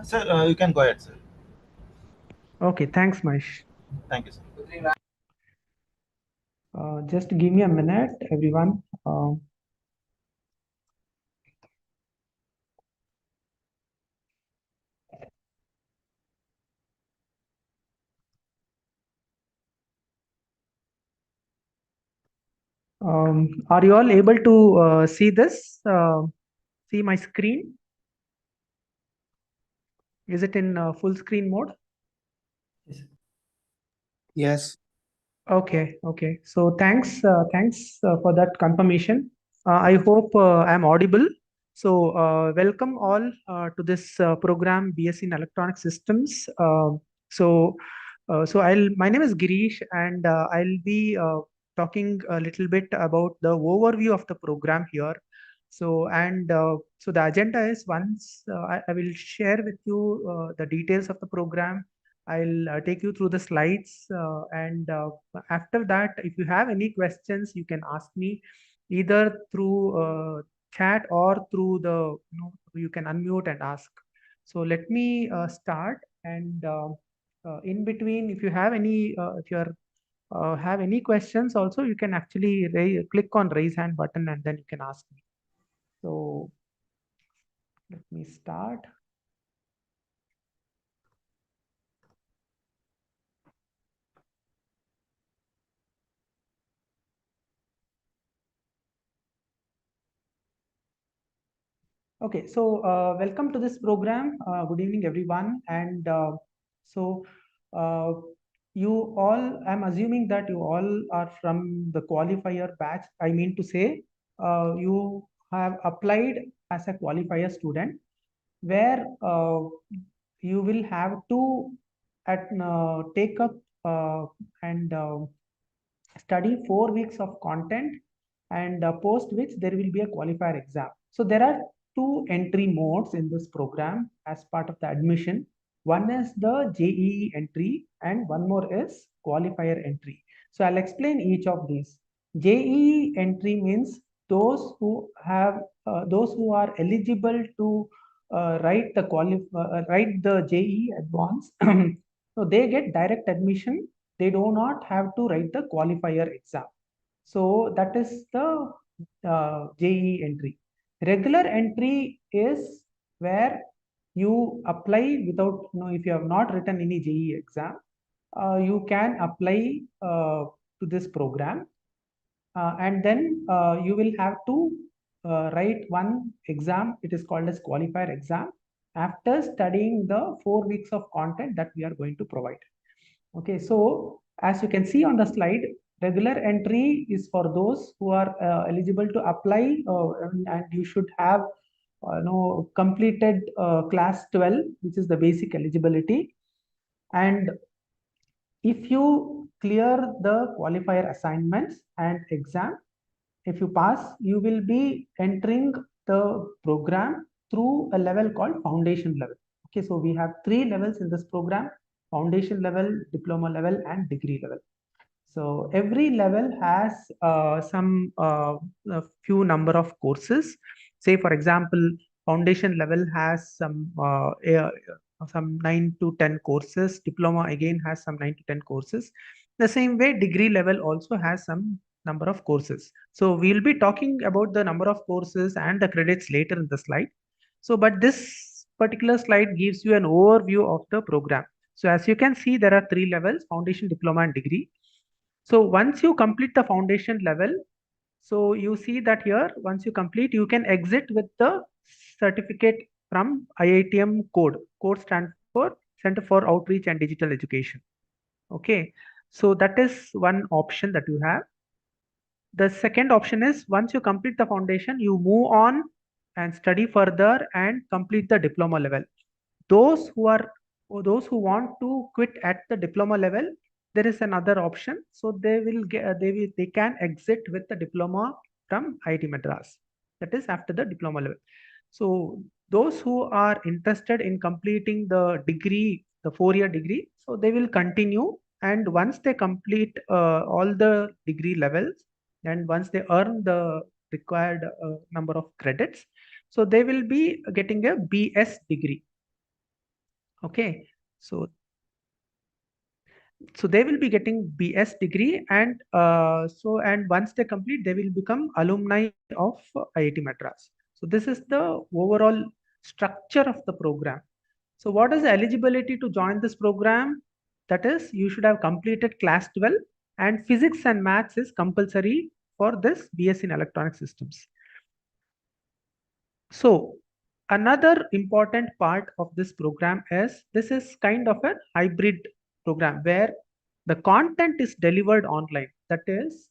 Sir, you can go ahead, sir. Okay, thanks, Mahesh. Thank you, sir. Just give me a minute, everyone. Are you all able to see this? See my screen? Is it in full screen mode? Yes. Okay, okay. So thanks for that confirmation. I hope I'm audible. So welcome all to this program, BSc in Electronic Systems. My name is Girish, and I'll be talking a little bit about the overview of the program here. So the agenda is once I will share with you the details of the program. I'll take you through the slides, and after that, if you have any questions, you can ask me either through chat or through you can unmute and ask. So let me start, and in between, if you have if you have any questions, also you can actually click on raise hand button, and then you can ask me. So let me start. Okay, so welcome to this program. Good evening, everyone. And so uh, you all, I'm assuming that you all are from the qualifier batch. I mean to say, you have applied as a qualifier student, where you will have to take up and study 4 weeks of content, and post which there will be a qualifier exam. So there are two entry modes in this program as part of the admission. One is the JEE entry and one more is qualifier entry. So I'll explain each of these. JEE entry means those who are eligible to write the JEE advance. So they get direct admission. They do not have to write the qualifier exam. So that is the JEE entry. Regular entry is where you apply without, if you have not written any JEE exam, you can apply to this program, and then you will have to write one exam. It is called as qualifier exam after studying the 4 weeks of content that we are going to provide. Okay, so as you can see on the slide, regular entry is for those who are eligible to apply, and you should have completed class 12, which is the basic eligibility. And if you clear the qualifier assignments and exam, if you pass, you will be entering the program through a level called foundation level. Okay, so we have 3 levels in this program: foundation level, diploma level, and degree level. So every level has a few number of courses. Say, for example, foundation level has some 9 to 10 courses. Diploma again has some 9 to 10 courses. The same way, degree level also has some number of courses. So we'll be talking about the number of courses and the credits later in the slide. So, but this particular slide gives you an overview of the program. So as you can see, there are 3 levels: foundation, diploma, and degree. So once you complete the foundation level, so you see that here, once you complete, you can exit with the certificate from IITM code. Code stands for Center for Outreach and Digital Education. Okay, so that is one option that you have. The second option is, once you complete the foundation, you move on and study further and complete the diploma level. Those who are or those who want to quit at the diploma level, there is another option. So they can exit with the diploma from IIT Madras. That is after the diploma level. So those who are interested in completing the degree, the 4-year degree, so they will continue. And once they complete all the degree levels, and once they earn the required number of credits, So they will be getting a BS degree. Okay, so they will be getting BS degree, and and once they complete, they will become alumni of IIT Madras. So this is the overall structure of the program. So what is the eligibility to join this program? That is, you should have completed class 12, and physics and maths is compulsory for this BS in electronic systems. So another important part of this program is this is kind of a hybrid program where the content is delivered online. That is,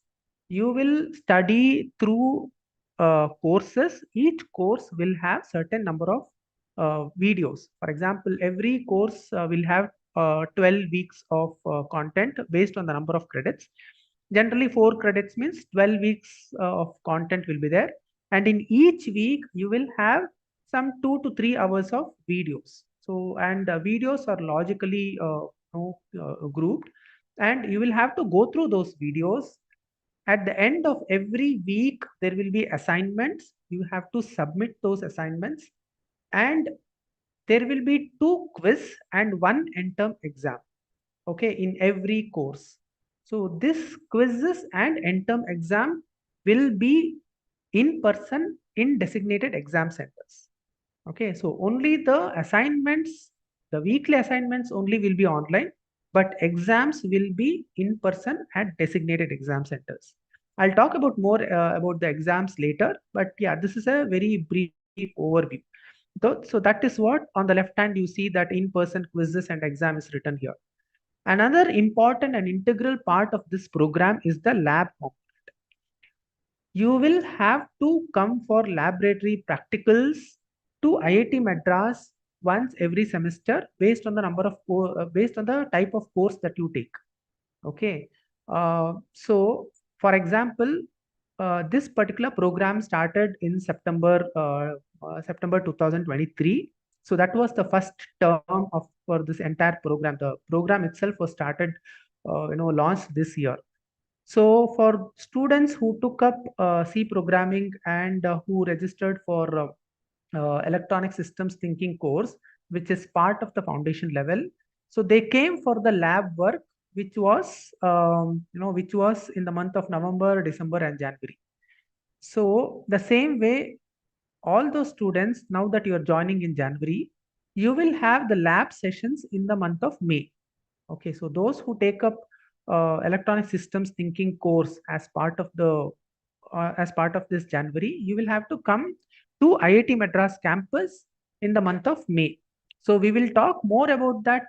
you will study through courses. Each course will have certain number of videos. For example, every course will have 12 weeks of content based on the number of credits. Generally, 4 credits means 12 weeks of content will be there, and in each week you will have some 2 to 3 hours of videos. So and videos are logically grouped, and you will have to go through those videos. At the end of every week there will be assignments. You have to submit those assignments, and there will be 2 quiz and 1 end-term exam, okay, in every course. So this quizzes and end-term exam will be in person in designated exam centers. Okay, so only the assignments, the weekly assignments only will be online, but exams will be in person at designated exam centers. I'll talk about more about the exams later, but yeah, this is a very brief overview. So that is what on the left hand you see that in-person quizzes and exam is written here. Another important and integral part of this program is the lab component. You will have to come for laboratory practicals to IIT Madras once every semester based on the based on the type of course that you take. Okay. So, for example, this particular program started in September 2023. So that was the first term of for this entire program. The program itself was started, launched this year. So for students who took up C programming and who registered for electronic systems thinking course, which is part of the foundation level, so they came for the lab work, which was in the month of November, December, and January. So the same way, all those students, now that you are joining in January, you will have the lab sessions in the month of May. Okay, so those who take up electronic systems thinking course as part of this January, you will have to come to IIT Madras campus in the month of May. So we will talk more about that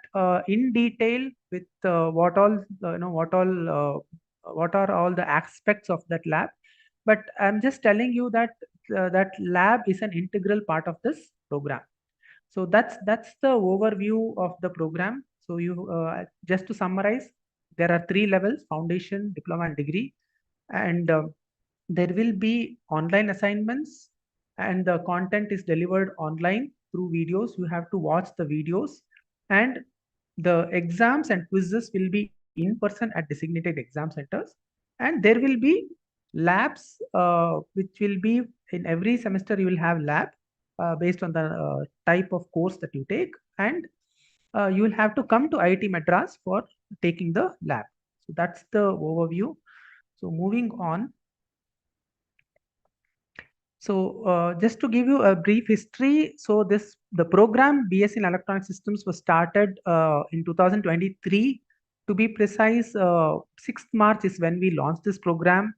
in detail with what are all the aspects of that lab. But I'm just telling you that that lab is an integral part of this program. So that's the overview of the program. So you just to summarize, there are 3 levels: foundation, diploma, and degree. And there will be online assignments, and the content is delivered online through videos. You have to watch the videos, and the exams and quizzes will be in person at designated exam centers. And there will be labs, which will be in every semester. You will have lab based on the type of course that you take, and you will have to come to IIT Madras for taking the lab. So that's the overview. So moving on. So just to give you a brief history, so the program BS in Electronic Systems was started in 2023. To be precise, 6th March is when we launched this program,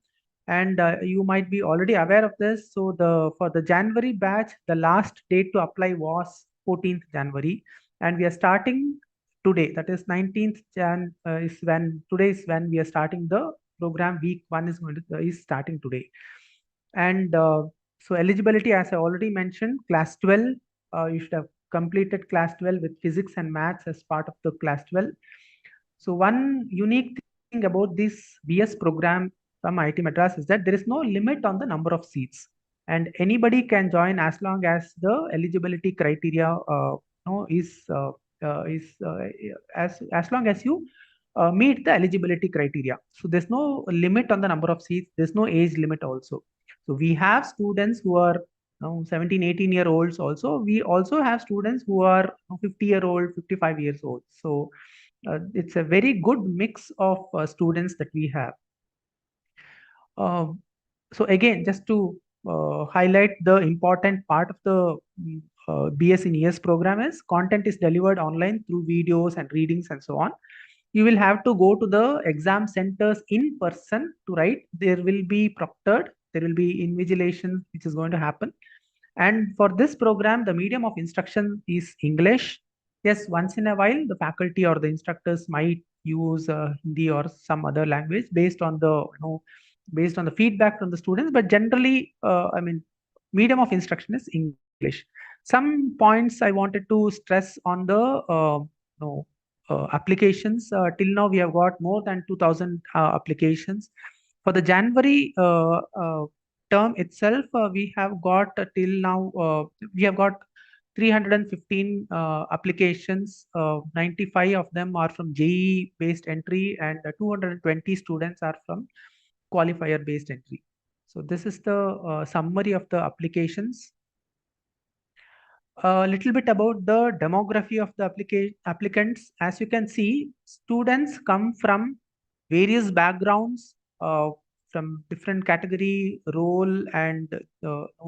and you might be already aware of this. So for the January batch, the last date to apply was 14th January, and we are starting today. That is 19th Jan today is when we are starting the program. Week 1 is starting today, and so eligibility, as I already mentioned, class 12, you should have completed class 12 with physics and maths as part of the class 12. So one unique thing about this BS program from IIT Madras is that there is no limit on the number of seats, and anybody can join as long as the eligibility criteria is as long as you meet the eligibility criteria. So there's no limit on the number of seats. There's no age limit also. So we have students who are 17, 18-year-olds also. We also have students who are 50-year-old, 55 years old. So it's a very good mix of students that we have. Uh, so again, just to highlight the important part of the BS in ES program is content is delivered online through videos and readings and so on. You will have to go to the exam centers in person to write. There will be proctored, there will be invigilation which is going to happen. And for this program, the medium of instruction is English. Yes, once in a while, the faculty or the instructors might use Hindi or some other language based on the based on the feedback from the students. But generally, I mean, medium of instruction is English. Some points I wanted to stress on the applications. Till now, we have got more than 2,000 applications. For the January term itself, we have got till now, we have got 315 applications. 95 of them are from JEE based entry, and 220 students are from qualifier based entry. So this is the summary of the applications. A little bit about the demography of the applicants. As you can see, students come from various backgrounds, from different category, role, and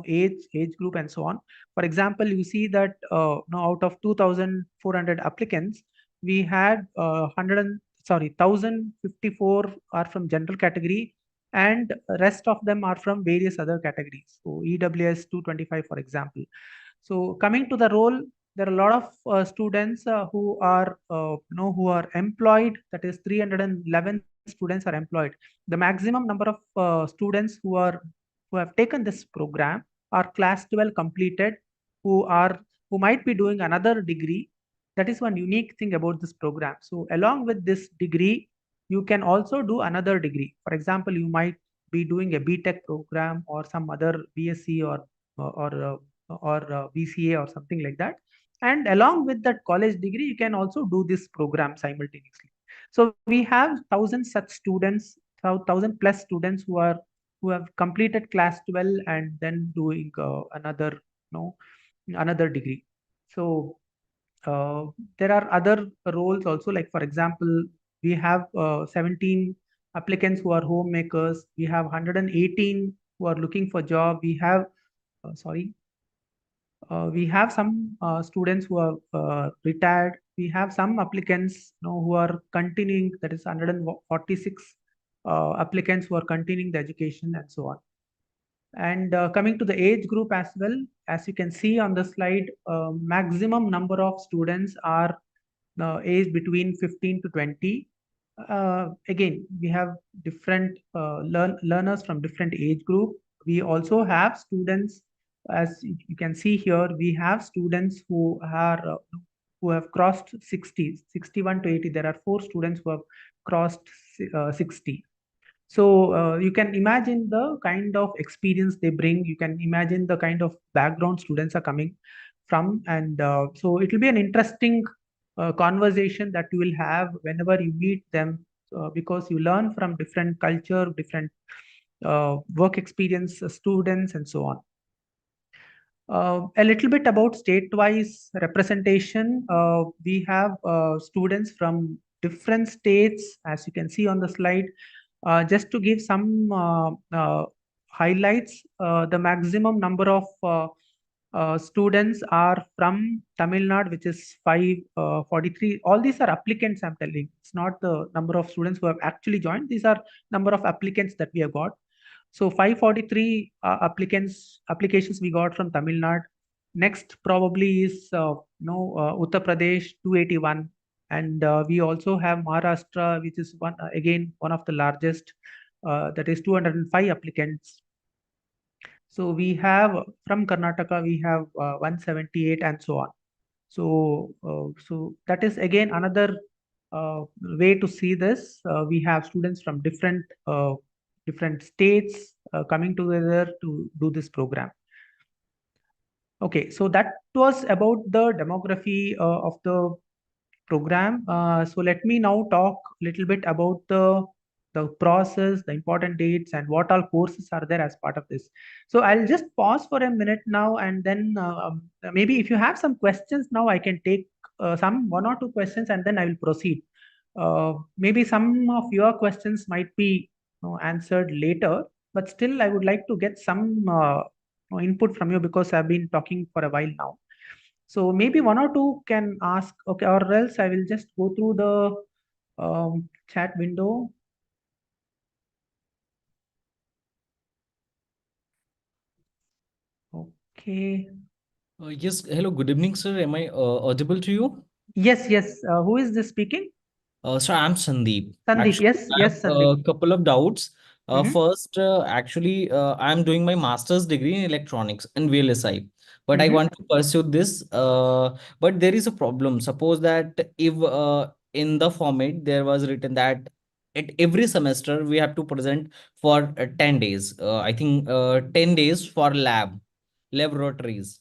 age group, and so on. For example, you see that out of 2,400 applicants, we had 1,054 are from general category, and rest of them are from various other categories. So EWS 225, for example. So coming to the role, there are a lot of students who are employed. That is 311 students are employed. The maximum number of students who have taken this program are class 12 completed, who might be doing another degree. That is one unique thing about this program. So along with this degree, you can also do another degree. For example, you might be doing a BTech program or some other BSc or BCA or something like that. And along with that college degree, you can also do this program simultaneously. So we have 1,000 such students, 1,000 plus students who have completed class 12 and then doing another degree. So there are other roles also, like for example, we have 17 applicants who are homemakers. We have 118 who are looking for job. We have sorry we have some students who are retired. We have some applicants who are continuing, that is 146 applicants who are continuing the education and so on. And coming to the age group as well, as you can see on the slide, maximum number of students are aged between 15 to 20. Again, we have different learners from different age group. We also have students, as you can see here, we have students who have crossed 60, 61 to 80. There are 4 students who have crossed 60. So you can imagine the kind of experience they bring. You can imagine the kind of background students are coming from, and so it will be an interesting conversation that you will have whenever you meet them, because you learn from different culture, different work experience students, and so on. A little bit about state-wise representation. We have students from different states, as you can see on the slide. Just to give some highlights, the maximum number of students are from Tamil Nadu, which is 543. All these are applicants, I'm telling. It's not the number of students who have actually joined. These are number of applicants that we have got. So 543 applications we got from Tamil Nadu. Next probably is Uttar Pradesh 281, and we also have Maharashtra, which is again one of the largest, that is 205 applicants. So we have from Karnataka we have 178 and so on. So that is again another way to see this. We have students from different states coming together to do this program. Okay, so that was about the demography of the program. So let me now talk a little bit about the the process, the important dates, and what all courses are there as part of this. So I'll just pause for a minute now, and then maybe if you have some questions now, I can take some one or two questions, and then I will proceed. Maybe some of your questions might be answered later, but still I would like to get some input from you because I've been talking for a while now. So maybe one or two can ask, okay, or else I will just go through the chat window. Okay. Yes, hello, good evening, sir. Am I audible to you? Yes, yes. Who is this speaking? Sir, I'm Sandeep. Sandeep. Actually, Yes, I have yes, Sandeep. a couple of doubts. Mm-hmm. First, I'm doing my master's degree in electronics and VLSI, but I Mm-hmm. want to pursue this. But there is a problem. Suppose that if in the format there was written that at every semester we have to present for 10 days. I think 10 days for laboratories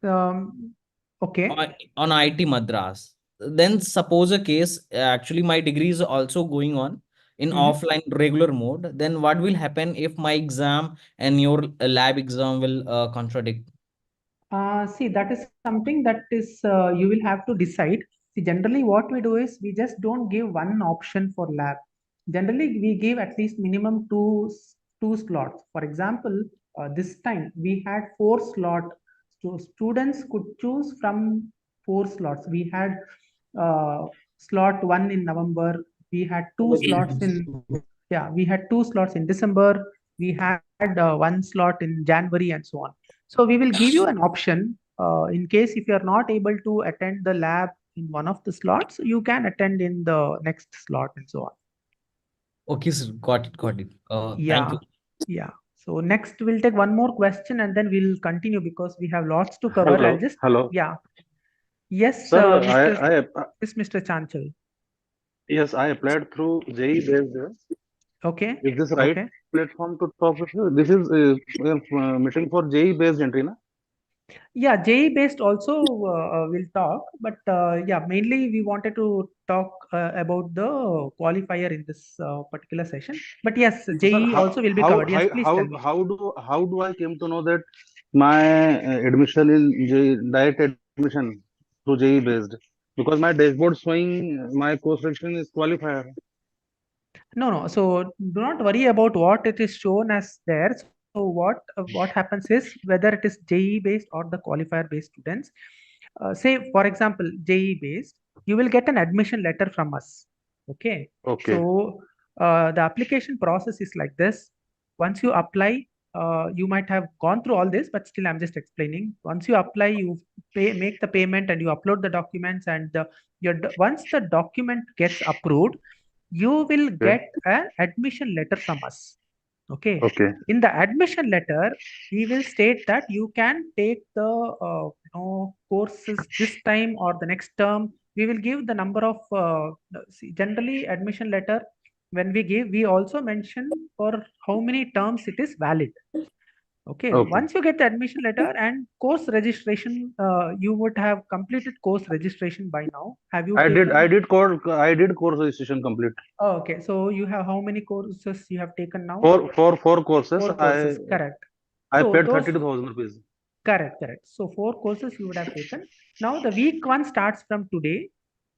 Um, okay. on IIT Madras. Then suppose a case, actually my degree is also going on in Mm-hmm. offline regular mode. Then what will happen if my exam and your lab exam will contradict? See, that is something that is you will have to decide. See, generally, what we do is we just don't give one option for lab. Generally, we give at least minimum two slots. For example, this time we had four slot. So students could choose from four slots. We had slot one in November. We had two slots in yeah. We had two slots in December. We had one slot in January and so on. So we will give you an option in case if you are not able to attend the lab in one of the slots, you can attend in the next slot and so on. Okay, sir, got it, got it. Thank Yeah, you. yeah. So next we'll take one more question and then we'll continue because we have lots to cover. I'll Hello, just hello, yeah. Yes, sir. Mr. I Yes, Mr. Chanchal. yes, I applied through JE based. Okay, Is this right okay. platform to talk with you? This is meeting for JE based entry, na? Yeah, JE based also will talk, but yeah, mainly we wanted to talk about the qualifier in this particular session. But yes, So, sir, JE also will be covered. Yes, please tell me. how do I came to know that my admission in JE, direct admission through JE based? Because my dashboard showing my course selection is qualifier. No, no. So do not worry about what it is shown as there. So what happens is whether it is JE based or the qualifier based students. Say for example, JE based, you will get an admission letter from us. Okay. Okay, So the application process is like this. Once you apply, you might have gone through all this, but still I'm just explaining. Once you apply, you make the payment and you upload the documents, and once the document gets approved, you will okay, get an admission letter from us. Okay. okay, In the admission letter, we will state that you can take the courses this time or the next term. We will give the number of generally admission letter. When we give, we also mention for how many terms it is valid. Okay, okay. once you get the admission letter and course registration, you would have completed course registration by now. Have you taken? I did course registration complete. Oh, okay, so you have how many courses you have taken now? Four courses. Four courses, correct. I So paid those 32,000 rupees. correct, correct. So four courses you would have taken. Now the week one starts from today.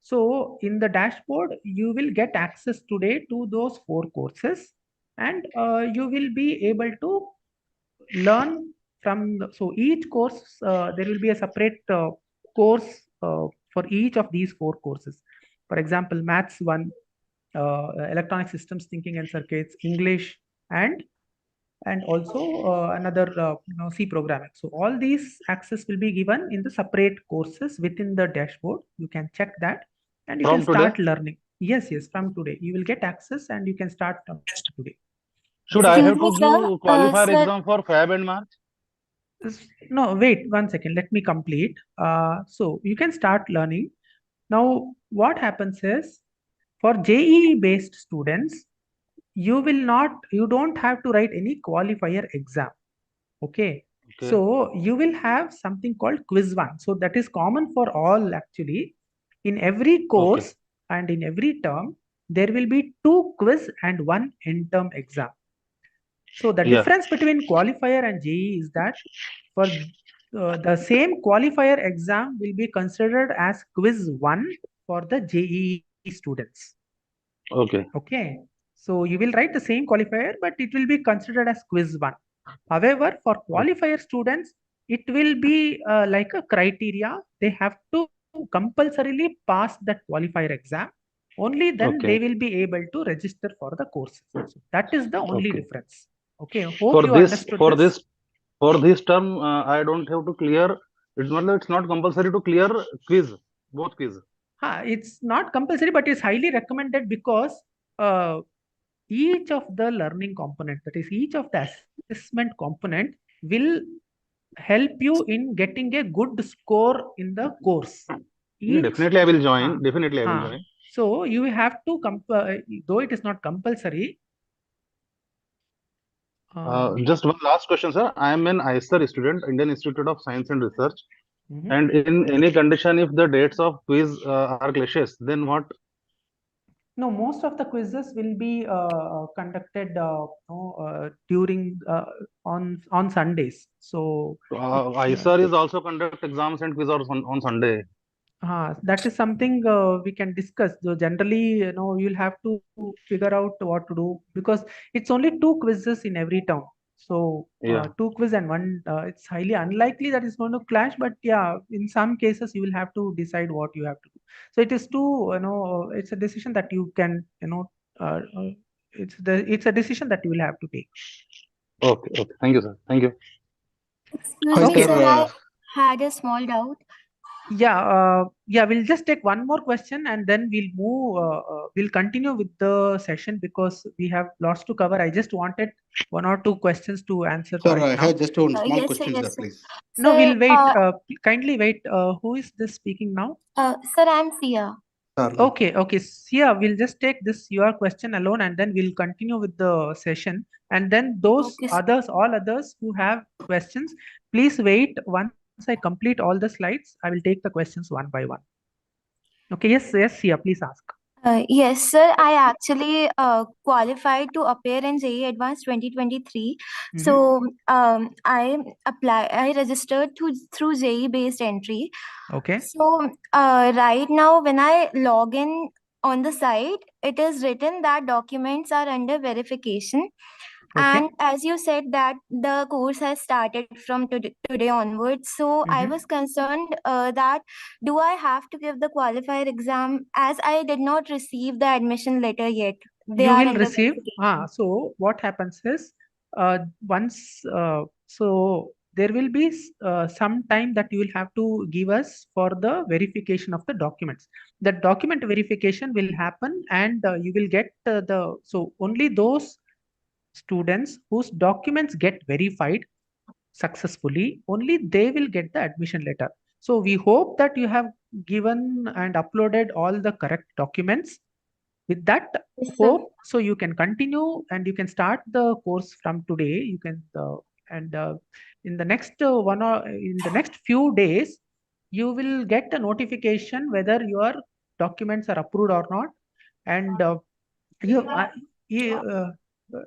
So in the dashboard, you will get access today to those four courses, and you will be able to learn from so each course there will be a separate course for each of these four courses. For example, maths one, electronic systems thinking and circuits, English, and also another C programming. So all these access will be given in the separate courses within the dashboard. You can check that and you can From today, start learning. Yes, yes, from today you will get access and you can start from today. should Okay. I Excuse have me, to sir. give qualifier Sir, exam for Feb and March? No, wait one second. Let me complete. So you can start learning. Now, what happens is for JEE based students, you don't have to write any qualifier exam. Okay. Okay, So you will have something called quiz one. So that is common for all actually. In every okay, course and in every term, there will be 2 quiz and 1 in-term exam. So the Yeah. difference between qualifier and JEE is that for the same qualifier exam will be considered as quiz 1 for the JEE students. Okay. Okay. So you will write the same qualifier, but it will be considered as quiz 1. However, for qualifier students, it will be like a criteria. They have to compulsorily pass that qualifier exam. Only then Okay. they will be able to register for the course. So that is the only Okay. difference. Okay. Hope For you this, understood for this. this, for this term, I don't have to clear. It's not compulsory to clear quiz, both quiz. It's not compulsory, but it's highly recommended because uh, each of the learning component, that is each of the assessment component, will help you in getting a good score in the course. Yeah, Each, definitely, I will join. Definitely, I will join. so you have to though it is not compulsory. Just one last question, sir. I am an ISER student, Indian Institute of Science and Research. Mhm. And in any condition, if the dates of quiz are clashes, then what? No, most of the quizzes will be conducted during on Sundays. So ISER is also conduct exams and quiz on Sunday. that is something we can discuss. So generally, you'll have to figure out what to do because it's only 2 quizzes in every term. So Yeah. 2 quiz and 1, it's highly unlikely that it's going to clash. But yeah, in some cases you will have to decide what you have to do. So it is too, it's a decision that you can, it's a decision that you will have to take. Okay. Okay. Thank you, sir. Thank you. Excuse me, sir. I had a small doubt. Yeah, we'll just take one more question and then we'll move. We'll continue with the session because we have lots to cover. I just wanted 1 or 2 questions to answer for Sir, it I now. have just one small Yes, sir, question, yes, sir, sir. please. No, Sir, we'll wait. Kindly wait. Who is this speaking now? Sir, I'm Sia. Sir, Okay. Yeah, we'll just take this your question alone and then we'll continue with the session. And then those Okay, sir. others, all others who have questions, please wait. Once I complete all the slides, I will take the questions one by one. Okay, yes, yeah, please ask. Yes, sir. I actually qualified to appear in JEE Advanced 2023. So I registered through JEE based entry. Okay. So right now, when I log in on the site, it is written that documents are under verification. Okay. And as you said that the course has started from today onwards, so I was concerned that do I have to give the qualifier exam as I did not receive the admission letter yet? They You are will under receive. verification. So what happens is, once so there will be some time that you will have to give us for the verification of the documents. The document verification will happen, and you will get so only those students whose documents get verified successfully, only they will get the admission letter. So we hope that you have given and uploaded all the correct documents. With that Yes, sir. hope, so you can continue and you can start the course from today. You can and in the next in the next few days, you will get a notification whether your documents are approved or not. And you,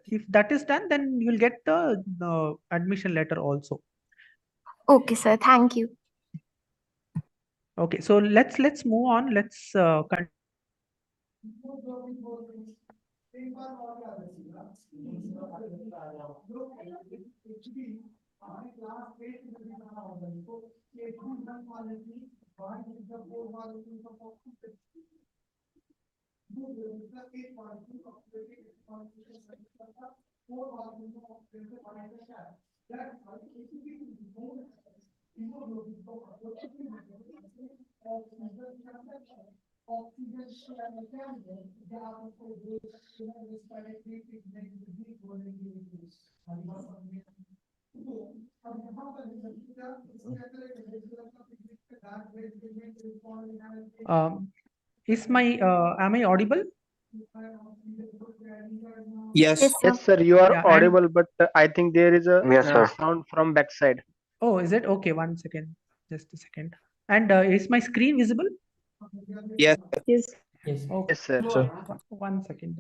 if that is done, then you will get the admission letter also. Okay, sir. Thank you. Okay, so let's move on. Let's am I audible? Yes, sir. Yes, sir, you are Yeah, audible, but I think there is a Yes, sir. sound from backside. Oh, is it? Okay, 1 second. Just a second. And is my screen visible? Yes. Yes. Okay. Yes, sir. Sir. One second.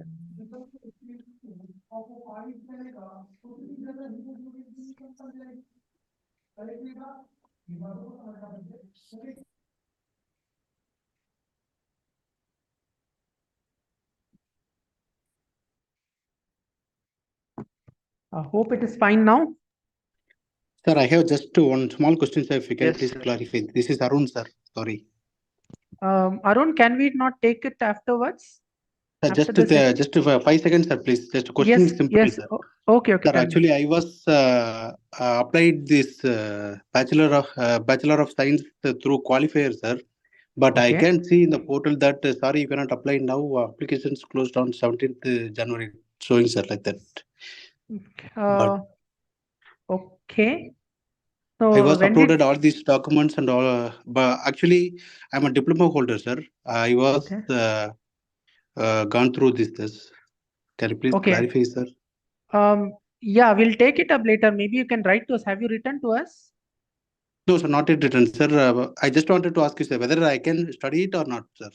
I hope it is fine now. Sir, I have just one small question, sir. If you can Yes, please sir. clarify. This is Arun, sir. Sorry. Arun, can we not take it afterwards? Sir, After the session? just 5 seconds, sir, please. Just question Yes, is simple, yes. sir. Okay, okay. Sir, Tell me. actually, I was applied this Bachelor of Science through Qualifier, sir. But I Okay. can see in the portal that sorry, you cannot apply now. Applications closed on 17th January. Showing, sir, like that. But Okay. I So was when uploaded did all these documents and all. But actually, I'm a diploma holder, sir. I was okay. Gone through this. Can you please Okay. clarify, sir? Yeah, we'll take it up later. Maybe you can write to us. Have you written to us? No, sir, not yet written, sir. I just wanted to ask you, sir, whether I can study it or not, sir.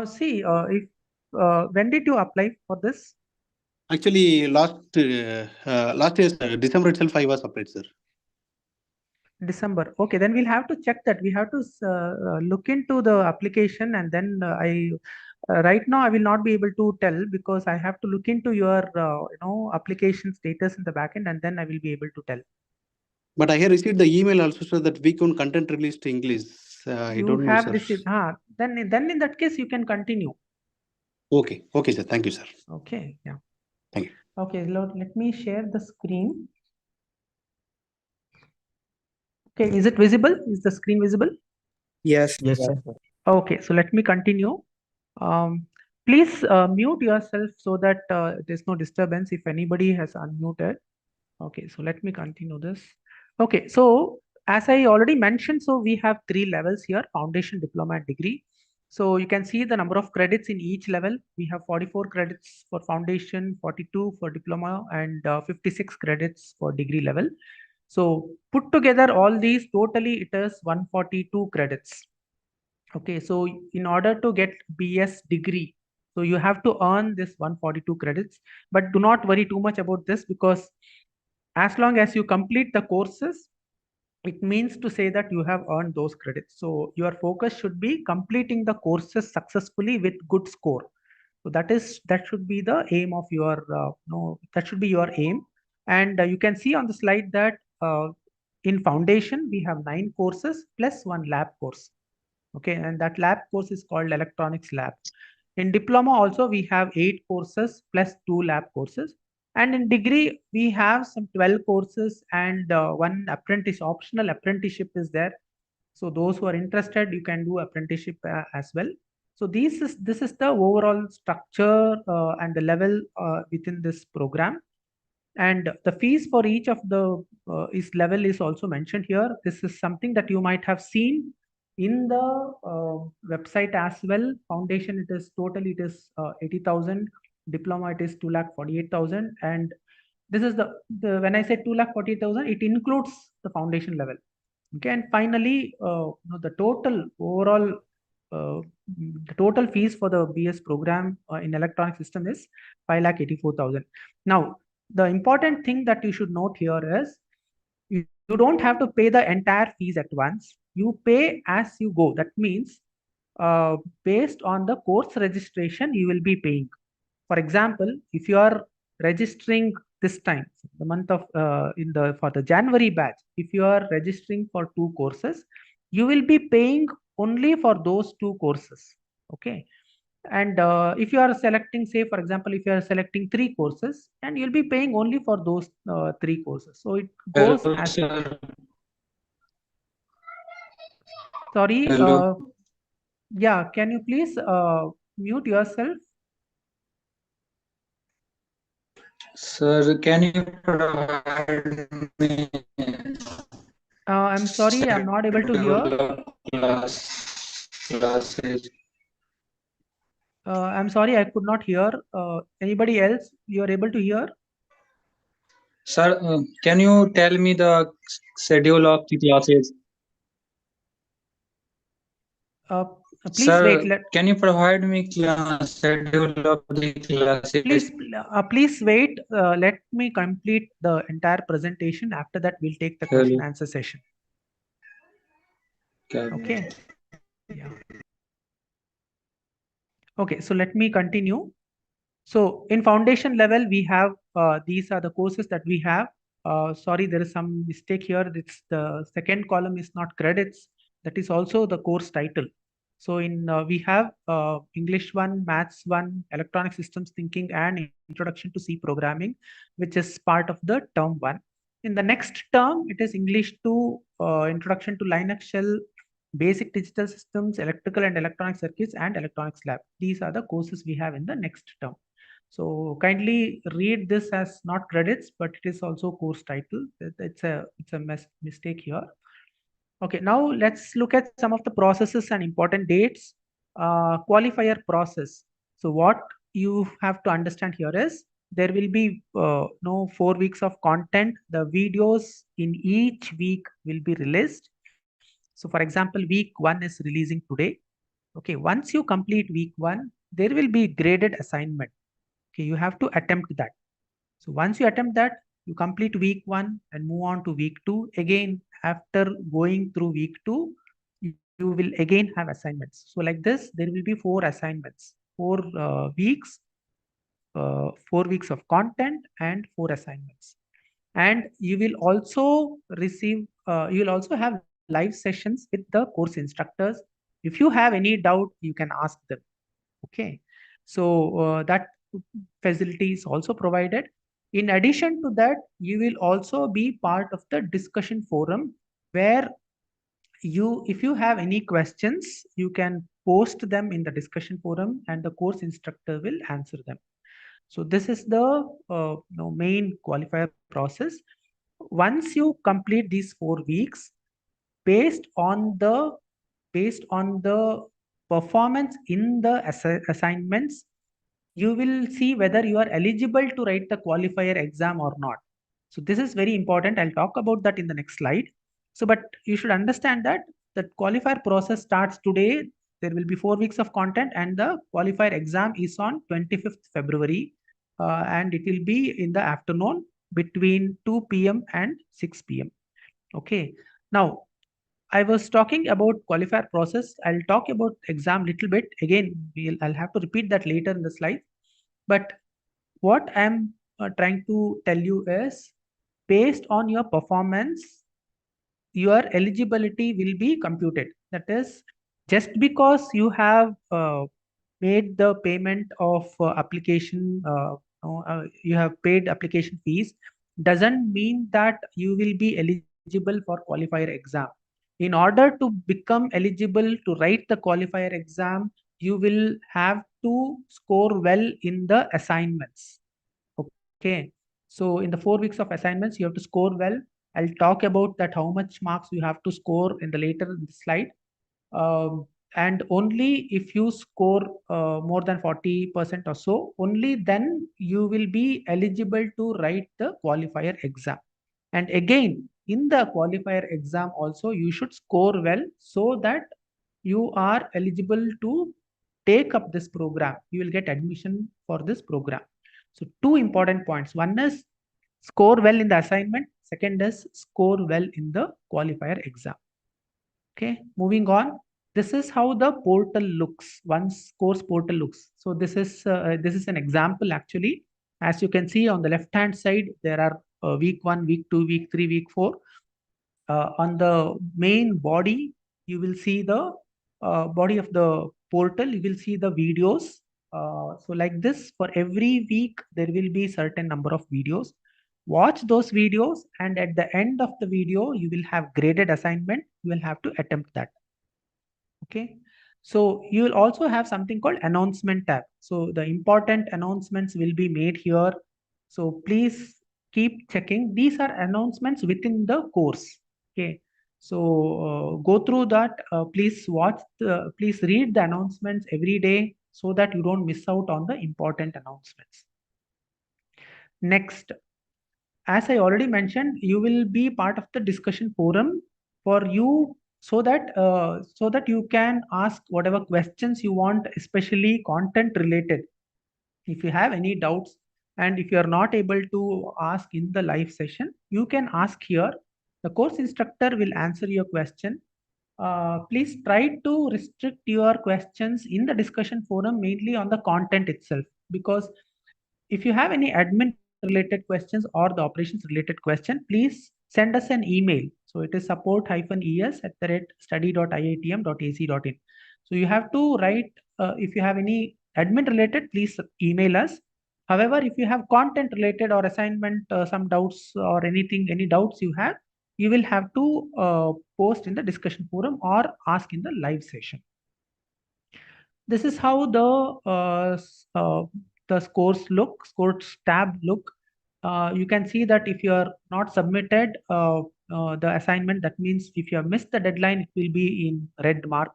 See, if when did you apply for this? Actually, last year, sir, December itself, I was applied, sir. December. Okay, then we'll have to check that. We have to look into the application, and then right now I will not be able to tell because I have to look into your application status in the backend, and then I will be able to tell. But I have received the email also, sir, that week on content released to English. I You don't know, have sir. received. Then in that case you can continue. Okay, sir. Thank you, sir. Okay, yeah. Thank you. Okay, let me share the screen. Okay, is it visible? Is the screen visible? Yes, sir. Okay, so let me continue. Please mute yourself so that there's no disturbance if anybody has unmuted. Okay, so let me continue this. Okay, so as I already mentioned, so we have 3 levels here: foundation, diploma, and degree. So you can see the number of credits in each level. We have 44 credits for foundation, 42 for diploma, and 56 credits for degree level. So put together all these, totally it is 142 credits. Okay, so in order to get BS degree, so you have to earn this 142 credits, but do not worry too much about this because as long as you complete the courses, it means to say that you have earned those credits. So your focus should be completing the courses successfully with good score. So that should be the aim of your that should be your aim. And you can see on the slide that in foundation we have 9 courses plus 1 lab course. Okay, and that lab course is called electronics lab. In diploma also we have 8 courses plus 2 lab courses, and in degree we have some 12 courses and 1 apprentice optional apprenticeship is there. So those who are interested, you can do apprenticeship as well. So this is the overall structure and the level within this program. And the fees for each of the level is also mentioned here. This is something that you might have seen in the website as well. Foundation, it is 80,000. Diploma, it is 2,48,000. And this is the when I say 2,48,000, it includes the foundation level. Okay, and finally, the total overall the total fees for the BS program in electronic system is 5,84,000. Now, the important thing that you should note here is you don't have to pay the entire fees at once. You pay as you go. That means based on the course registration, you will be paying. For example, if you are registering this time, the month of for the January batch, if you are registering for 2 courses, you will be paying only for those 2 courses. Okay. And if you are selecting, say, for example, if you are selecting 3 courses, and you'll be paying only for those 3 courses. So it goes Hello, as. sir. Sorry. Hello. Yeah, can you please mute yourself? Sir, can you provide me I'm sorry, I'm not able to hear. classes? I'm sorry, I could not hear. Anybody else? You are able to hear? Sir, can you tell me the schedule of the classes? Please Sir, wait. can you provide me schedule of the classes? Please wait. Let me complete the entire presentation. After that, we'll take the question Hello. answer session. Okay. Yeah. Okay. So let me continue. So in foundation level, we have these are the courses that we have. Sorry, there is some mistake here. It's the second column is not credits. That is also the course title. So in we have English 1, Maths 1, Electronic Systems Thinking, and Introduction to C Programming, which is part of the term 1. In the next term, it is English 2, Introduction to Linux Shell, Basic Digital Systems, Electrical and Electronic Circuits, and Electronics Lab. These are the courses we have in the next term. So kindly read this as not credits, but it is also course title. It's a mistake here. Okay, now let's look at some of the processes and important dates. Qualifier process. So what you have to understand here is there will be 4 weeks of content. The videos in each week will be released. So for example, week 1 is releasing today. Okay, once you complete week 1, there will be graded assignment. Okay, you have to attempt that. So once you attempt that, you complete week 1 and move on to week 2. Again, after going through week 2, you will again have assignments. So like this, there will be 4 assignments, 4 weeks of content and 4 assignments. And you will also receive, you will also have live sessions with the course instructors. If you have any doubt, you can ask them. Okay, so that facility is also provided. In addition to that, you will also be part of the discussion forum where if you have any questions, you can post them in the discussion forum and the course instructor will answer them. So this is the main qualifier process. Once you complete these 4 weeks, based on the performance in the assignments, you will see whether you are eligible to write the qualifier exam or not. So this is very important. I'll talk about that in the next slide. So, but you should understand that the qualifier process starts today. There will be 4 weeks of content and the qualifier exam is on 25th February. And it will be in the afternoon between 2 p.m. and 6 p.m. Okay. Now, I was talking about qualifier process. I'll talk about exam little bit. Again, I'll have to repeat that later in the slide. But what I'm trying to tell you is based on your performance, your eligibility will be computed. That is, just because you have made the payment of application, you have paid application fees, doesn't mean that you will be eligible for qualifier exam. In order to become eligible to write the qualifier exam, you will have to score well in the assignments. Okay. So in the 4 weeks of assignments, you have to score well. I'll talk about that how much marks you have to score in the later slide. And only if you score more than 40% or so, only then you will be eligible to write the qualifier exam. And again, in the qualifier exam also, you should score well so that you are eligible to take up this program. You will get admission for this program. So two important points. One is score well in the assignment. Second is score well in the qualifier exam. Okay, moving on. This is how the portal looks. One's course portal looks. So this is an example actually. As you can see on the left hand side, there are week 1, week 2, week 3, week 4. On the main body, you will see the body of the portal. You will see the videos. So like this, for every week, there will be certain number of videos. Watch those videos, and at the end of the video, you will have graded assignment. You will have to attempt that. Okay. So you will also have something called announcement tab. So the important announcements will be made here. So please keep checking. These are announcements within the course. Okay. So go through that. Please please read the announcements every day so that you don't miss out on the important announcements. Next, as I already mentioned, you will be part of the discussion forum. For you, so that you can ask whatever questions you want, especially content related. If you have any doubts and if you are not able to ask in the live session, you can ask here. The course instructor will answer your question. Please try to restrict your questions in the discussion forum mainly on the content itself, because if you have any admin related questions or the operations related question, please send us an email. So it is support-es@study.iitm.ac.in. So you have to write, if you have any admin related, please email us. However, if you have content related or assignment, some doubts or anything, any doubts you have, you will have to post in the discussion forum or ask in the live session. This is how the scores tab look. You can see that if you are not submitted the assignment, that means if you have missed the deadline, it will be in red mark.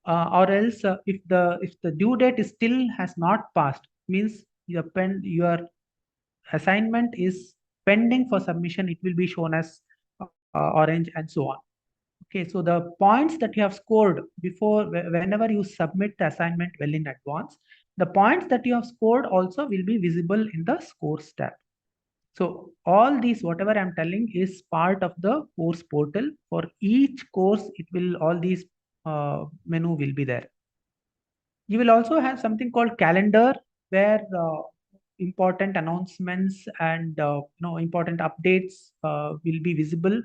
Or else if the due date is still has not passed, means your assignment is pending for submission, it will be shown as orange and so on. Okay, so the points that you have scored before, whenever you submit the assignment well in advance, the points that you have scored also will be visible in the scores tab. So all these, whatever I'm telling, is part of the course portal. For each course, all these menu will be there. You will also have something called calendar, where important announcements and important updates will be visible.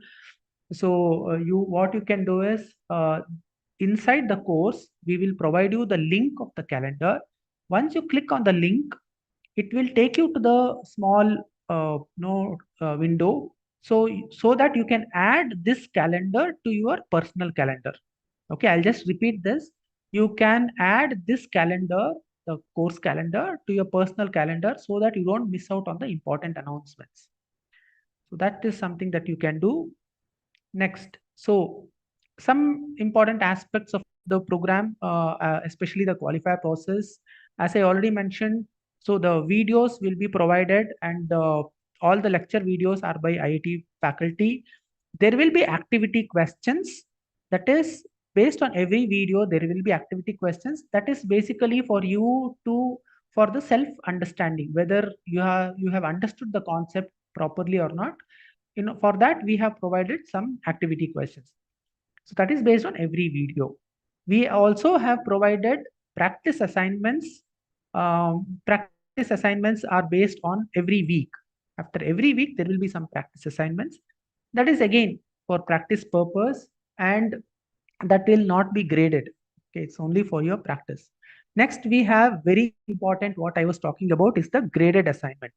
So what you can do is, inside the course, we will provide you the link of the calendar. Once you click on the link, it will take you to the small window, so that you can add this calendar to your personal calendar. Okay, I'll just repeat this. You can add this calendar, the course calendar, to your personal calendar so that you don't miss out on the important announcements. So that is something that you can do. Next, so some important aspects of the program, especially the qualifier process, as I already mentioned. So the videos will be provided, and all the lecture videos are by IIT faculty. There will be activity questions. That is based on every video. There will be activity questions. That is basically for you for the self understanding, whether you have understood the concept properly or not. For that we have provided some activity questions. So that is based on every video. We also have provided practice assignments. Practice assignments are based on every week. After every week, there will be some practice assignments. That is again for practice purpose, and that will not be graded. Okay, it's only for your practice. Next, we have very important, what I was talking about is the graded assignment.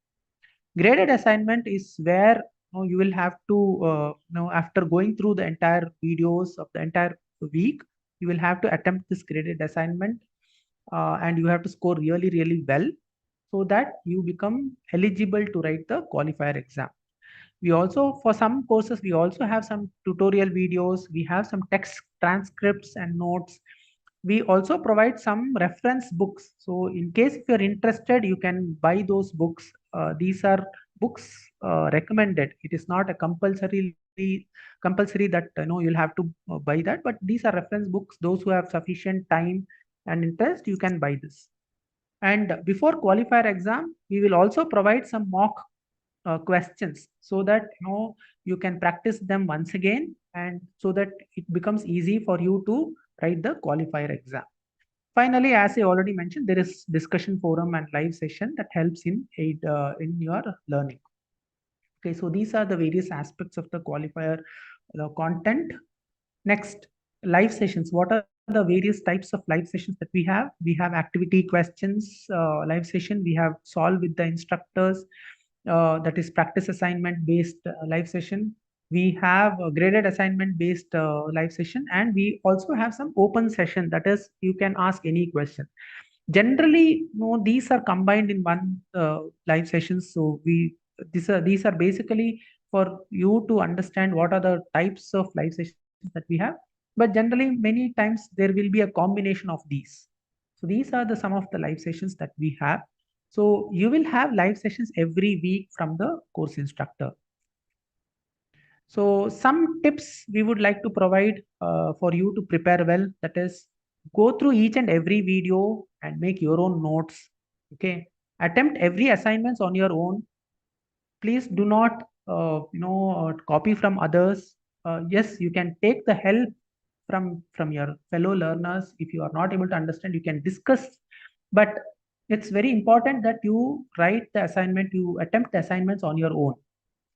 Graded assignment is where you will have to, after going through the entire videos of the entire week, you will have to attempt this graded assignment, and you have to score really, really well so that you become eligible to write the qualifier exam. We also, for some courses, we also have some tutorial videos. We have some text transcripts and notes. We also provide some reference books. So in case if you're interested, you can buy those books. These are books recommended. It is not a compulsory that you'll have to buy that, but these are reference books. Those who have sufficient time and interest, you can buy this. And before qualifier exam, we will also provide some mock questions, so that you can practice them once again, and so that it becomes easy for you to write the qualifier exam. Finally, as I already mentioned, there is discussion forum and live session that helps in your learning. Okay, so these are the various aspects of the qualifier content. Next, live sessions. What are the various types of live sessions that we have? We have activity questions live session. We have solve with the instructors, that is practice assignment based live session. We have a graded assignment based live session, and we also have some open session, that is you can ask any question. Generally, these are combined in one live sessions. So these are basically for you to understand what are the types of live sessions that we have. But generally, many times there will be a combination of these. So these are some of the live sessions that we have. So you will have live sessions every week from the course instructor. So some tips we would like to provide for you to prepare well. That is, go through each and every video and make your own notes. Okay. Attempt every assignments on your own. Please do not, copy from others. Yes, you can take the help from your fellow learners. If you are not able to understand, you can discuss. But it's very important that you write the assignment, you attempt the assignments on your own.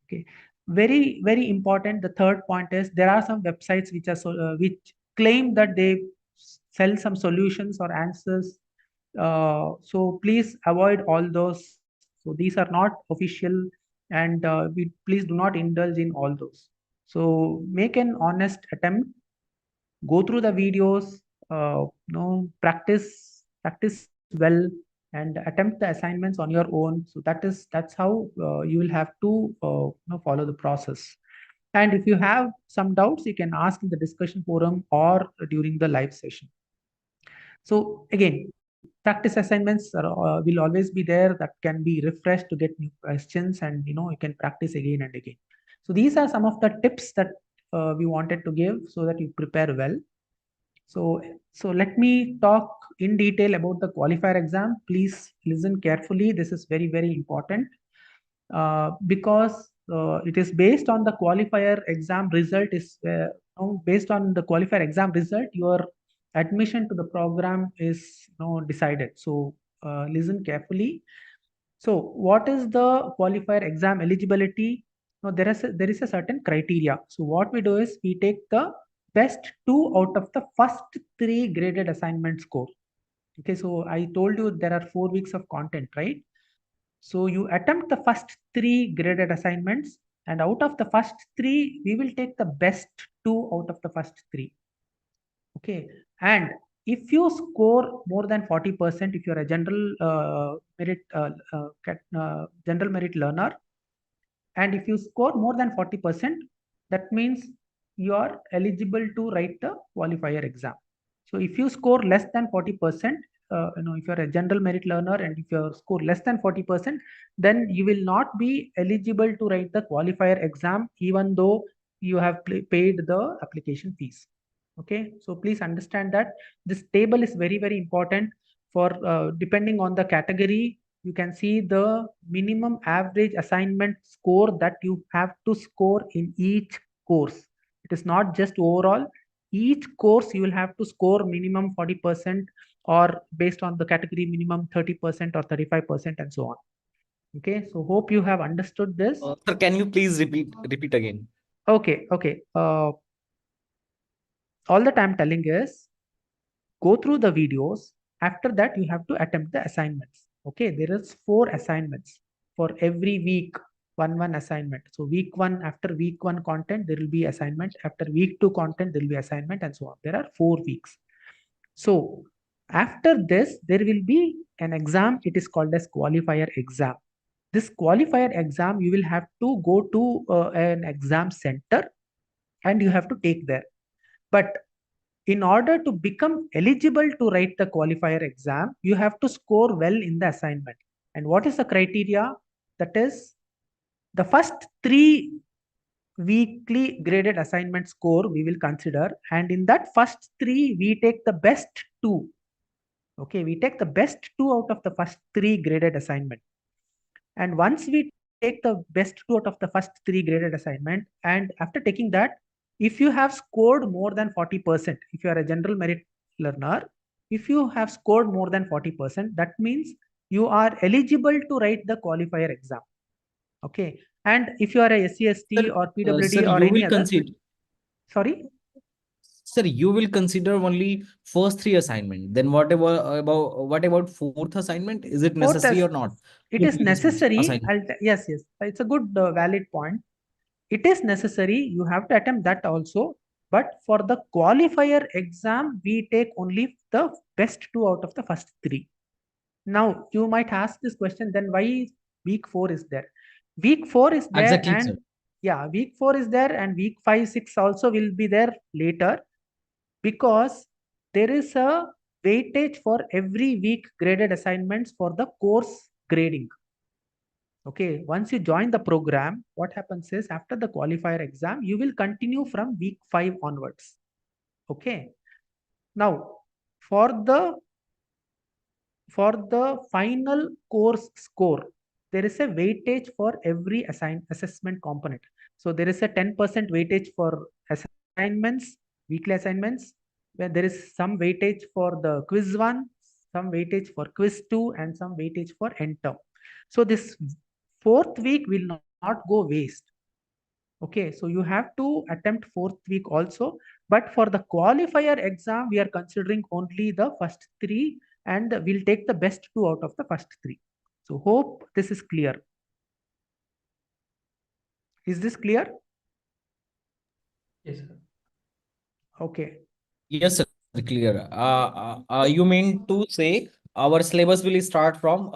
Okay, very very important. The third point is there are some websites which are which claim that they sell some solutions or answers. So please avoid all those. So these are not official, and please do not indulge in all those. So make an honest attempt, go through the videos, practice well, and attempt the assignments on your own. So that's how you will have to follow the process. And if you have some doubts, you can ask in the discussion forum or during the live session. So again, practice assignments will always be there, that can be refreshed to get new questions, and you can practice again and again. So these are some of the tips that we wanted to give so that you prepare well. So let me talk in detail about the qualifier exam. Please listen carefully. This is very, very important because it is based on the qualifier exam result. Based on the qualifier exam result, your admission to the program is decided. So listen carefully. So what is the qualifier exam eligibility? Now there is a certain criteria. So what we do is we take the best 2 out of the first 3 graded assignment score. Okay, so I told you there are 4 weeks of content, right? So you attempt the first 3 graded assignments, and out of the first 3, we will take the best 2 out of the first 3. Okay, and if you score more than 40%, if you're a general merit learner, and if you score more than 40%, that means you are eligible to write the qualifier exam. So if you score less than 40%, if you're a general merit learner and if you score less than 40%, then you will not be eligible to write the qualifier exam, even though you have paid the application fees. Okay, so please understand that this table is very, very important for depending on the category. You can see the minimum average assignment score that you have to score in each course. It is not just overall. Each course you will have to score minimum 40%, or based on the category minimum 30% or 35% and so on. Okay, so hope you have understood this. Sir, can you please repeat again? Okay. All that I'm telling is go through the videos. After that, you have to attempt the assignments. Okay, there is 4 assignments for every week. One assignment. So week 1, after week 1 content, there will be assignment. After week 2 content, there will be assignment, and so on. There are 4 weeks. So after this, there will be an exam. It is called as qualifier exam. This qualifier exam, you will have to go to an exam center and you have to take there. But in order to become eligible to write the qualifier exam, you have to score well in the assignment. And what is the criteria? That is, the first 3 weekly graded assignment score we will consider, and in that first 3 we take the best 2. Okay, we take the best 2 out of the first 3 graded assignment. And once we take the best 2 out of the first 3 graded assignment, and after taking that, if you have scored more than 40%, if you are a general merit learner, if you have scored more than 40%, that means you are eligible to write the qualifier exam. Okay, and if you are a SCST Sir, or PWD sir, or you any will other, consider. sorry, Sir, you will consider only first 3 assignment. Then what about 4th assignment? Is it fourth necessary or not? it Fourth is necessary. assignment. Yes, it's a good valid point. It is necessary. You have to attempt that also. But for the qualifier exam, we take only the best 2 out of the first 3. Now, you might ask this question, then why week 4 is there? Week 4 is there, Exactly, and sir. yeah, week 4 is there, and week 5, 6 also will be there later, because there is a weightage for every week graded assignments for the course grading. Okay, once you join the program, what happens is after the qualifier exam, you will continue from week 5 onwards. Okay. Now, for the final course score, there is a weightage for every assessment component. So there is a 10% weightage for assignments, weekly assignments, where there is some weightage for the quiz 1, some weightage for quiz 2, and some weightage for end term. So this 4th week will not go waste. Okay, so you have to attempt 4th week also, but for the qualifier exam, we are considering only the first 3, and we'll take the best 2 out of the first 3. So hope this is clear. Is this clear? Yes, sir. Okay. Yes, sir, clear. You mean to say our syllabus will start from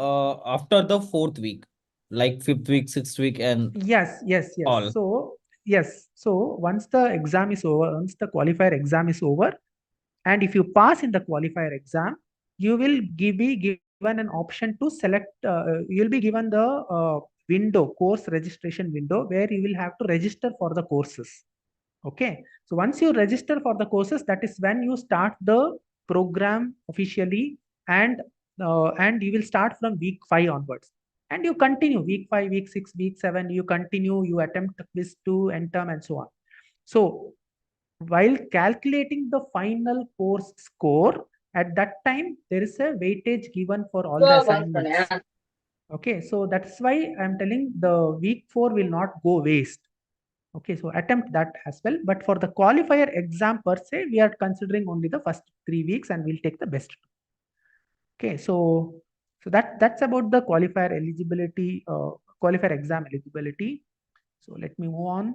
after the 4th week, like 5th week, 6th week, and Yes. all. So yes. So once the exam is over, once the qualifier exam is over, and if you pass in the qualifier exam, you will be given an option to select. You'll be given the course registration window, where you will have to register for the courses. Okay, so once you register for the courses, that is when you start the program officially, and you will start from week 5 onwards, and you continue week 5, week 6, week 7. You continue, you attempt quiz 2, end term, and so on. So while calculating the final course score, at that time there is a weightage given for all the assignments. Okay, so that's why I'm telling the week 4 will not go waste. Okay, so attempt that as well. But for the qualifier exam per se, we are considering only the first 3 weeks, and we'll take the best. Okay, so that's about the qualifier eligibility, qualifier exam eligibility. So let me move on.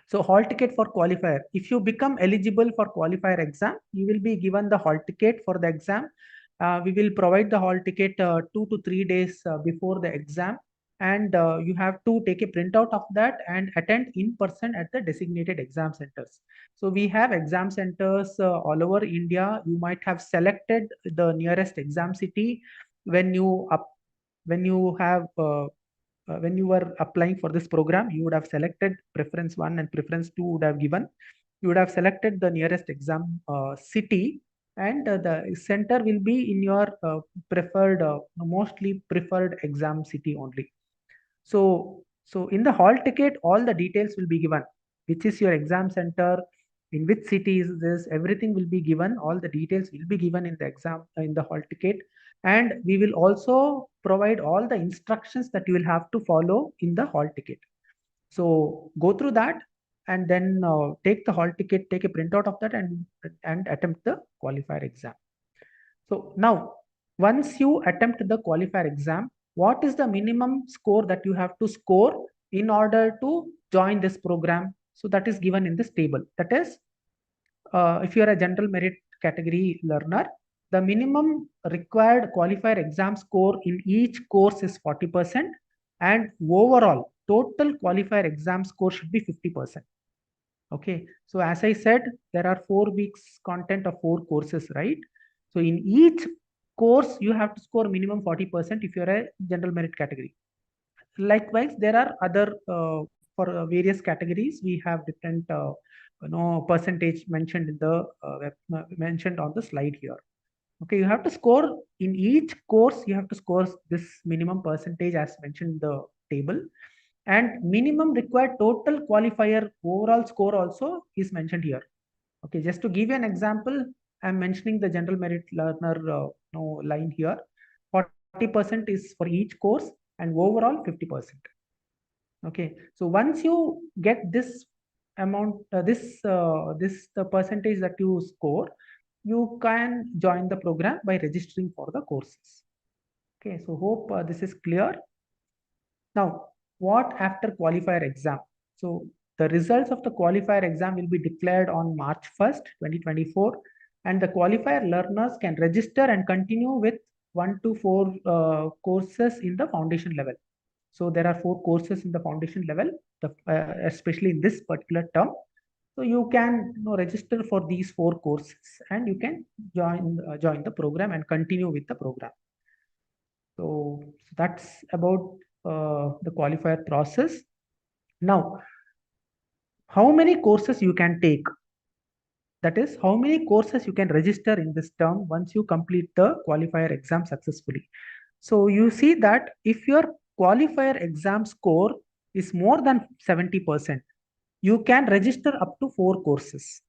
So hall ticket for qualifier. If you become eligible for qualifier exam, you will be given the hall ticket for the exam. We will provide the hall ticket 2 to 3 days before the exam, and you have to take a printout of that and attend in person at the designated exam centers. So we have exam centers all over India. You might have selected the nearest exam city when you have when you were applying for this program. You would have selected preference 1 and preference 2 would have given. You would have selected the nearest exam city, and the center will be in your preferred, mostly preferred exam city only. So in the hall ticket, all the details will be given. Which is your exam center, in which city is this, everything will be given. All the details will be given in the exam, in the hall ticket. And we will also provide all the instructions that you will have to follow in the hall ticket. So go through that, and then take the hall ticket, take a printout of that, and attempt the qualifier exam. So now, once you attempt the qualifier exam, what is the minimum score that you have to score in order to join this program? So that is given in this table. That is, if you are a general merit category learner, the minimum required qualifier exam score in each course is 40%, and overall total qualifier exam score should be 50%. Okay, so as I said, there are 4 weeks content of 4 courses, right? So in each course, you have to score minimum 40% if you're a general merit category. Likewise, there are other, for various categories, we have different percentage mentioned in the mentioned on the slide here. Okay, you have to score in each course, you have to score this minimum percentage as mentioned in the table. And minimum required total qualifier overall score also is mentioned here. Okay, just to give you an example, I'm mentioning the general merit learner line here. 40% is for each course, and overall 50%. Okay, so once you get this amount, this the percentage that you score, you can join the program by registering for the courses. Okay, so hope this is clear. Now, what after qualifier exam? So the results of the qualifier exam will be declared on March 1st, 2024, and the qualifier learners can register and continue with 1 to 4 courses in the foundation level. So there are 4 courses in the foundation level, especially in this particular term. So you can register for these 4 courses, and you can join the program and continue with the program. So that's about the qualifier process. Now, how many courses you can take? That is, how many courses you can register in this term once you complete the qualifier exam successfully. So you see that if your qualifier exam score is more than 70%, you can register up to 4 courses.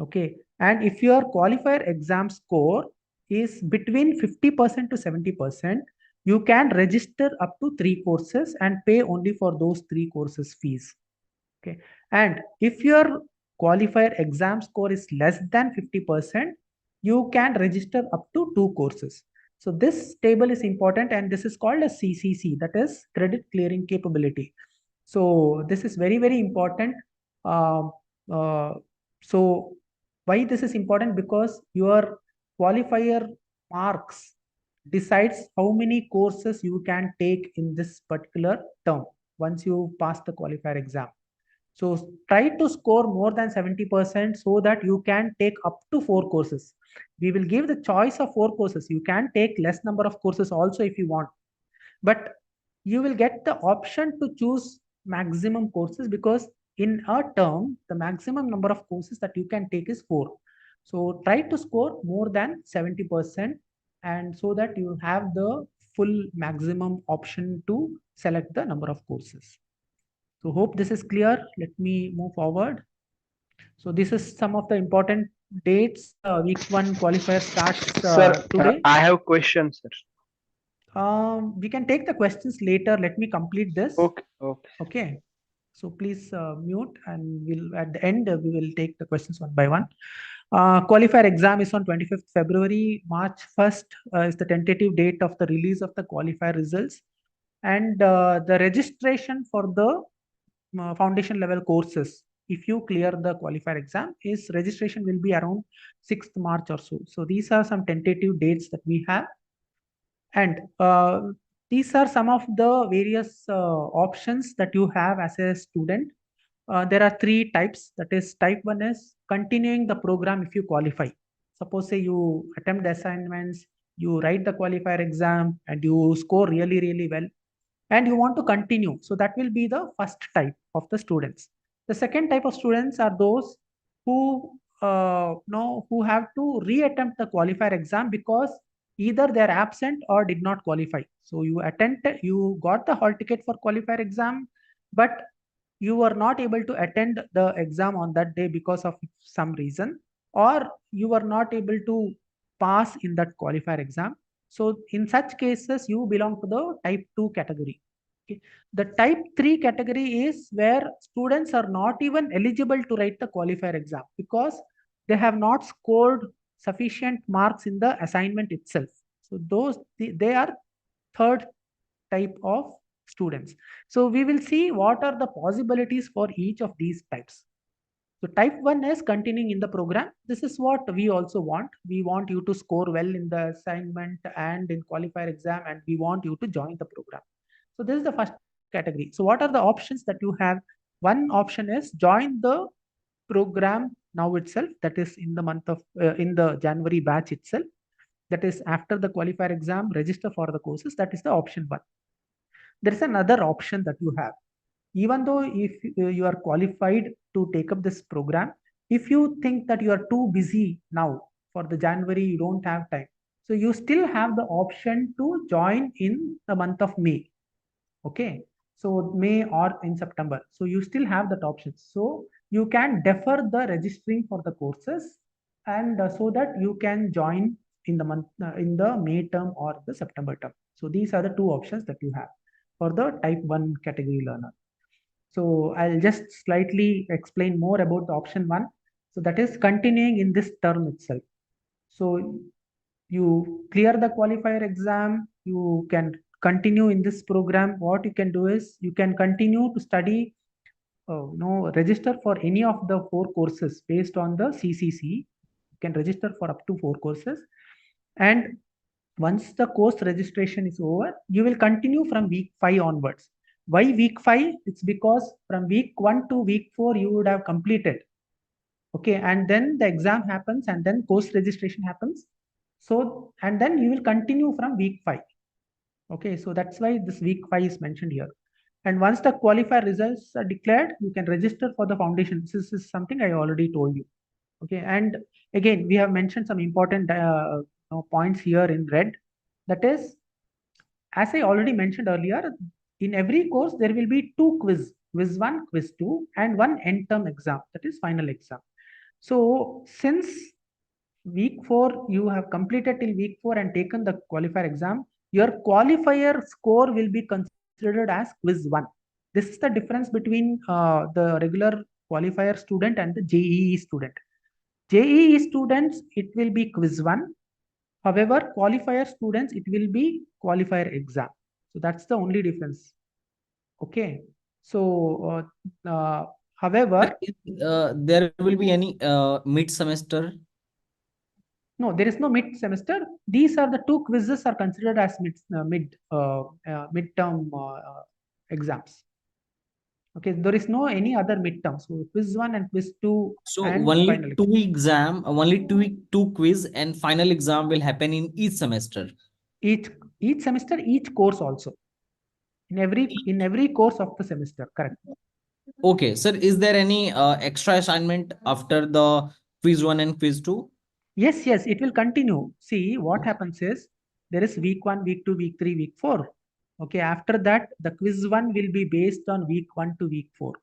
Okay. And if your qualifier exam score is between 50% to 70%, you can register up to 3 courses and pay only for those 3 courses fees. Okay. And if your qualifier exam score is less than 50%, you can register up to 2 courses. So this table is important, and this is called a CCC, that is credit clearing capability. So this is very, very important. Um, so why this is important? Because your qualifier marks decides how many courses you can take in this particular term once you pass the qualifier exam. So try to score more than 70% so that you can take up to 4 courses. We will give the choice of 4 courses. You can take less number of courses also if you want. But you will get the option to choose maximum courses, because in a term, the maximum number of courses that you can take is 4. So try to score more than 70%, and so that you have the full maximum option to select the number of courses. So hope this is clear. Let me move forward. So this is some of the important dates. Week 1 qualifier starts Sir, today. I have questions, sir. We can take the questions later. Let me complete this. Okay, okay. Okay. So please mute, and we'll at the end we will take the questions one by one. Qualifier exam is on 25th February. March 1st is the tentative date of the release of the qualifier results. And the registration for the foundation level courses, if you clear the qualifier exam, is registration will be around 6th March or so. So these are some tentative dates that we have. And these are some of the various options that you have as a student. There are 3 types. That is, type 1 is continuing the program if you qualify. Suppose say you attempt the assignments, you write the qualifier exam, and you score really, really well, and you want to continue. So that will be the first type of the students. The second type of students are those who who have to reattempt the qualifier exam because either they are absent or did not qualify. So you got the hall ticket for qualifier exam, but you were not able to attend the exam on that day because of some reason, or you were not able to pass in that qualifier exam. So in such cases, you belong to the type 2 category. Okay. The type 3 category is where students are not even eligible to write the qualifier exam because they have not scored sufficient marks in the assignment itself. So they are third type of students. So we will see what are the possibilities for each of these types. So type 1 is continuing in the program. This is what we also want. We want you to score well in the assignment and in qualifier exam, and we want you to join the program. So this is the first category. So what are the options that you have? One option is join the program now itself. That is in the month of in the January batch itself. That is after the qualifier exam, register for the courses. That is the option 1. There is another option that you have. Even though if you are qualified to take up this program, if you think that you are too busy now for the January, you don't have time. So you still have the option to join in the month of May. Okay. So May or in September. So you still have that option. So you can defer the registering for the courses, and so that you can join in the month in the May term or the September term. So these are the 2 options that you have for the type 1 category learner. So I'll just slightly explain more about the option 1. So that is continuing in this term itself. So you clear the qualifier exam, you can continue in this program. What you can do is you can continue to study, register for any of the 4 courses based on the CCC. You can register for up to 4 courses. And once the course registration is over, you will continue from week 5 onwards. Why week 5? It's because from week 1 to week 4, you would have completed. Okay, and then the exam happens, and then course registration happens. So, and then you will continue from week 5. Okay, so that's why this week 5 is mentioned here. And once the qualifier results are declared, you can register for the foundation. This is something I already told you. Okay, and again, we have mentioned some important points here in red. That is, as I already mentioned earlier, in every course there will be two quiz 1, quiz 2, and one end term exam, that is final exam. So since week 4 you have completed till week 4 and taken the qualifier exam, your qualifier score will be considered as quiz 1. This is the difference between the regular qualifier student and the JEE student. JEE students, it will be quiz 1. However, qualifier students, it will be qualifier exam. So that's the only difference. Okay. So, however, There will be any mid semester? no, there is no mid semester. These are the two quizzes are considered as midterm exams. Okay, there is no any other midterm. So quiz 1 and quiz 2 So and final only exam. two quiz and final exam will happen in each semester. Each semester, each course also. In every course of the semester, correct. Okay, sir, is there any extra assignment after the quiz 1 and quiz 2? Yes, yes, it will continue. See, what happens is there is week 1, week 2, week 3, week 4. Okay, after that, the quiz 1 will be based on week 1 to week 4.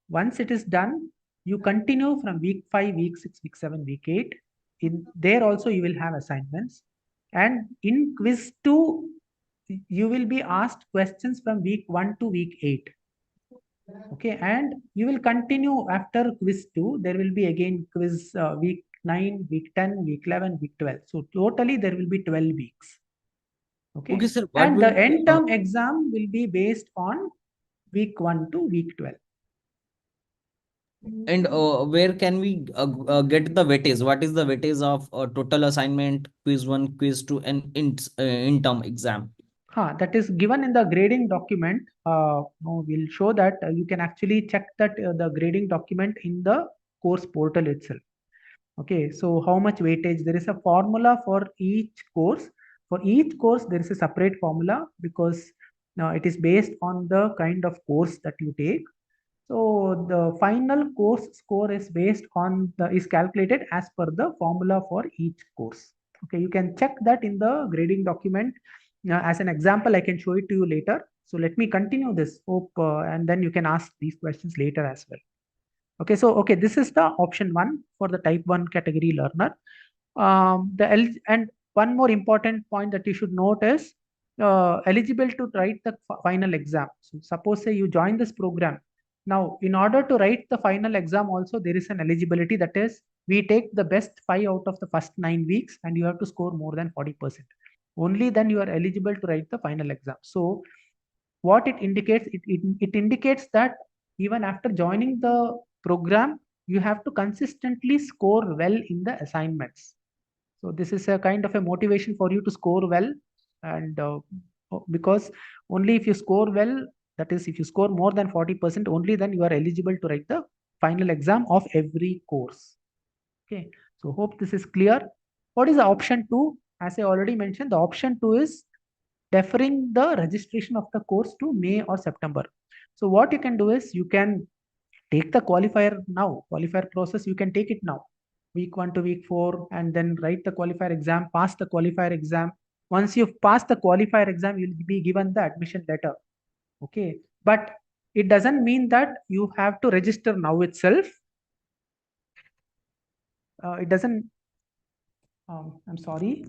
Once it is done, you continue from week 5, week 6, week 7, week 8. In there also you will have assignments. And in quiz 2, you will be asked questions from week 1 to week 8. Okay, and you will continue after quiz 2. There will be again quiz week 9, week 10, week 11, week 12. So totally there will be 12 weeks. Okay, Okay, sir, what and will the end term exam will be based on week 1 to week 12. and where can we get the weightage? What is the weightage of total assignment, quiz 1, quiz 2, and in term exam? That is given in the grading document. No, we'll show that you can actually check that the grading document in the course portal itself. Okay, so how much weightage? There is a formula for each course. For each course, there is a separate formula because now it is based on the kind of course that you take. So the final course score is based on is calculated as per the formula for each course. Okay, you can check that in the grading document. As an example, I can show it to you later. So let me continue this. Hope and then you can ask these questions later as well. Okay, so okay, this is the option 1 for the type 1 category learner. And one more important point that you should note is eligible to write the final exam. So suppose say you join this program. Now, in order to write the final exam also, there is an eligibility, that is, we take the best 5 out of the first 9 weeks and you have to score more than 40%. Only then you are eligible to write the final exam. So what it indicates, it indicates that even after joining the program, you have to consistently score well in the assignments. So this is a kind of a motivation for you to score well, and because only if you score well, that is, if you score more than 40%, only then you are eligible to write the final exam of every course. Okay, so hope this is clear. What is the option 2? As I already mentioned, the option 2 is deferring the registration of the course to May or September. So what you can do is you can take the qualifier now, qualifier process, you can take it now, week 1 to week 4, and then write the qualifier exam, pass the qualifier exam. Once you've passed the qualifier exam, you'll be given the admission letter. Okay, but it doesn't mean that you have to register now itself. It doesn't, I'm sorry.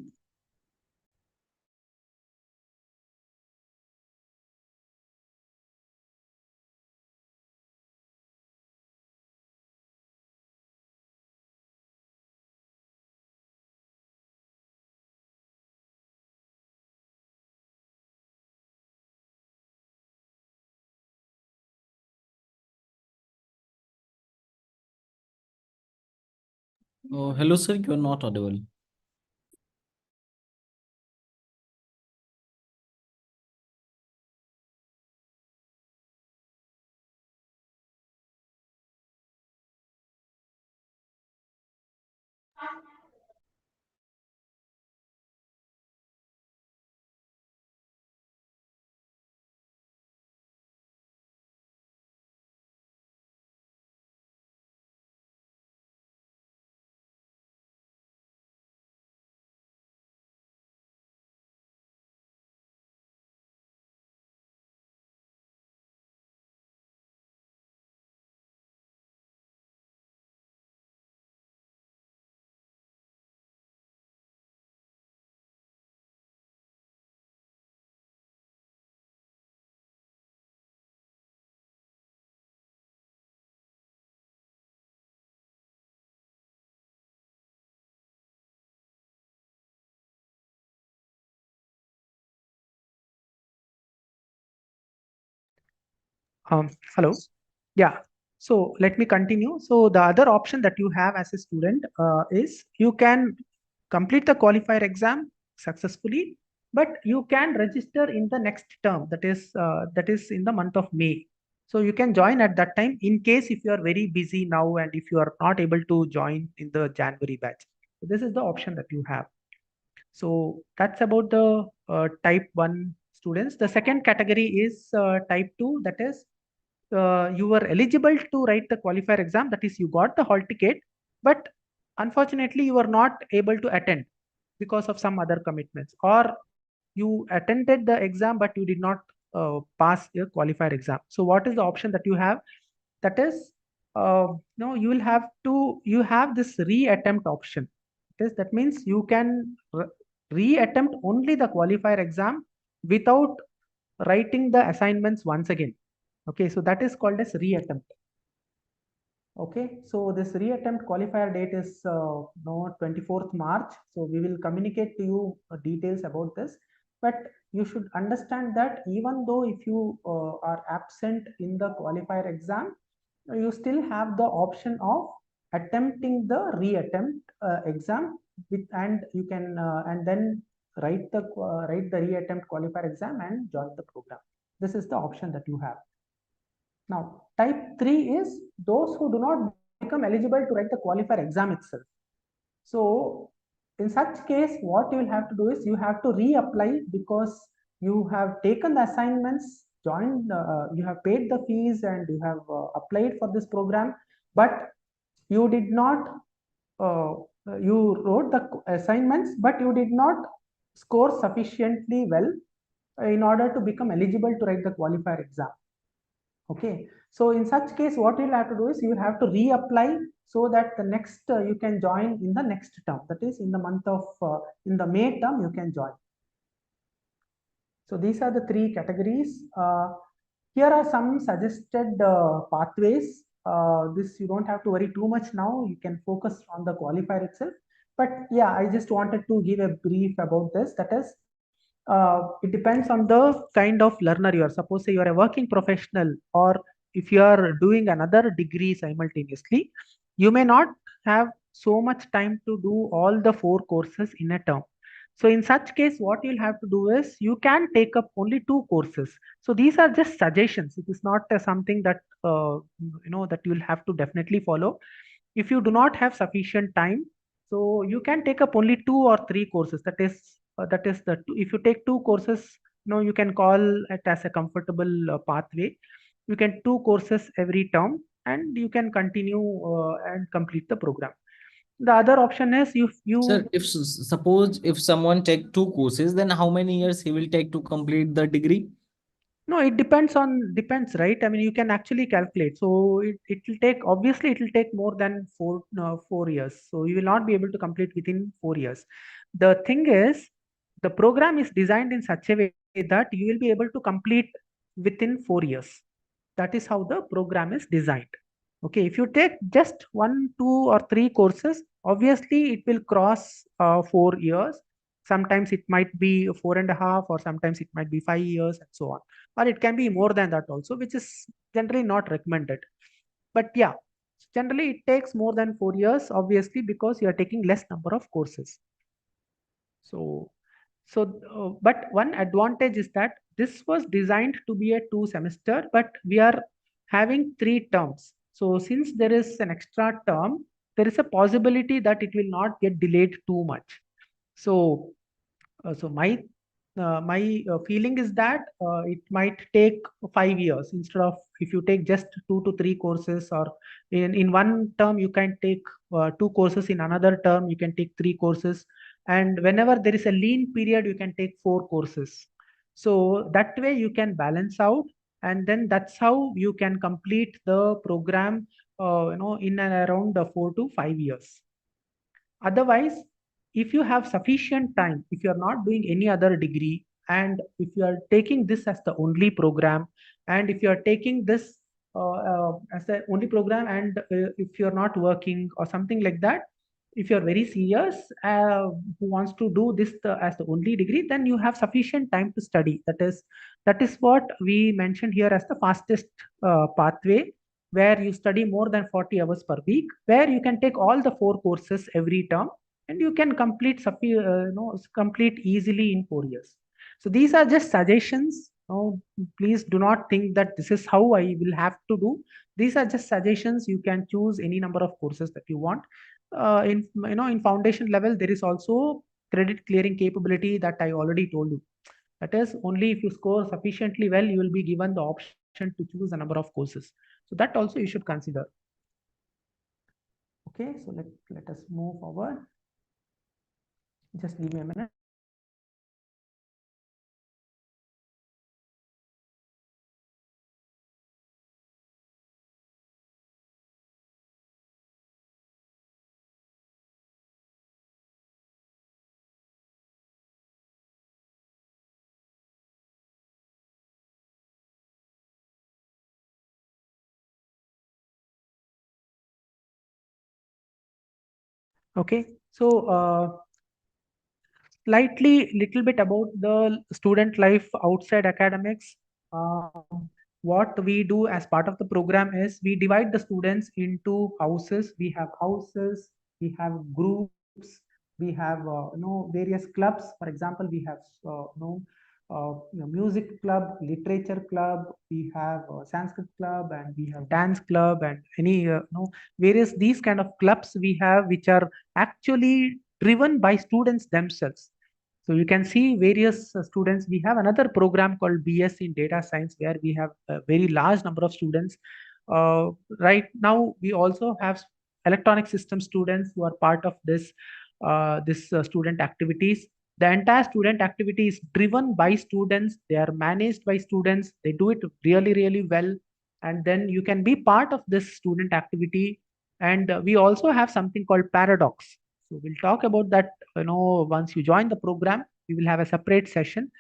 Hello, sir, you are not audible. Hello. Yeah. So let me continue. So the other option that you have as a student is you can complete the qualifier exam successfully, but you can register in the next term. That is in the month of May. So you can join at that time in case if you are very busy now and if you are not able to join in the January batch. So this is the option that you have. So that's about the type 1 students. The second category is type 2, that is you were eligible to write the qualifier exam, that is you got the hall ticket, but unfortunately you were not able to attend because of some other commitments, or you attended the exam but you did not pass your qualifier exam. So what is the option that you have? That is no, you will have to, you have this reattempt option. That means you can reattempt only the qualifier exam without writing the assignments once again. Okay, so that is called as reattempt. Okay, so this reattempt qualifier date is no 24th March. So we will communicate to you details about this. But you should understand that even though if you are absent in the qualifier exam, you still have the option of attempting the reattempt exam with, and you can and then write the reattempt qualifier exam and join the program. This is the option that you have. Now, type 3 is those who do not become eligible to write the qualifier exam itself. So, in such case, what you will have to do is you have to reapply because you have taken the assignments, joined, you have paid the fees, and you have applied for this program, but you did not, you wrote the assignments, but you did not score sufficiently well in order to become eligible to write the qualifier exam. Okay, so in such case, what you'll have to do is you have to reapply so that the next you can join in the next term. That is in the month of in the May term you can join. So these are the three categories. Here are some suggested pathways. This you don't have to worry too much now. You can focus on the qualifier itself. But yeah, I just wanted to give a brief about this. That is, it depends on the kind of learner you are. Suppose say you are a working professional, or if you are doing another degree simultaneously, you may not have so much time to do all the 4 courses in a term. So in such case, what you'll have to do is you can take up only 2 courses. So these are just suggestions. It is not something that that you'll have to definitely follow. If you do not have sufficient time, so you can take up only 2 or 3 courses. That is if you take 2 courses, you can call it as a comfortable pathway. You can 2 courses every term, and you can continue and complete the program. The other option is if you Sir, if suppose if someone take 2 courses, then how many years he will take to complete the degree? No, it depends, right? I mean, you can actually calculate. So it will take, obviously it will take more than 4 years. So you will not be able to complete within 4 years. The thing is, the program is designed in such a way that you will be able to complete within 4 years. That is how the program is designed. Okay, if you take just 1, 2, or 3 courses, obviously it will cross 4 years. Sometimes it might be 4.5, or sometimes it might be 5 years, and so on. Or it can be more than that also, which is generally not recommended. But yeah, generally it takes more than 4 years, obviously, because you are taking less number of courses. But one advantage is that this was designed to be a 2 semester, but we are having 3 terms. So since there is an extra term, there is a possibility that it will not get delayed too much. So, my feeling is that it might take 5 years instead of, if you take just 2 to 3 courses, or in one term you can take 2 courses, in another term you can take 3 courses, and whenever there is a lean period you can take 4 courses. So that way you can balance out, and then that's how you can complete the program in and around the 4 to 5 years. Otherwise, if you have sufficient time, if you are not doing any other degree, and if you are taking this as the only program, and if you are taking this as the only program, and if you are not working or something like that, if you are very serious, who wants to do this as the only degree, then you have sufficient time to study. That is, That is what we mentioned here as the fastest pathway, where you study more than 40 hours per week, where you can take all the 4 courses every term, and you can complete easily in 4 years. So these are just suggestions. Please do not think that this is how I will have to do. These are just suggestions. You can choose any number of courses that you want. In foundation level, there is also credit clearing capability that I already told you. That is, only if you score sufficiently well, you will be given the option to choose a number of courses. So that also you should consider. Okay, so let us move forward. Just give me a minute. Okay, so little bit about the student life outside academics. What we do as part of the program is we divide the students into houses. We have houses, we have groups, we have various clubs. For example, we have music club, literature club, we have Sanskrit club, and we have dance club, and any various these kind of clubs we have, which are actually driven by students themselves. So you can see various students. We have another program called BS in Data Science, where we have a very large number of students. Right now, we also have electronic system students who are part of this student activities. The entire student activity is driven by students. They are managed by students. They do it really, really well. And then you can be part of this student activity. And we also have something called Paradox. So we'll talk about that, once you join the program. We will have a separate session.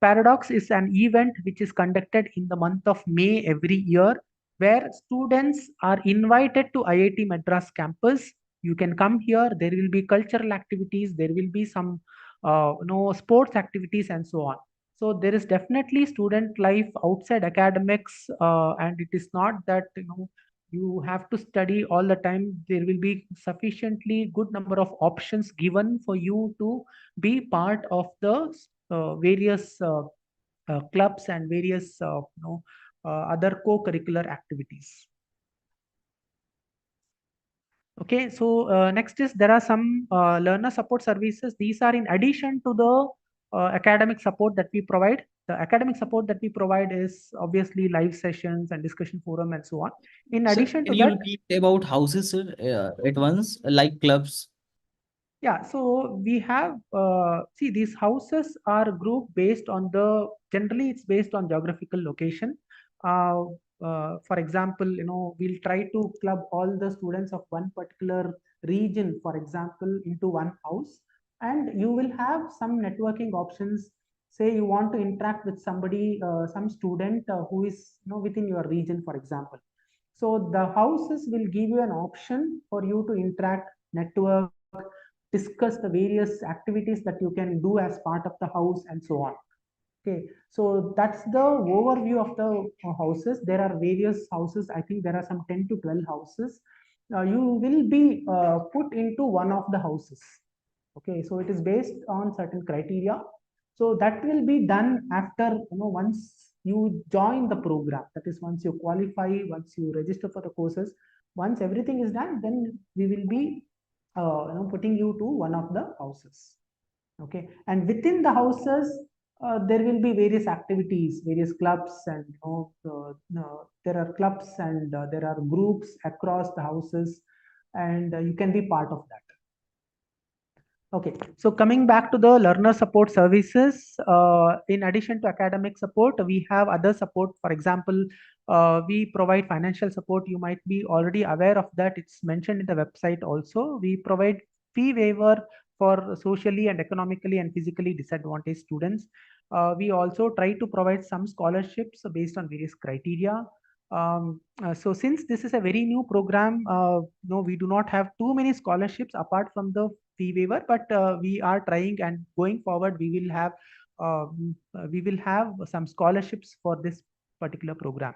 Paradox is an event which is conducted in the month of May every year, where students are invited to IIT Madras campus. You can come here. There will be cultural activities. There will be some, sports activities, and so on. So there is definitely student life outside academics, and it is not that you have to study all the time. There will be sufficiently good number of options given for you to be part of the various clubs and various other co-curricular activities. Okay, so next is there are some learner support services. These are in addition to the academic support that we provide. The academic support that we provide is obviously live sessions and discussion forum and so on. In Sir, addition can to you that, repeat about houses, sir, at once, like clubs? yeah, so we have, see, these houses are grouped based on generally it's based on geographical location. Uh, for example, we'll try to club all the students of one particular region, for example, into one house. And you will have some networking options. Say you want to interact with somebody, some student who is, within your region, for example. So the houses will give you an option for you to interact, network, discuss the various activities that you can do as part of the house, and so on. Okay, so that's the overview of the houses. There are various houses. I think there are some 10 to 12 houses. You will be put into one of the houses. Okay, so it is based on certain criteria. So that will be done after, once you join the program. That is, once you qualify, once you register for the courses, once everything is done, then we will be putting you to one of the houses. Okay, and within the houses, there will be various activities, various clubs, and there are clubs, and there are groups across the houses, and you can be part of that. Okay, so coming back to the learner support services, in addition to academic support, we have other support. For example, we provide financial support. You might be already aware of that. It's mentioned in the website also. We provide fee waiver for socially and economically and physically disadvantaged students. We also try to provide some scholarships based on various criteria. So since this is a very new program, no, we do not have too many scholarships apart from the fee waiver, but we are trying, and going forward we will have we will have some scholarships for this particular program.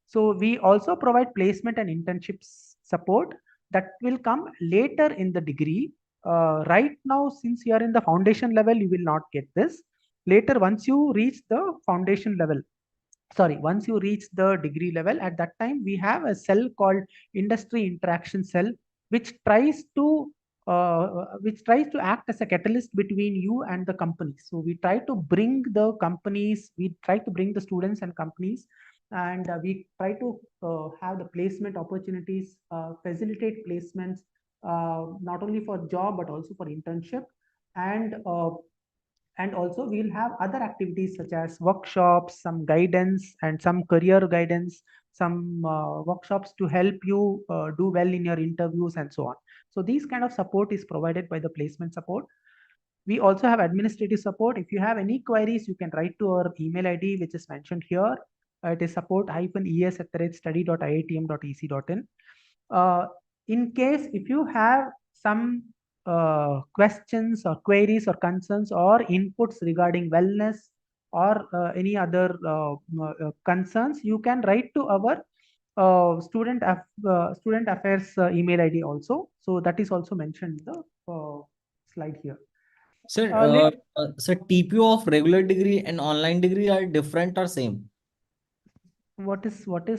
So we also provide placement and internships support that will come later in the degree. Right now, since you are in the foundation level, you will not get this. Later, once you reach the foundation level, once you reach the degree level, at that time we have a cell called industry interaction cell, which tries to act as a catalyst between you and the companies. So we try to bring the companies, we try to bring the students and companies, and we try to have the placement opportunities, facilitate placements, not only for job but also for internship. And also we'll have other activities such as workshops, some guidance and some career guidance, some workshops to help you do well in your interviews and so on. So these kind of support is provided by the placement support. We also have administrative support. If you have any queries, you can write to our email ID, which is mentioned here. It is support-es@study.iitm.ac.in. In case if you have some questions or queries or concerns or inputs regarding wellness or any other concerns, you can write to our student affairs email ID also. So that is also mentioned in the slide here. Sir, Let sir, TPO of regular degree and online degree are different or same? what is sorry,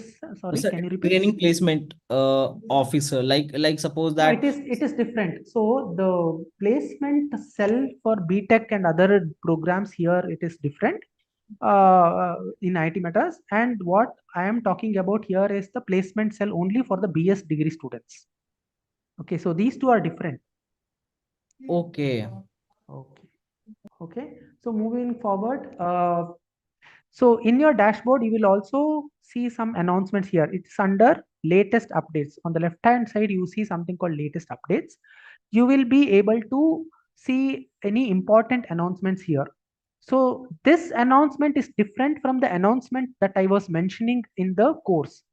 Sir, can you repeat? training placement officer, like suppose No, that. it is different. So the placement cell for BTech and other programs here, it is different in IT Matters. And what I am talking about here is the placement cell only for the BS degree students. Okay, so these two are different. Okay. Okay. So moving forward, so in your dashboard, you will also see some announcements here. It's under latest updates. On the left-hand side, you see something called latest updates. You will be able to see any important announcements here. So this announcement is different from the announcement that I was mentioning in the course.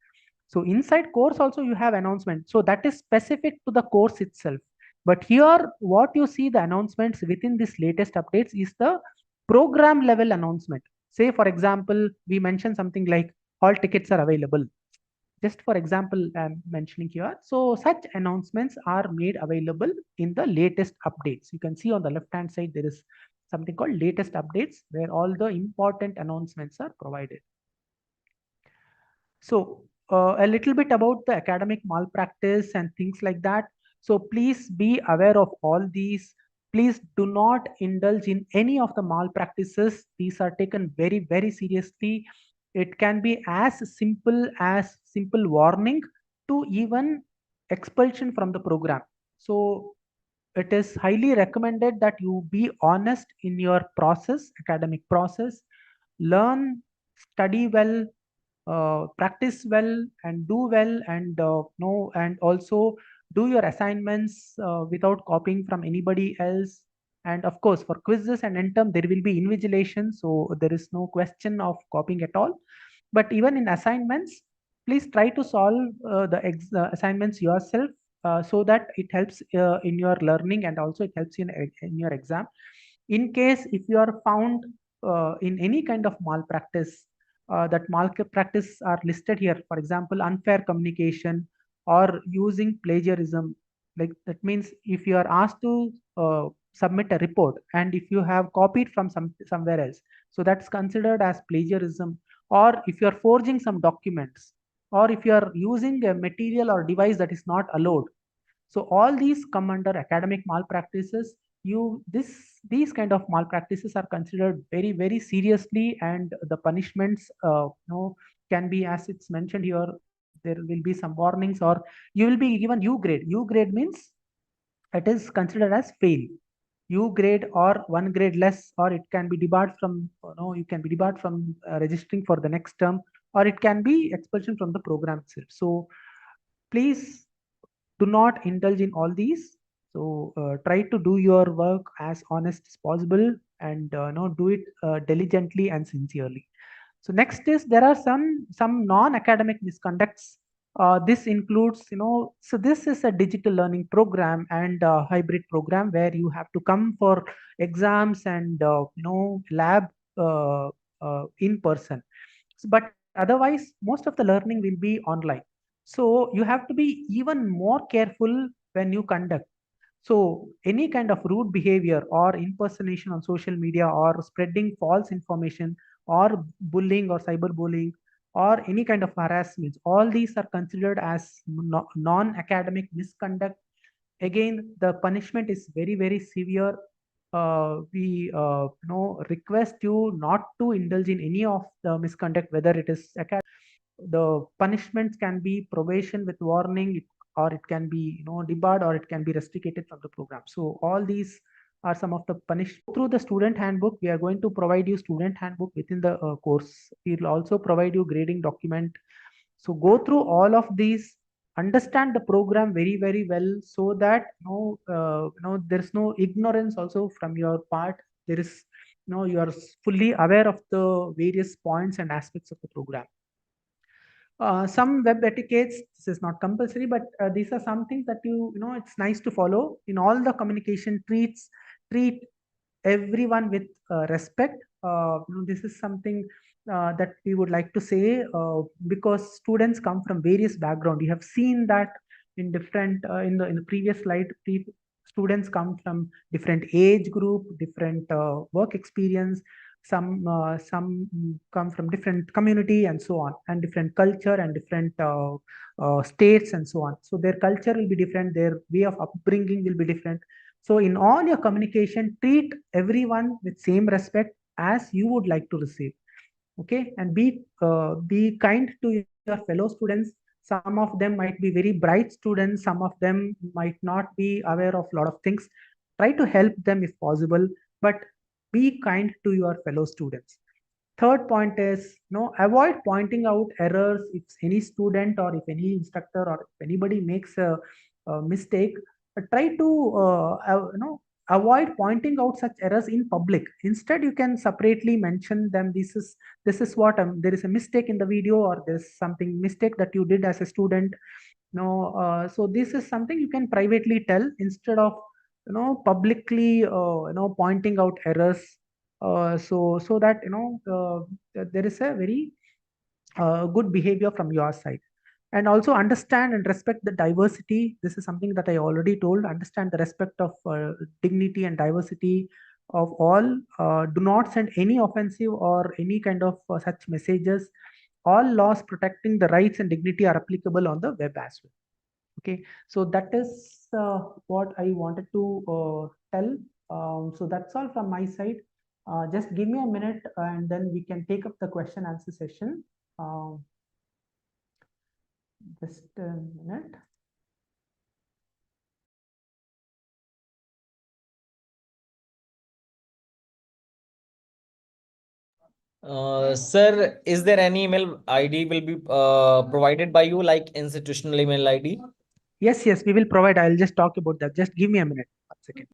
So inside course also you have announcement. So that is specific to the course itself. But here, what you see the announcements within this latest updates is the program level announcement. Say, for example, we mentioned something like all tickets are available. Just for example, I'm mentioning here. So such announcements are made available in the latest updates. You can see on the left-hand side, there is something called latest updates where all the important announcements are provided. So a little bit about the academic malpractice and things like that. So please be aware of all these. Please do not indulge in any of the malpractices. These are taken very, very seriously. It can be as simple warning to even expulsion from the program. So it is highly recommended that you be honest in your process, academic process, learn, study well, practice well and do well, and know, and also do your assignments without copying from anybody else. And of course, for quizzes and interim, there will be invigilation, so there is no question of copying at all. But even in assignments, please try to solve the assignments yourself, so that it helps in your learning, and also it helps in your exam. In case if you are found in any kind of malpractice, that malpractice are listed here, for example, unfair communication or using plagiarism. Like that means if you are asked to submit a report and if you have copied from somewhere else, so that's considered as plagiarism. Or if you are forging some documents, or if you are using a material or device that is not allowed, so all these come under academic malpractices. These kind of malpractices are considered very, very seriously, and the punishments can be, as it's mentioned here, there will be some warnings, or you will be given U grade. U grade means it is considered as fail. U grade or 1 grade less, or it can be debarred from you can be debarred from registering for the next term, or it can be expulsion from the program itself. So please do not indulge in all these. So try to do your work as honest as possible, and do it diligently and sincerely. So next is, there are some non-academic misconducts This includes, so this is a digital learning program and a hybrid program where you have to come for exams and, lab uh, in person. But otherwise, most of the learning will be online. So you have to be even more careful when you conduct. So any kind of rude behavior or impersonation on social media or spreading false information or bullying or cyberbullying or any kind of harassment, all these are considered as non-academic misconduct. Again, the punishment is very, very severe. We request you not to indulge in any of the misconduct, whether it is academic. The punishments can be probation with warning, or it can be debarred, or it can be restricted from the program. So all these are some of the punishments. Through the student handbook, we are going to provide you student handbook within the course. We will also provide you grading document. So go through all of these, understand the program very, very well, so that there's no ignorance also from your part. There is, you are fully aware of the various points and aspects of the program. Some web etiquettes, this is not compulsory, but these are some things that it's nice to follow in all the communication. Treat everyone with respect. This is something that we would like to say, because students come from various background. You have seen that in different in the previous slide. Students come from different age group, different work experience. Some come from different community and so on, and different culture and different states and so on. So their culture will be different, their way of upbringing will be different. So in all your communication, treat everyone with same respect as you would like to receive. Okay, and be kind to your fellow students. Some of them might be very bright students, some of them might not be aware of a lot of things. Try to help them if possible, but be kind to your fellow students. Third point is, avoid pointing out errors. If any student or if any instructor or if anybody makes a mistake, try to avoid pointing out such errors in public. Instead, you can separately mention them. This is what there is a mistake in the video, or there's something mistake that you did as a student. So this is something you can privately tell, instead of publicly pointing out errors. So that there is a very good behavior from your side. And also understand and respect the diversity. This is something that I already told. Understand the respect of dignity and diversity of all. Do not send any offensive or any kind of such messages. All laws protecting the rights and dignity are applicable on the web as well. Okay, so that is what I wanted to tell. So that's all from my side. Just give me a minute and then we can take up the question answer session. Just a minute. Sir, is there any email ID will be provided by you, like institutional email ID? Yes, we will provide. I'll just talk about that. Just give me a minute. 1 second.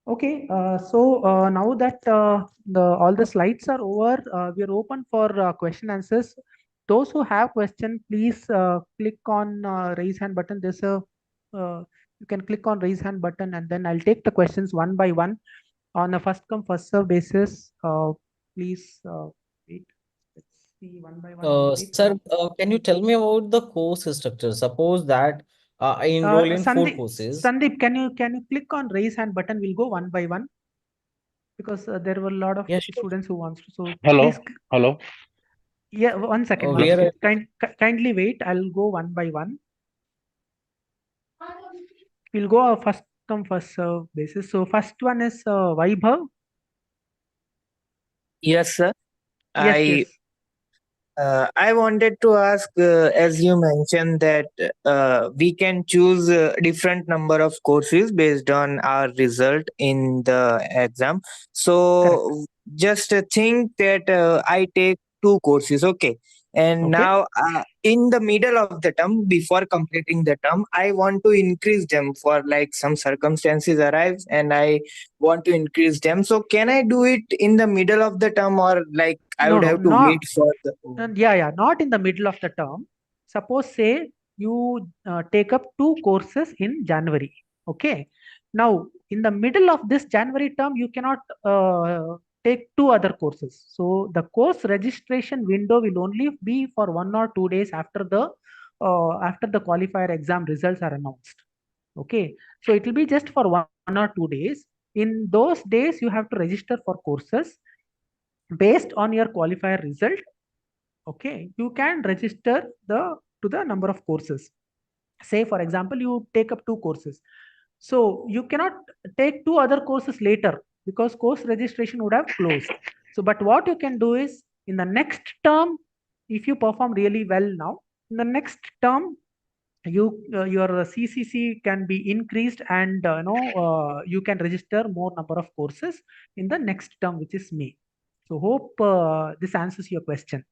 Okay, now that all the slides are over, we are open for question answers. Those who have question, please click on raise hand button. You can click on raise hand button, and then I'll take the questions one by one on a first come first serve basis. Please wait. Let's see one by one. We'll take Sir, can you tell me about the course structure? Suppose that I enroll in 4 courses. Sandeep, can you click on raise hand button? We'll go one by one because there were a lot of Yeah, sure. students who wants to. So Hello, please, hello. yeah, one second. Where Kindly wait. I'll go one by one. We'll go first come first serve basis. So first one is Vaibhav. Yes, sir. Yes, I yes. I wanted to ask, as you mentioned that we can choose different number of courses based on our result in the exam. Correct. So just think that I take 2 courses, okay, and Okay. now in the middle of the term, before completing the term, I want to increase them for like some circumstances arise, and I want to increase them. So can I do it in the middle of the term, or like I No, would no, have to not. wait for the Yeah, not in the middle of the term. Suppose say you take up 2 courses in January. Okay. Now in the middle of this January term, you cannot take 2 other courses. So the course registration window will only be for 1 or 2 days after the qualifier exam results are announced. Okay. So it will be just for 1 or 2 days. In those days, you have to register for courses based on your qualifier result. Okay, you can register to the number of courses. Say for example you take up 2 courses, so you cannot take 2 other courses later because course registration would have closed. So but what you can do is in the next term, if you perform really well now, in the next term your CCC can be increased, and you can register more number of courses in the next term, which is May. So hope this answers your question.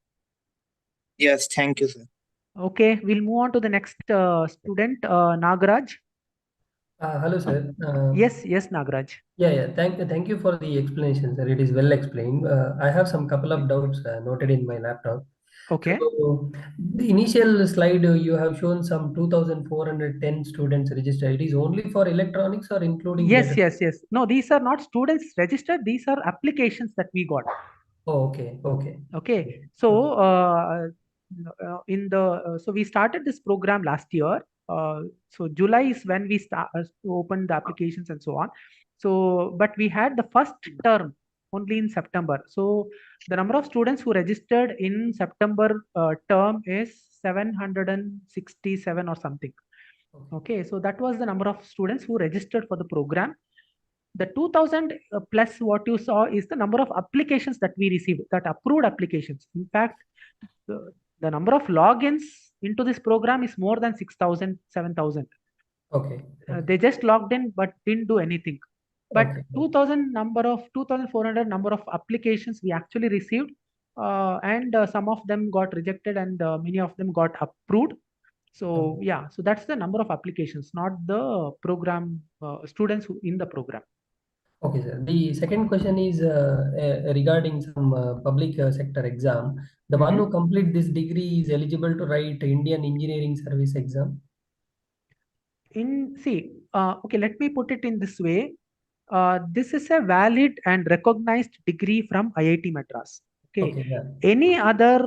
Yes, thank you, sir. Okay, we'll move on to the next student, Nagaraj. Hello, sir. Yes, Nagaraj. Yeah. Thank you for the explanation, sir. It is well explained. I have some couple of doubts noted in my laptop. Okay. So, the initial slide you have shown some 2,410 students registered. It is only for electronics or including Yes. data? No, these are not students registered. These are applications that we got. Oh, okay. Okay. So so we started this program last year. So July is when we opened the applications and so on. So but we had the first term only in September. So the number of students who registered in September term is 767 or something. Okay, so that was the number of students who registered for the program. The 2000 plus what you saw is the number of applications that we received, that approved applications. In fact, the number of logins into this program is more than 6,000, 7,000. Okay. They just logged in but didn't do anything. But Okay. 2,400 number of applications we actually received, and some of them got rejected, and many of them got approved. So yeah, so that's the number of applications, not the program students who in the program. Okay, sir. The second question is regarding some public sector exam. The one who complete this degree is eligible to write Indian Engineering Service exam. Okay, let me put it in this way. This is a valid and recognized degree from IIT Madras. Okay. Yeah. Any other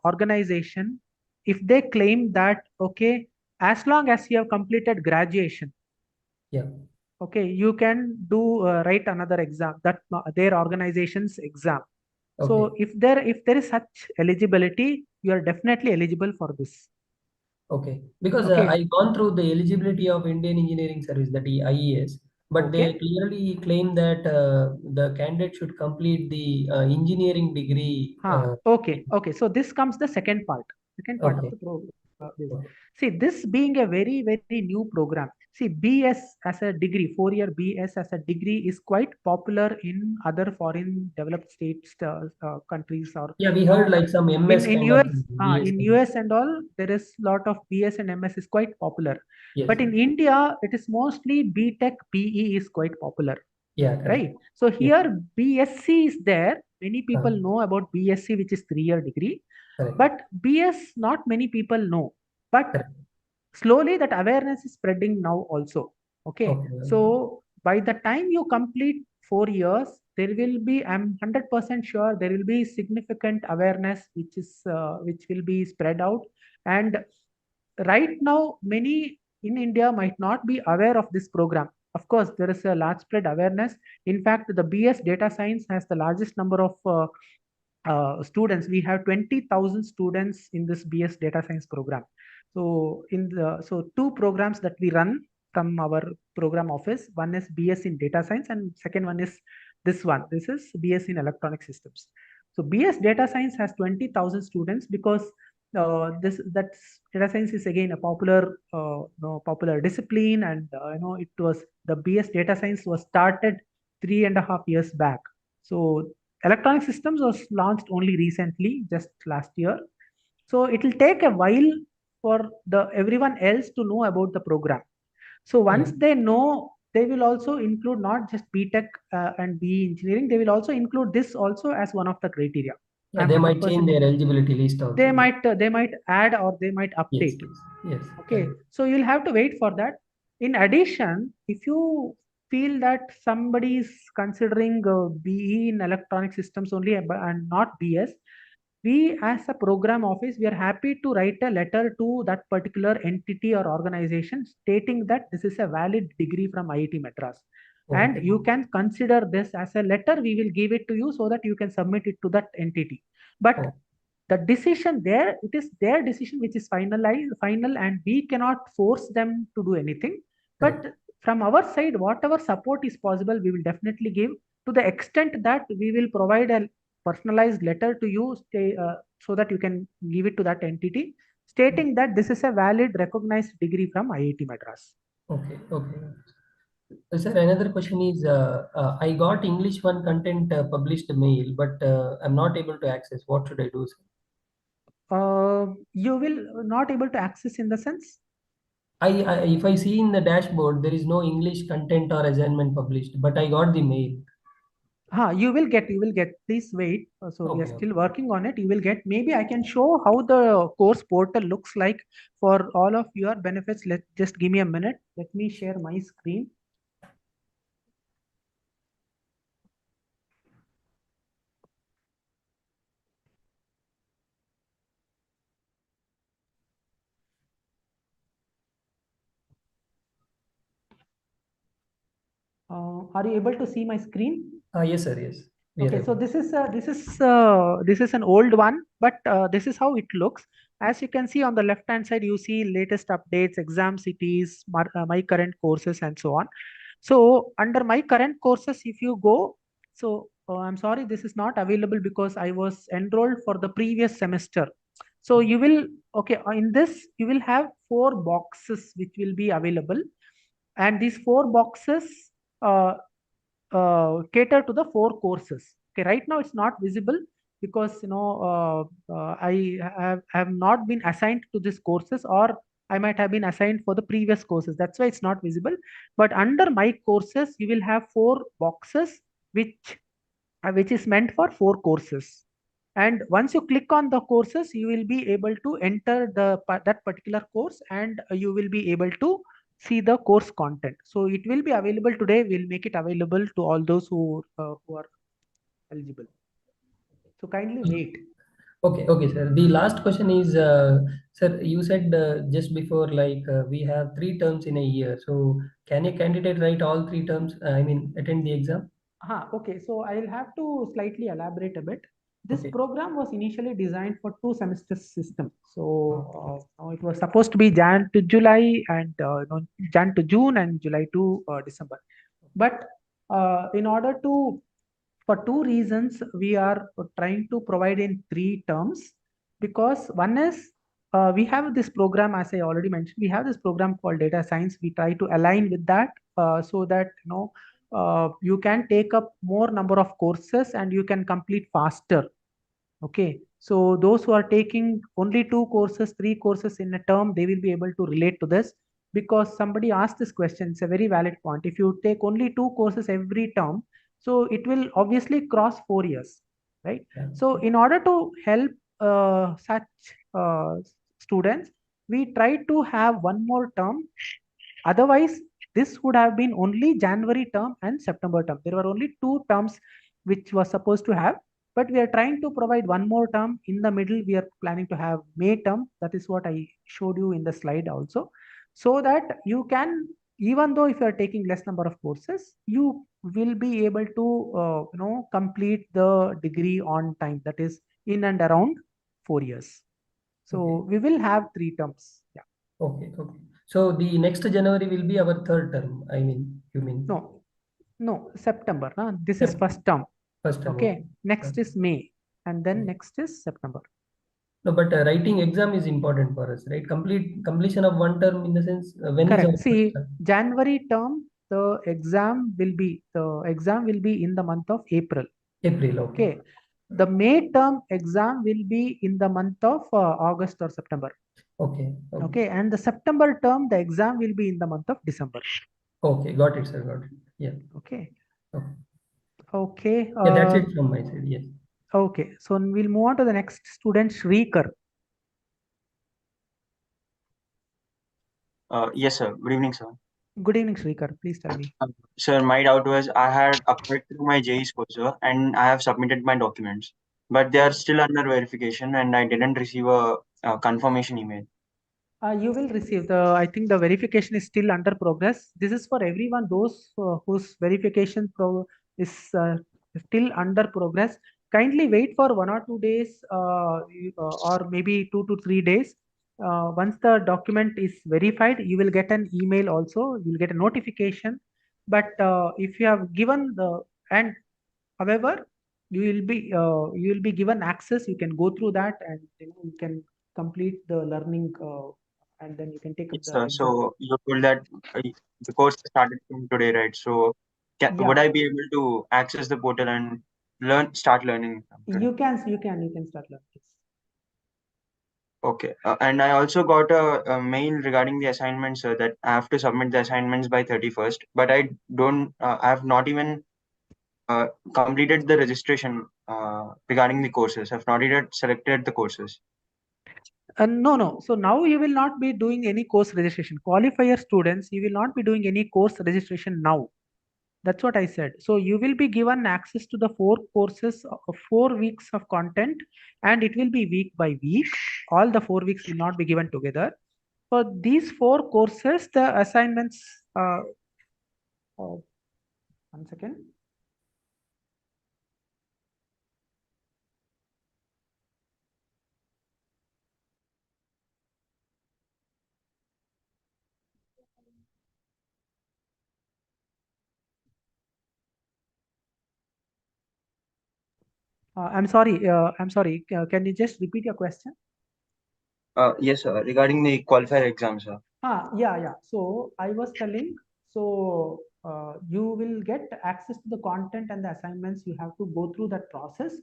organization, if they claim that, okay, as long as you have completed graduation, yeah, okay, you can do write another exam, that their organization's exam. Okay. So if there is such eligibility, you are definitely eligible for this. Okay, because Okay. I gone through the eligibility of Indian Engineering Service, that IES, but they clearly claim that the candidate should complete the engineering degree. Okay. So this comes the second part of the program. See, this being a very, very new program. See, BS as a degree, 4-year BS as a degree is quite popular in other foreign developed states, countries, or Yeah, we heard like some MS in kind US. of BS. In US and all, there is lot of BS and MS is quite popular. Yes. But in India, it is mostly BTech, PE is quite popular. Yeah, correct. right? So Yeah, here BSc is there. Many people uh, know about BSc, which is 3-year degree, correct. but BS not many people know. But Correct. slowly that awareness is spreading now also. Okay, Okay. so by the time you complete 4 years, there will be, I'm 100% sure there will be significant awareness which will be spread out. And right now many in India might not be aware of this program. Of course, there is a large spread awareness. In fact, the BS data science has the largest number of students. We have 20,000 students in this BS data science program. So two programs that we run from our program office, one is BS in data science and second one is this one. This is BS in electronic systems. So BS data science has 20,000 students because that's data science is again a popular discipline, and it was the BS data science was started 3.5 years back. So electronic systems was launched only recently, just last year. So it will take a while for the everyone else to know about the program. So once Yeah. they know, they will also include not just BTech and BE engineering. They will also include this also as one of the criteria. Yeah, I'm they might change 100%. their eligibility list They also. might add or they might Yes, update. yes, yes. Okay, Correct. so you'll have to wait for that. In addition, if you feel that somebody is considering BE in electronic systems only and not BS, we as a program office, we are happy to write a letter to that particular entity or organization stating that this is a valid degree from IIT Madras. And Okay. you can consider this as a letter, we will give it to you so that you can submit it to that entity. But Oh, the decision there, it is their decision which is final, and we cannot force them to do anything. But correct. from our side, whatever support is possible, we will definitely give, to the extent that we will provide a personalized letter to you, so that you can give it to that entity stating that this is a valid recognized degree from IIT Madras. Okay. Okay. Sir, another question is, I got English one content published mail, but I'm not able to access. What should I do, sir? You will not able to access in the sense. If I see in the dashboard, there is no English content or assignment published, but I got the mail. You will get. Please wait. So we are Okay. still working on it. You will get. Maybe I can show how the course portal looks like for all of your benefits. Just give me a minute. Let me share my screen. Are you able to see my screen? Yes, sir. Yes. We are Okay, so able. this is an old one, but this is how it looks. As you can see on the left hand side, you see latest updates, exam cities, my current courses, and so on. So under my current courses, if you go, so I'm sorry, this is not available because I was enrolled for the previous semester. So you will, okay, in this you will have 4 boxes which will be available, and these 4 boxes uh, cater to the 4 courses. Okay, right now it's not visible because I have not been assigned to these courses, or I might have been assigned for the previous courses. That's why it's not visible. But under my courses, you will have 4 boxes which is meant for 4 courses. And once you click on the courses, you will be able to enter that particular course, and you will be able to see the course content. So it will be available today. We'll make it available to all those who are eligible. So kindly wait. Okay, okay, sir. The last question is, sir, you said just before, like, we have 3 terms in a year. So can a candidate write all 3 terms? I mean, attend the exam? Okay, so I'll have to slightly elaborate a bit. This Okay. program was initially designed for 2 semester system. So it was supposed to be Jan to July, and Jan to June, and July to December. But in order to, for 2 reasons, we are trying to provide in 3 terms. Because one is, we have this program, as I already mentioned, we have this program called data science. We try to align with that, so that you can take up more number of courses and you can complete faster. Okay, so those who are taking only 2 courses, 3 courses in a term, they will be able to relate to this. because somebody asked this question. It's a very valid point. If you take only 2 courses every term, so it will obviously cross 4 years, right? Yeah. So in order to help such students, we try to have one more term. Otherwise, this would have been only January term and September term. There were only 2 terms which was supposed to have, but we are trying to provide one more term. In the middle, we are planning to have May term. That is what I showed you in the slide also. So that you can, even though if you are taking less number of courses, you will be able to complete the degree on time. That is in and around 4 years. So Okay. we will have 3 terms. Yeah. Okay. So the next January will be our third term. I mean, you mean? No, September. This is first term. First term. Okay. Next is May, and then Okay. next is September. No, but writing exam is important for us, right? Completion of one term in the sense when is our Correct. See, first term? January term, the exam will be in the month of April. April. Okay. Okay. The May term exam will be in the month of August or September. Okay. Okay. And the September term, the exam will be in the month of December. Okay. Got it, sir. Got it. Yeah. Okay. Okay. Okay. Yeah, that's it from my side. Yes. Okay. So we'll move on to the next student, Shrikar. Yes, sir. Good evening, sir. Good evening, Shrikar. Please tell me. Sir, my doubt was I had applied through my JEE score, sir, and I have submitted my documents, but they are still under verification, and I didn't receive a confirmation email. You will receive I think the verification is still under progress. This is for everyone, those whose verification is still under progress. Kindly wait for 1 or 2 days or maybe 2 to 3 days. Once the document is verified, you will get an email also. You will get a notification. But if you have given however, you will be given access. You can go through that, and you can complete the learning, and then you can take up Yes, the sir. exam. So you told that the course started from today, right? So would Yeah, I be able to access the portal and start learning from today? you can start learning. Yes. Okay. And I also got a mail regarding the assignments, sir, that I have to submit the assignments by 31st, but I don't, I have not even completed the registration regarding the courses. I've not yet selected the courses. No. So now you will not be doing any course registration. Qualifier students, you will not be doing any course registration now. That's what I said. So you will be given access to the 4 courses of 4 weeks of content, and it will be week by week. All the 4 weeks will not be given together. For these 4 courses, the assignments. One second. I'm sorry. Can you just repeat your question? Yes, sir. Regarding the qualifier exam, sir. Yeah. So I was telling, so you will get access to the content and the assignments. You have to go through that process.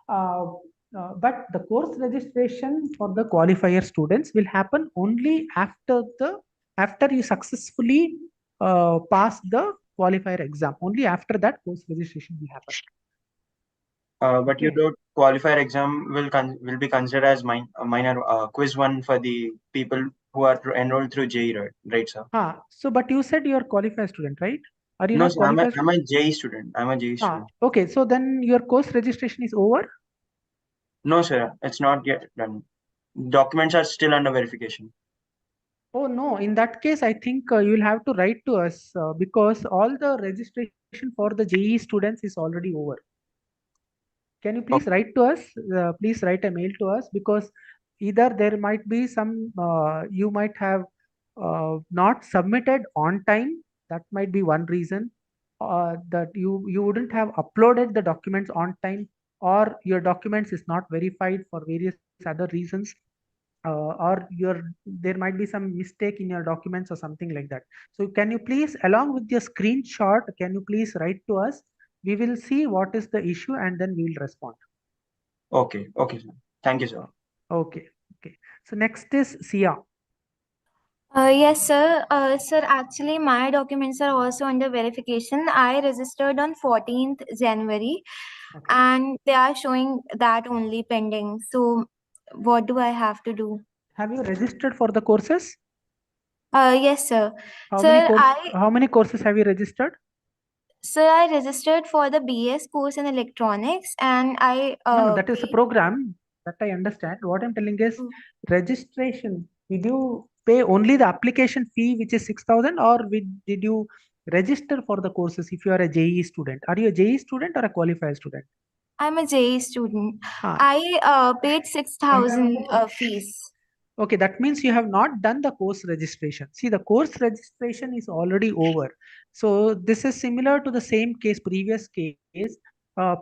But the course registration for the qualifier students will happen only after you successfully pass the qualifier exam. Only after that course registration will happen. But you Okay. wrote qualifier exam will be considered as minor quiz one for the people who are enrolled through JEE, right, sir? So but you said you are qualified student, right? Are you No, not sir. I'm qualified? a JEE student. I'm a JEE student. Okay. So then your course registration is over? No, sir. It's not yet done. Documents are still under verification. Oh no, in that case, I think you will have to write to us because all the registration for the JEE students is already over. Can you please write to us? Please write a mail to us, because either there might be some, you might have not submitted on time. That might be one reason. That you wouldn't have uploaded the documents on time, or your documents is not verified for various other reasons, or there might be some mistake in your documents or something like that. So can you please, along with your screenshot, can you please write to us? We will see what is the issue, and then we will respond. Okay, sir. Thank you, sir. Okay. So next is Sia. Yes, sir. Sir, actually, my documents are also under verification. I registered on 14th January, Okay. and they are showing that only pending. So, what do I have to do? Have you registered for the courses? Yes, sir. Sir, How many courses have you registered? Sir, I registered for the BS course in electronics, and I No, that is a paid. program that I understand. What I'm telling is Mm. registration. Did you pay only the application fee, which is 6,000, or did you register for the courses if you are a JEE student? Are you a JEE student or a qualified student? I'm a JE student. Ah. I paid 6,000 fees. Okay, that means you have not done the course registration. See, the course registration is already over. So this is similar to the same case, previous case.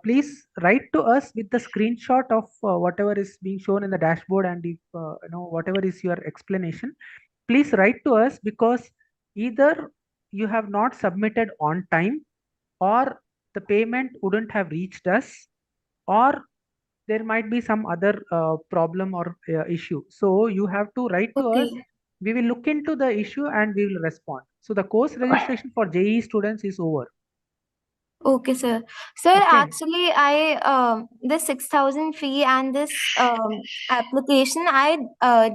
Please write to us with the screenshot of whatever is being shown in the dashboard, and if whatever is your explanation, please write to us, because either you have not submitted on time, or the payment wouldn't have reached us, or there might be some other problem or issue. So you have to write to us. Okay. We will look into the issue and we will respond. So the course registration for JEE students is over. Okay, sir. Sir, Okay. actually, the 6,000 fee and this application, I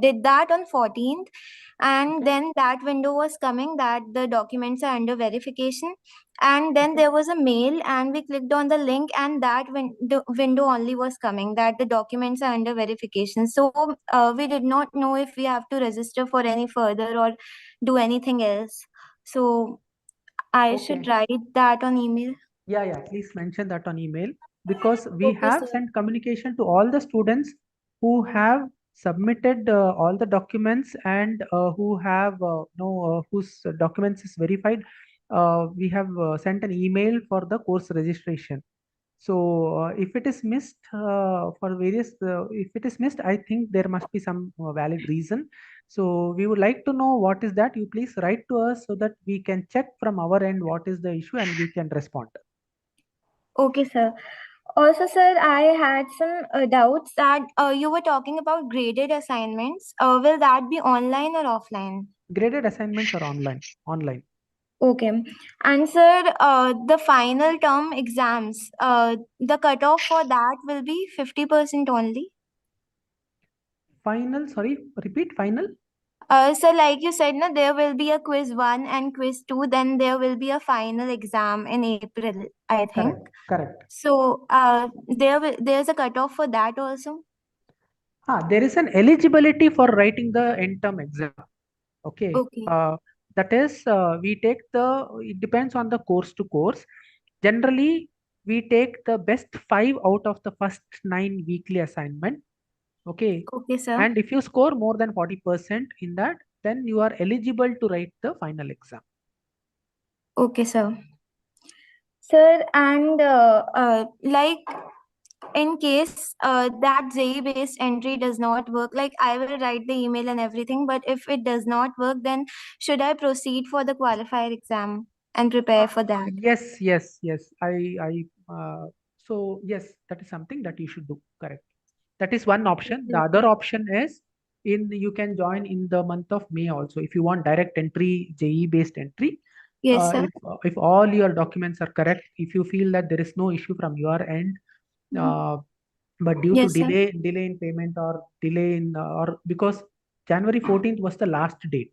did that on 14th, and then that window was coming that the documents are under verification, and then there was a mail, and we clicked on the link, and that window only was coming that the documents are under verification. So we did not know if we have to register for any further or do anything else. So I should Okay. write that on email. Yeah, please mention that on email, because we Okay, have sir. sent communication to all the students who have submitted all the documents, and who have whose documents is verified. We have sent an email for the course registration. So if it is missed if it is missed, I think there must be some valid reason. So we would like to know what is that. You please write to us so that we can check from our end what is the issue and we can respond. Okay, sir. Also, sir, I had some doubts that you were talking about graded assignments. Will that be online or offline? Graded assignments are online. Online. Okay. And sir, the final term exams, the cutoff for that will be 50% only. Final, sorry, repeat, final. So like you said, no, there will be a quiz 1 and quiz 2, then there will be a final exam in April, I think. Correct. So there's a cutoff for that also. There is an eligibility for writing the end term exam. Okay. Okay. That is, it depends on the course to course. Generally, we take the best 5 out of the first 9 weekly assignment. Okay. Okay, sir. And if you score more than 40% in that, then you are eligible to write the final exam. Okay, sir. Sir, and like in case that JEE based entry does not work, like I will write the email and everything, but if it does not work, then should I proceed for the qualifier exam and prepare for that? Yes. So yes, that is something that you should do. Correct. That is one option. The other option is you can join in the month of May also if you want direct entry, JEE based entry. Yes, sir. If all your documents are correct, if you feel that there is no issue from your end, but due to Yes, sir. delay in payment, or delay in or because January 14th was the last date.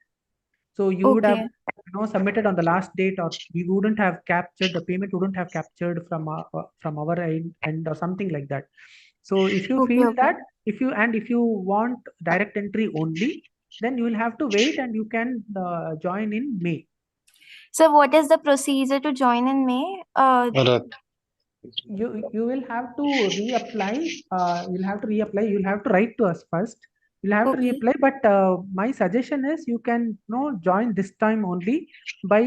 So you would have Okay. submitted on the last date, or we wouldn't have captured the payment, wouldn't have captured from our end or something like that. So if you Okay, feel okay. that, if you want direct entry only, then you will have to wait and you can join in May. So what is the procedure to join in May? You will have to reapply. You'll have to reapply. You'll have to write to us first. You'll have to Okay. reapply. But my suggestion is you can join this time only by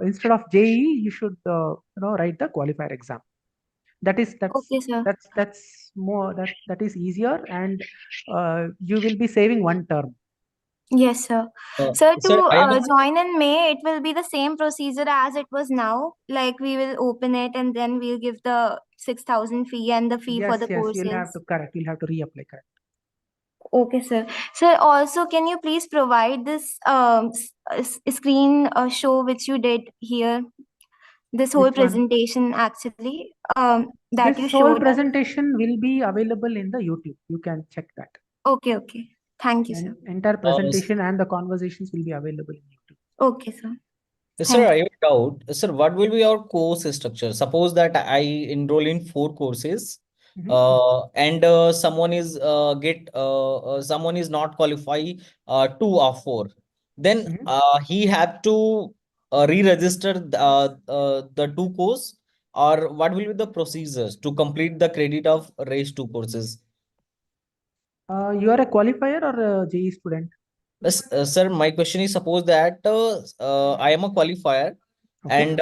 instead of JEE, you should write the qualifier exam. Okay, sir. That's more that is easier, and you will be saving one term. Yes, sir. Sir, Sir, to I have join in May, it will be the same procedure as it was now. Like we will open it and then we'll give the 6,000 fee and the fee for the Yes, you'll have courses. to correct. You'll have to reapply. Correct. Okay, sir. Sir, also, can you please provide this screen show which you did here? This whole Which one? presentation, actually, that you This whole showed us. presentation will be available in the YouTube. You can check that. Okay, okay. Thank you, sir. And entire presentation and the conversations will be available in YouTube. Okay, sir. Sir, Thank I have a doubt. Sir, what will be our course structure? Suppose that I enroll in 4 courses, and someone is not qualify 2 of 4. Then he have to re-register the 2 course, or what will be the procedures to complete the credit of raised 2 courses? You are a qualifier or a JE student? Yes, sir, my question is, suppose that I am a qualifier, Okay. and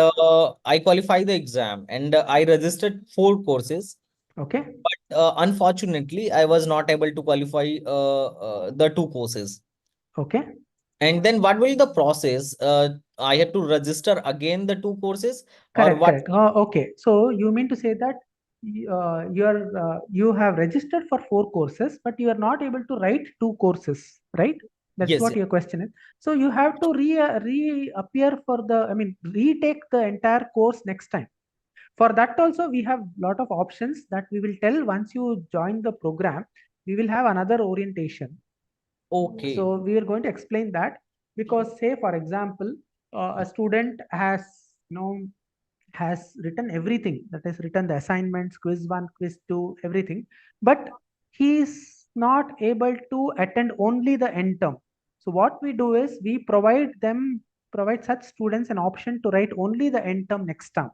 I qualify the exam, and I registered 4 courses. Okay. But unfortunately, I was not able to qualify the 2 courses. Okay. And then what will be the process? I have to register again the 2 courses, or Correct, what? correct. Okay. So you mean to say that you have registered for 4 courses, but you are not able to write 2 courses, right? That's Yes, what yes. your question is. So you have to reappear for retake the entire course next time. For that also, we have lot of options that we will tell once you join the program. We will have another orientation. Okay. So we are going to explain that, because say for example, a student has written everything, that is written the assignments, quiz 1, quiz 2, everything, but he is not able to attend only the end term. So what we do is we provide such students an option to write only the end term next term.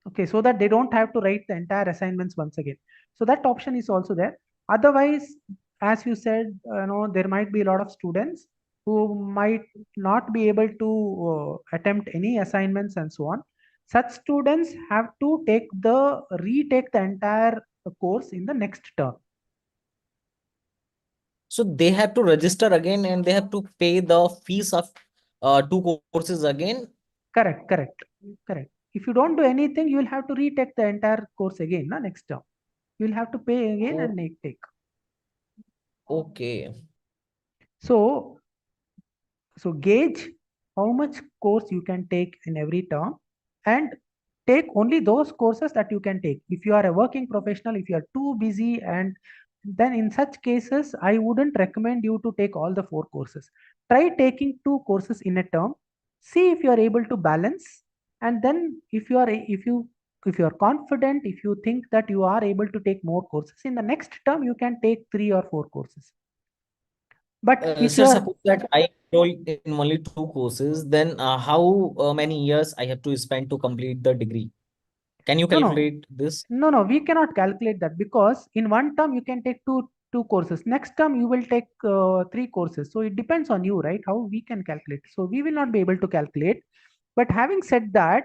Okay, so that they don't have to write the entire assignments once again. So that option is also there. Otherwise, as you said, there might be a lot of students who might not be able to attempt any assignments and so on. Such students have to retake the entire course in the next term. So they have to register again, and they have to pay the fees of 2 courses again. Correct, correct, correct. If you don't do anything, you will have to retake the entire course again, next term. You will have to pay again and take. Okay. So gauge how much course you can take in every term, and take only those courses that you can take. If you are a working professional, if you are too busy, and then in such cases, I wouldn't recommend you to take all the 4 courses. Try taking 2 courses in a term. See if you are able to balance, and then if you are confident, if you think that you are able to take more courses in the next term, you can take 3 or 4 courses. But if you Sir, are suppose that I enroll in only 2 courses, then how many years I have to spend to complete the degree? Can you no, calculate this? no, we cannot calculate that, because in one term you can take two courses. Next term you will take 3 courses. So it depends on you, right? How we can calculate. So we will not be able to calculate. But having said that,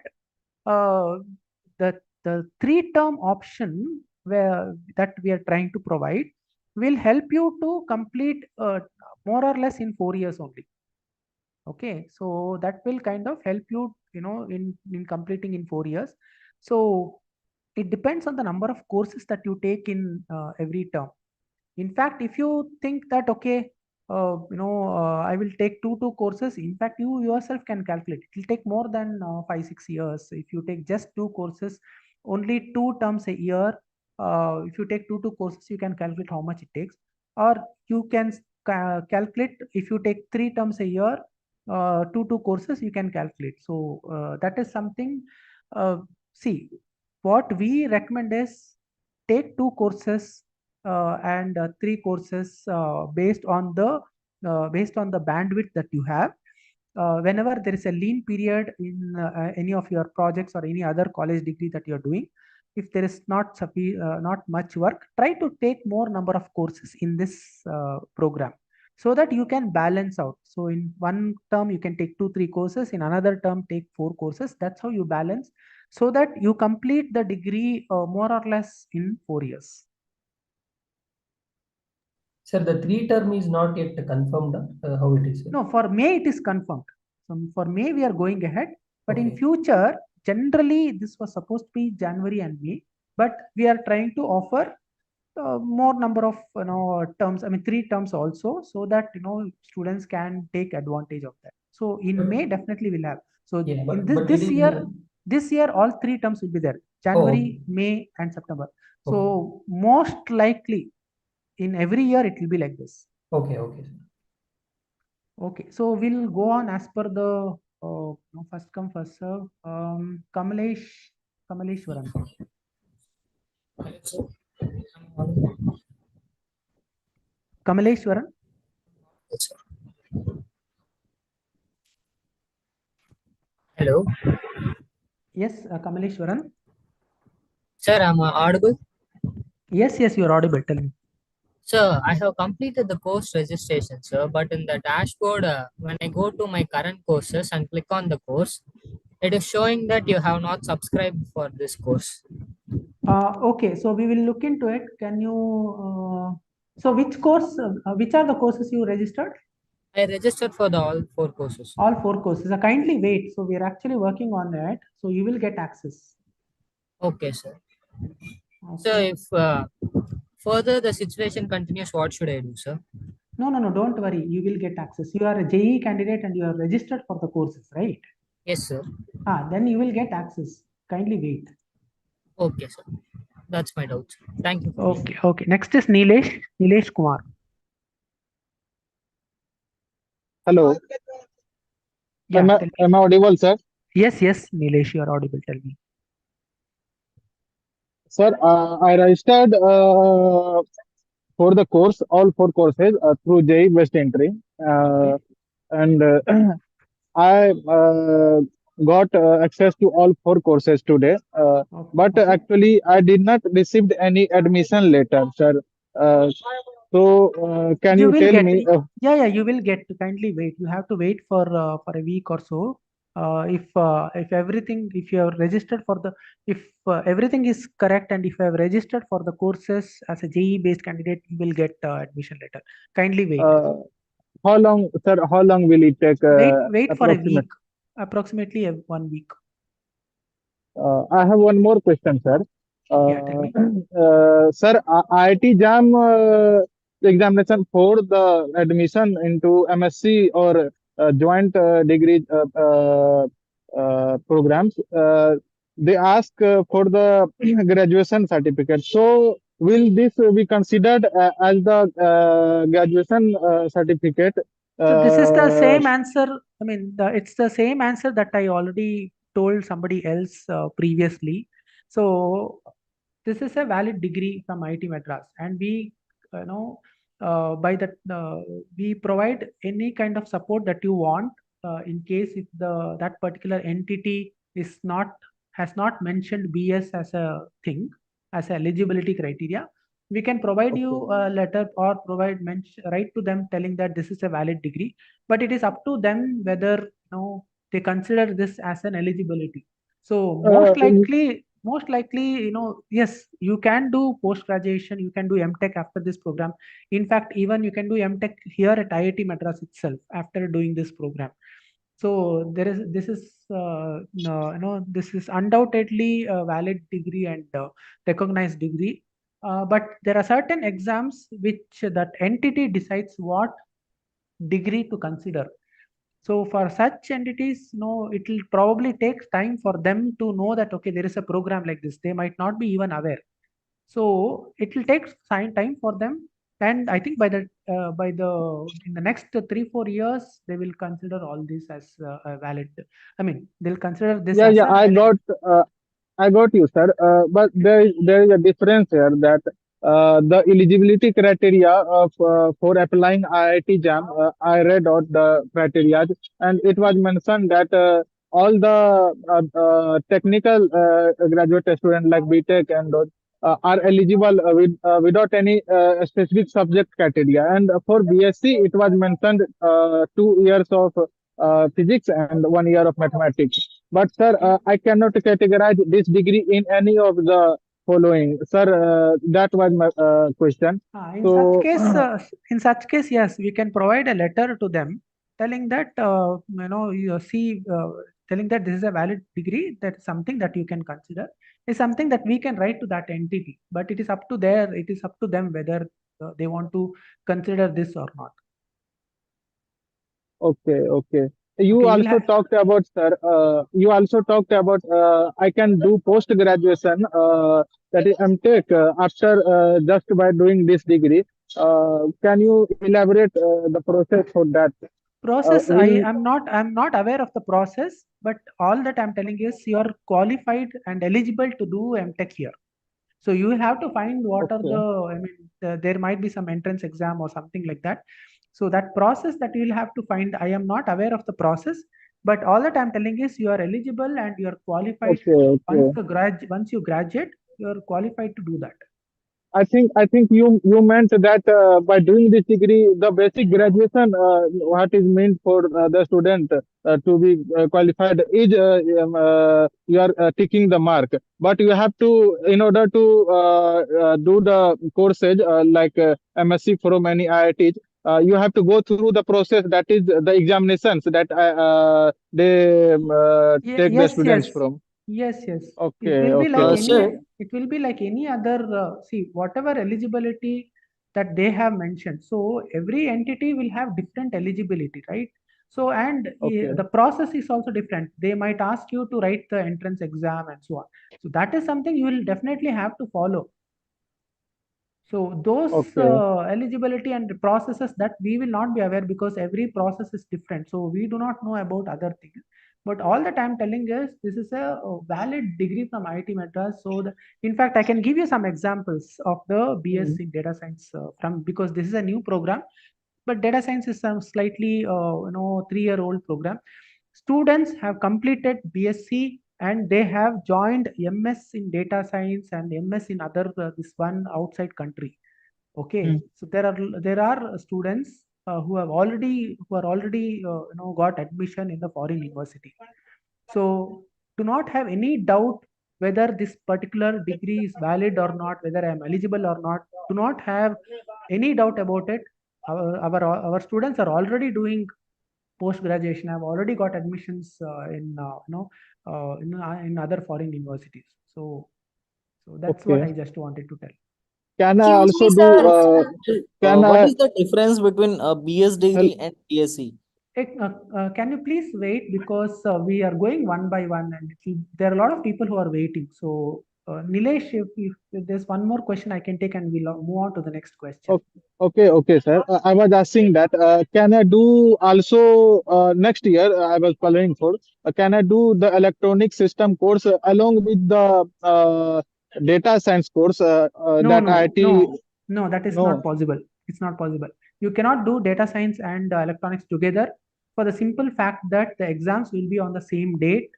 uh, the 3-term option that we are trying to provide will help you to complete more or less in 4 years only. Okay, so that will kind of help you, in completing in 4 years. So it depends on the number of courses that you take in every term. In fact, if you think that, okay, I will take two courses, in fact, you yourself can calculate. It will take more than 5-6 years. If you take just 2 courses, only 2 terms a year, if you take two courses, you can calculate how much it takes. Or you can calculate, if you take 3 terms a year, two courses, you can calculate. So that is something, see, what we recommend is take 2 courses and 3 courses based on the bandwidth that you have. Whenever there is a lean period in any of your projects or any other college degree that you're doing, if there is not much work, try to take more number of courses in this program, so that you can balance out. So in one term you can take 2-3 courses, in another term take 4 courses. That's how you balance, so that you complete the degree more or less in 4 years. Sir, the 3 term is not yet confirmed. How it is? No, for May it is confirmed. So for May we are going ahead, but in Okay. future, generally this was supposed to be January and May, but we are trying to offer more number of terms, I mean 3 terms also, so that students can take advantage of that. So in May definitely we'll have. So Yeah, in but this it is year, this year all 3 terms will be there: January, oh, May and September. okay. So most likely in every year it will be like this. Okay, okay. Okay, so we'll go on as per the first come first serve. Kamaleshwaran. Kamaleshwaran. Hello. Yes, Kamaleshwaran. Sir, am I audible? Yes, you are audible. Tell me. Sir, I have completed the course registration, sir, but in the dashboard, when I go to my current courses and click on the course, it is showing that you have not subscribed for this course. Okay, so we will look into it. Can you, so which course, which are the courses you registered? I registered for the all 4 courses. All 4 courses. Kindly wait. So we are actually working on that. So you will get access. Okay, sir. Okay. So if further the situation continues, what should I do, sir? No, don't worry. You will get access. You are a JEE candidate and you are registered for the courses, right? Yes, sir. Then you will get access. Kindly wait. Okay, sir. That's my doubt. Thank you. Okay. Next is Nilesh Kumar. Hello. Yeah, Am I audible, sir? Yes, Nilesh, you are audible. Tell me. Sir, I registered for the course, all 4 courses through JEE Best Entry. And I got access to all 4 courses today. But actually, I did not receive any admission letter, sir. Can you will tell get me? You will get to. Kindly wait. You have to wait for a week or so. If everything, if you are registered for the, if everything is correct and if you have registered for the courses as a JEE based candidate, you will get admission letter. Kindly wait. How long, sir? How long will it take? Wait for a week, approximately 1 week. I have one more question, sir. Tell me. Sir, IIT JAM examination for the admission into MSc or joint degree programs, they ask for the graduation certificate. So, will this be considered as the graduation certificate? So this is the same answer. I mean, it's the same answer that I already told somebody else previously. So this is a valid degree from IIT Madras, and we, by that we provide any kind of support that you want in case if that particular entity is not has not mentioned BS as a thing as a eligibility criteria. We can provide you a letter or write to them telling that this is a valid degree, but it is up to them whether they consider this as an eligibility. So most likely, yes, you can do post graduation, you can do MTech after this program. In fact, even you can do MTech here at IIT Madras itself after doing this program. So this is this is undoubtedly a valid degree and recognized degree. But there are certain exams which that entity decides what degree to consider. So for such entities, it will probably take time for them to know that, okay, there is a program like this. They might not be even aware. So it will take time for them. And I think by the in the next 3-4 years, they will consider all this as a valid. I mean, they'll consider this as a valid. I got you, sir. But there is a difference here that the eligibility criteria of for applying IIT JAM, I read out the criteria, and it was mentioned that all the technical graduate students like BTech and those are eligible without any specific subject criteria. And for BSc, it was mentioned 2 years of physics and 1 year of mathematics. But sir, I cannot categorize this degree in any of the following. Sir, that was my question. In such case, yes, we can provide a letter to them telling that telling that this is a valid degree, that's something that you can consider, is something that we can write to that entity, but it is up to them whether they want to consider this or not. Okay, okay. You Okay, also talked about, sir. You also talked about I can do post graduation, that is MTech, after just by doing this degree. Can you elaborate the process for that? Process, Will I'm not aware of the process, but all that I'm telling is you are qualified and eligible to do MTech here. So you will have to find what are there might be some entrance exam or something like that. So that process that you will have to find, I am not aware of the process, but all that I'm telling is you are eligible and you are qualified. okay, Once okay. once you graduate, you are qualified to do that. I think you meant that by doing this degree, the basic graduation, what is meant for the student to be qualified is you are ticking the mark, but you have to, in order to do the courses like MSc from any IITs, you have to go through the process, that is the examinations that they take the Yes, students yes, from. yes, yes. It Okay, will be like okay. Sir, it will be like any other, see, whatever eligibility that they have mentioned. So every entity will have different eligibility, right? So, and Okay. the process is also different. They might ask you to write the entrance exam and so on. So that is something you will definitely have to follow. So those Okay. eligibility and processes that we will not be aware, because every process is different. So we do not know about other things. But all that I'm telling is this is a valid degree from IIT Madras. So in fact, I can give you some examples of the BS in data science from, because this is a new program, but data science is some slightly 3-year-old program. Students have completed BSc and they have joined MS in data science and MS in other this one outside country. Okay, so there are students who are already got admission in the foreign university. So do not have any doubt whether this particular degree is valid or not, whether I am eligible or not. Do not have any doubt about it. Our students are already doing post graduation. I've already got admissions in other foreign universities. So that's what Okay. I just wanted to tell. Can I Excuse also me, do? sir. Can what I? is the difference between a BS degree and BSc? Can you please wait, because we are going one by one and there are a lot of people who are waiting. So Nilesh, if there's one more question I can take and we'll move on to the next question. Okay, okay, sir. I was asking that can I do also next year? I was following for. Can I do the electronic system course along with the data science course No, that no, IIT? no, no, that is not No. possible. It's not possible. You cannot do data science and electronics together, for the simple fact that the exams will be on the same date.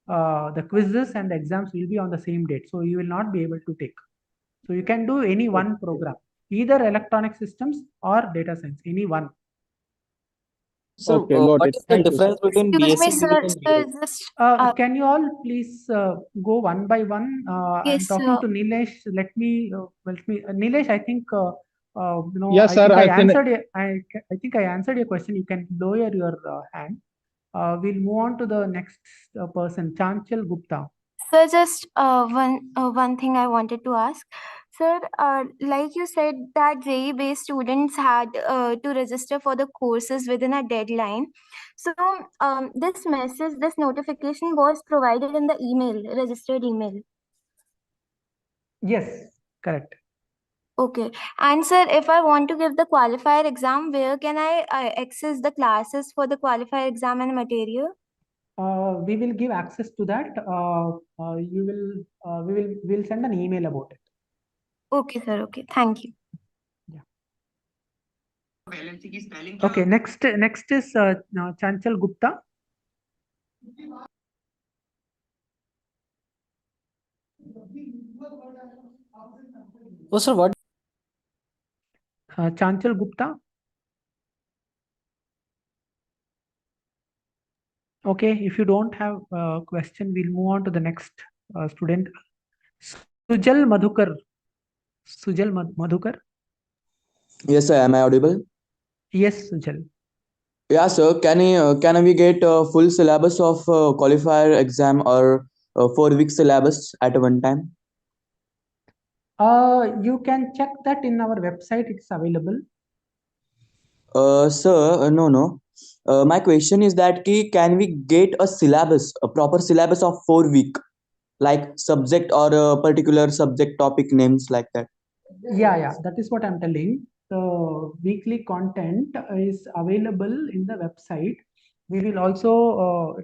The quizzes and the exams will be on the same date. So you will not be able to take. So you can do any one program, either electronic systems or data science, any one. Sir, Okay, got what it. is the Thank you, sir. difference between Excuse me, BSc degree sir. and Sir, BS? just Can you all please go one by one? I'm yes, talking sir. to Nilesh. Nilesh, I think Yes, I sir. think I I can. answered it. I think I answered your question. You can lower your hand. We'll move on to the next person, Chanchal Gupta. Sir, just one thing I wanted to ask. Sir, like you said that JEE based students had to register for the courses within a deadline. So this message, this notification was provided in the email, registered email. Yes, correct. Okay. And sir, if I want to give the qualifier exam, where can I access the classes for the qualifier exam and material? We will give access to that. We'll send an email about it. Okay, sir. Okay. Thank you. Okay, next is Chanchal Gupta. Oh, sir, what? Chanchal Gupta. Okay, if you don't have a question, we'll move on to the next student. Sujal Madhukar. Madhukar. Yes, sir. Am I audible? Yes, Sujal. Yeah, sir. Can we get a full syllabus of qualifier exam or 4 week syllabus at one time? You can check that in our website. It's available. Sir, no. My question is that can we get a syllabus, a proper syllabus of 4 week, like subject or a particular subject topic names like that? Yeah, that is what I'm telling. The weekly content is available in the website. We will also,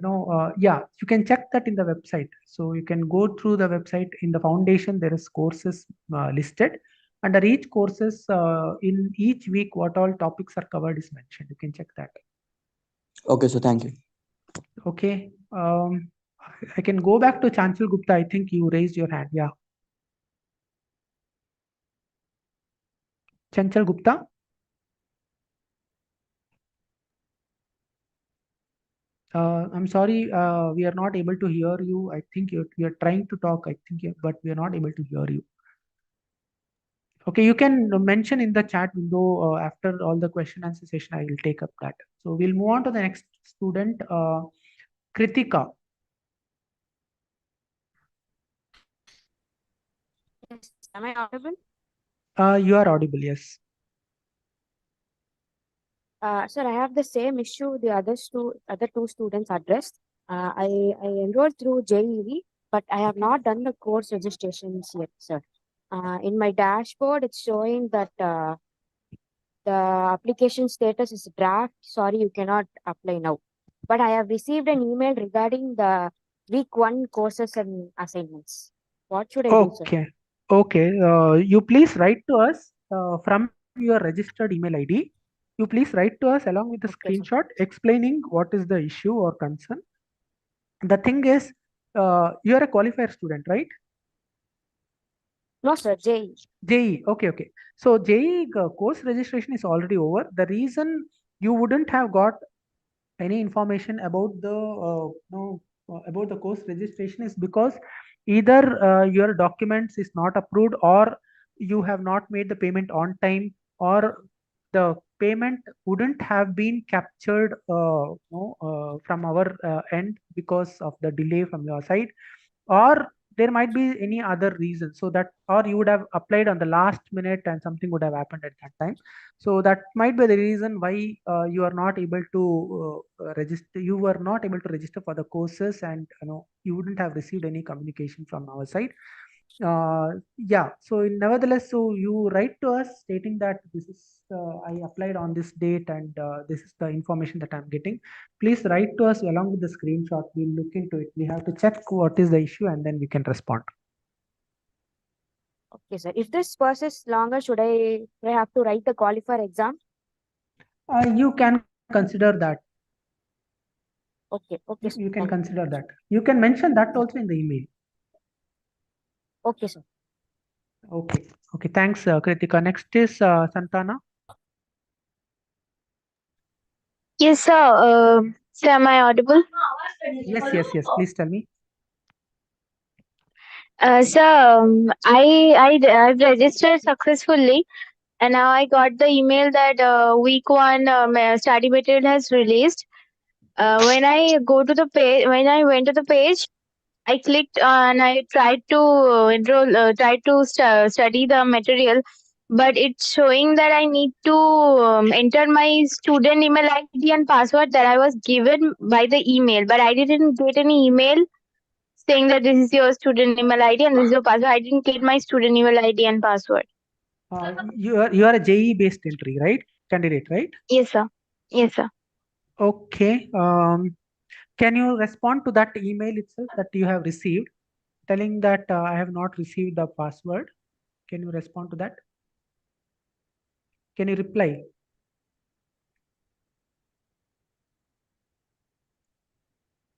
you can check that in the website. So you can go through the website. In the foundation, there is courses listed. Under each courses, in each week, what all topics are covered is mentioned. You can check that. Okay, so thank you. Okay. I can go back to Chanchal Gupta. I think you raised your hand. Yeah. Chanchal Gupta. I'm sorry, we are not able to hear you. I think you're trying to talk, I think, but we are not able to hear you. Okay, you can mention in the chat window after all the question answer session. I will take up that. So we'll move on to the next student, Kritika. Yes, am I audible? You are audible, yes. Sir, I have the same issue the other two students addressed. I enrolled through JEV, but I have not done the course registrations yet, sir. In my dashboard, it's showing that the application status is draft. Sorry, you cannot apply now. But I have received an email regarding the week 1 courses and assignments. What should I do, sir? Okay. You please write to us from your registered email ID. You please write to us along with the screenshot explaining what is the issue or concern. The thing is, you are a qualifier student, right? No, sir, JE. JE, okay. So JE course registration is already over. The reason you wouldn't have got any information about the course registration is because either your documents is not approved, or you have not made the payment on time, or the payment wouldn't have been captured from our end because of the delay from your side, or there might be any other reason, so that, or you would have applied on the last minute and something would have happened at that time. So that might be the reason why you are not able to register. You were not able to register for the courses, and you wouldn't have received any communication from our side. So nevertheless, so you write to us stating that this is I applied on this date, and this is the information that I'm getting. Please write to us along with the screenshot. We'll look into it. We have to check what is the issue, and then we can respond. Okay, sir. If this process longer, should I have to write the qualifier exam? You can consider that. Okay. You can consider that. You can mention that also in the email. Okay, sir. Okay. Thanks, Kritika. Next is Santana. Yes, sir. Sir, am I audible? Yes. Please tell me. Sir, I've registered successfully, and now I got the email that week 1 study material has released. When I went to the page, I clicked and I tried to study the material, but it's showing that I need to enter my student email ID and password that I was given by the email, but I didn't get any email saying that this is your student email ID and this is your password. I didn't get my student email ID and password. You are a JE based entry, right? Candidate, right? Yes, sir. Okay. Can you respond to that email itself that you have received, telling that I have not received the password? Can you respond to that? Can you reply?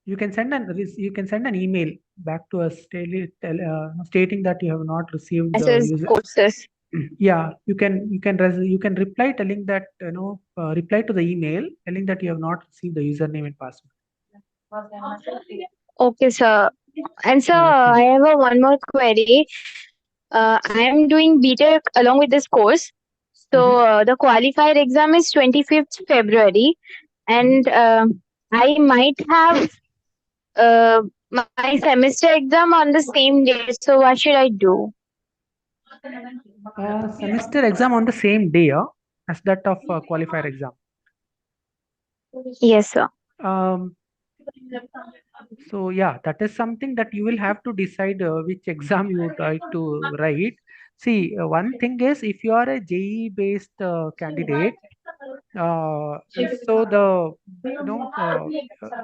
You can send an email back to us stating that you have not received the user courses. Yeah, you can reply telling that reply to the email telling that you have not received the username and password. Okay, sir. And sir, I have one more query. I am doing BTech along with this course. So the qualifier exam is 25th February, and I might have my semester exam on the same day. So what should I do? Semester exam on the same day as that of qualifier exam. Yes, sir. So yeah, that is something that you will have to decide which exam you would like to write. See, one thing is if you are a JEE based candidate, so the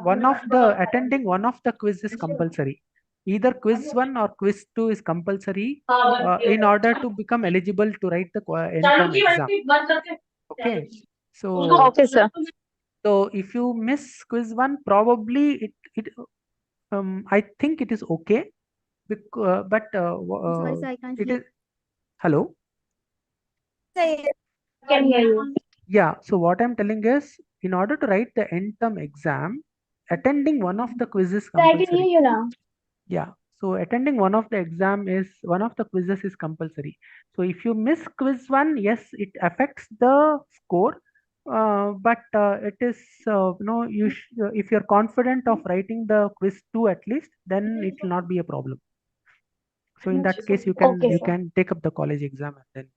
one of the attending one of the quiz is compulsory. Either quiz 1 or quiz 2 is compulsory in order to become eligible to write the end term exam. Okay, so Okay, sir. so if you miss quiz 1, probably it I think it is okay, but Sorry, sir, I can't it hear. is hello. Can hear you. Yeah, so what I'm telling is, in order to write the end term exam, attending one of the quizzes I can hear compulsory. you now. Yeah, so attending one of the quizzes is compulsory. So if you miss quiz 1, yes, it affects the score, but it is if you're confident of writing the quiz 2 at least, then it will not be a problem. So in that case, Okay, you sir. can take up the college exam and then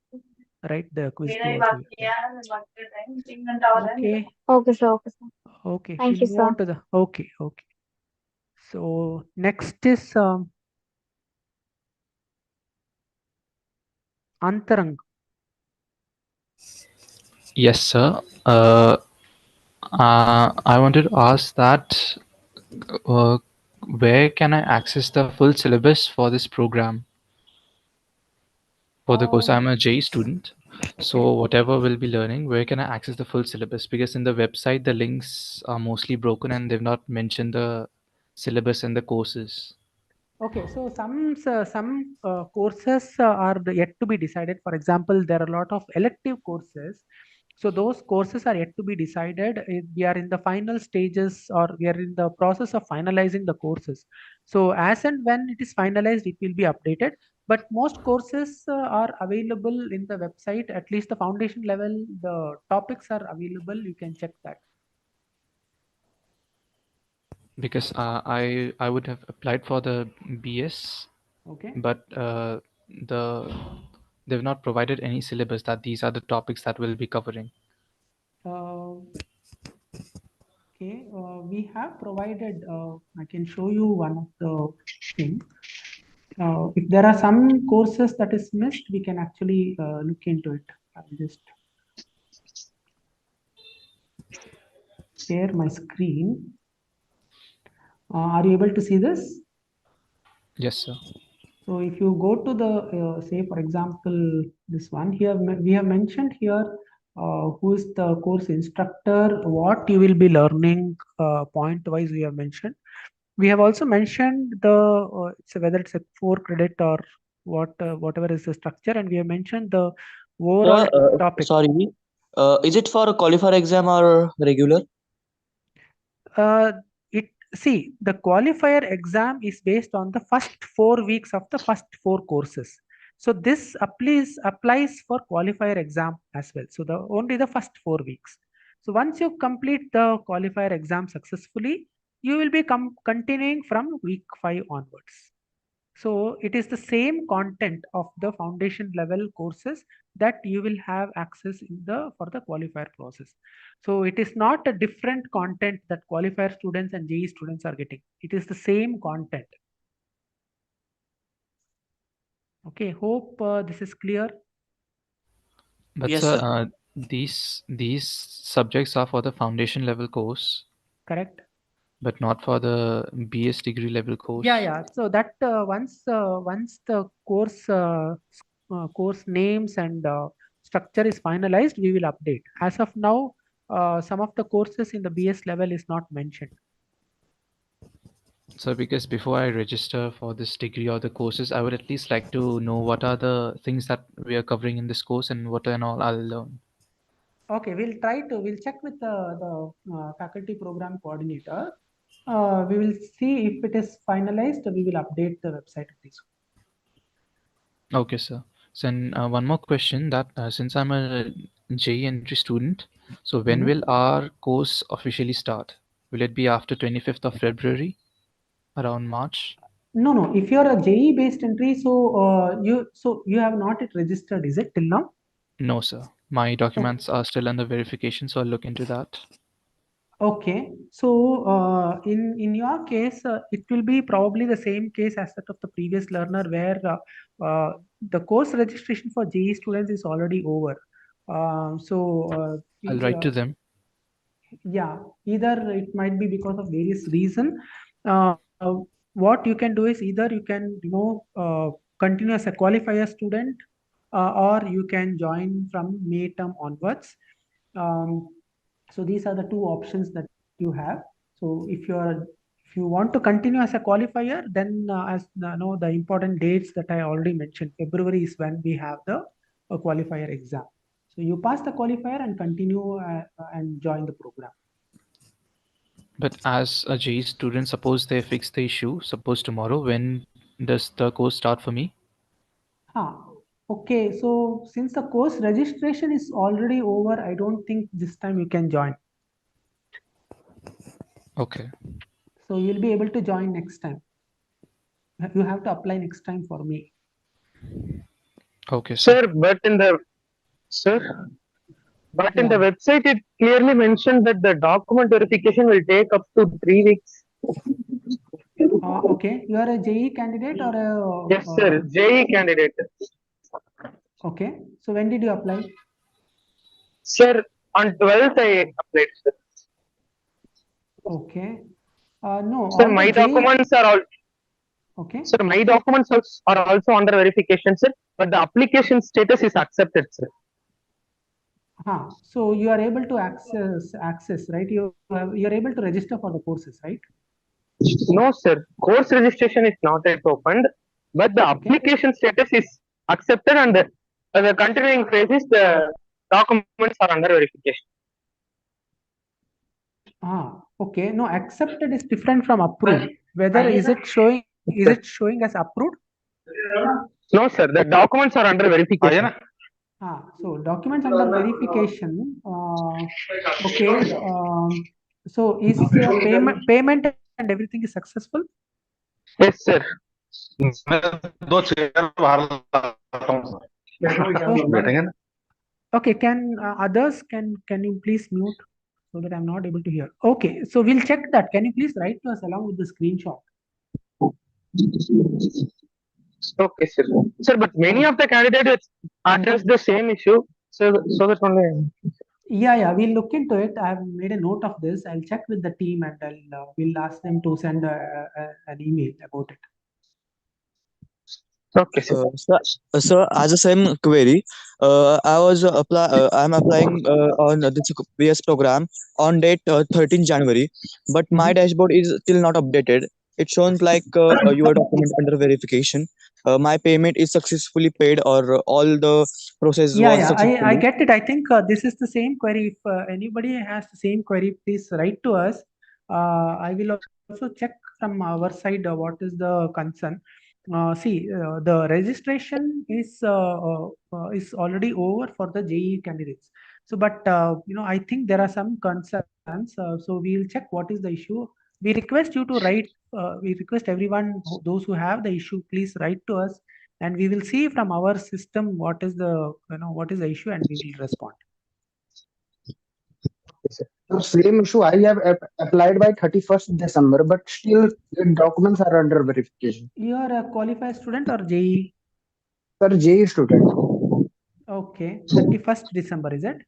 write the quiz 2 also. Okay. Okay, sir. Okay, sir. Okay, Thank we'll you, move sir. on to the okay. So next is Antarang. Yes, sir. I wanted to ask that uh, where can I access the full syllabus for this program? For the course, I'm a JEE student. So whatever we'll be learning, where can I access the full syllabus? Because in the website, the links are mostly broken and they've not mentioned the syllabus and the courses. Okay, so some courses are yet to be decided. For example, there are a lot of elective courses. So those courses are yet to be decided. We are in the final stages, or we are in the process of finalizing the courses. So as and when it is finalized, it will be updated. But most courses are available in the website. At least the foundation level, the topics are available. You can check that. Because I would have applied for the BS, Okay. but the they've not provided any syllabus that these are the topics that we'll be covering. Okay, we have provided, I can show you one of the things. If there are some courses that is missed, we can actually look into it. I'll just share my screen. Are you able to see this? Yes, sir. So if you go to the, say for example, this one here, we have mentioned here who is the course instructor, what you will be learning point wise we have mentioned. We have also mentioned the so whether it's a 4 credit or whatever is the structure, and we have mentioned the overall topic. Sorry, is it for a qualifier exam or regular? It see the qualifier exam is based on the first 4 weeks of the first 4 courses. So this applies for qualifier exam as well. So the only the first 4 weeks. So once you complete the qualifier exam successfully, you will be continuing from week 5 onwards. So it is the same content of the foundation level courses that you will have access in the for the qualifier process. So it is not a different content that qualifier students and JEE students are getting. It is the same content. Okay, hope this is clear. But Yes, sir, sir. these subjects are for the foundation level course. Correct. But not for the BS degree level course. Yeah. So that once the course names and structure is finalized, we will update. As of now, some of the courses in the BS level is not mentioned. So because before I register for this degree or the courses, I would at least like to know what are the things that we are covering in this course and what and all I'll learn. Okay, we'll check with the faculty program coordinator. We will see if it is finalized. We will update the website of this. Okay, sir. So, and one more question that since I'm a JEE entry student. So when will our course officially start? Will it be after 25th of February, around March? No. If you're a JEE based entry, you have not yet registered, is it till now? No, sir. My documents are still under verification, so I'll look into that. Okay. So in your case, it will be probably the same case as that of the previous learner, where the course registration for JEE students is already over. I'll write to them. Yeah, either it might be because of various reason. Uh, what you can do is either you can continue as a qualifier student, or you can join from May term onwards. Um, so these are the two options that you have. So if you want to continue as a qualifier, then as the important dates that I already mentioned, February is when we have the qualifier exam. So you pass the qualifier and continue and join the program. But as a JEE student, suppose they fix the issue, suppose tomorrow, when does the course start for me? Okay, so since the course registration is already over, I don't think this time you can join. Okay. So you'll be able to join next time. You have to apply next time for me. Okay, sir. But in the website, it clearly mentioned that the document verification will take up to 3 weeks. Okay, you are a JEE candidate or a... Yes, sir. JEE candidate. Okay, so when did you apply? Sir, on 12th I applied, sir. Okay. No, Sir, all my the JEE... documents are all... Okay. Sir, my documents are also under verification, sir. But the application status is accepted, sir. So you are able to access, right? You're able to register for the courses, right? No, sir. Course registration is not yet opened, but the application status is accepted, and the continuing phase is the documents are under verification. Okay. No, accepted is different from approved. Whether is it showing as approved? No, sir. The documents are under verification. So documents under verification. Okay. So is payment and everything is successful? Yes, sir. Okay. Can others can you please mute so that I'm not able to hear? Okay. So we'll check that. Can you please write to us along with the screenshot? Okay, sir. Sir, but many of the candidates address the same issue. So that only. Yeah, we'll look into it. I have made a note of this. I'll check with the team and we'll ask them to send an email about it. Okay, sir. Sir, as a same query, I'm applying on this PS program on date 13 January, but my dashboard is still not updated. It shows like your document under verification. My payment is successfully paid, or all the process was I successfully. get it. I think this is the same query. If anybody has the same query, please write to us. I will also check from our side what is the concern. The registration is already over for the JEE candidates. So, but I think there are some concerns. So we'll check what is the issue. We request you to write. We request everyone, those who have the issue, please write to us, and we will see from our system what is the issue, and we will respond. The same issue I have applied by 31st December, but still the documents are under verification. You are a qualified student or JEE? Sir, JEE student. Okay, 31st December, is it?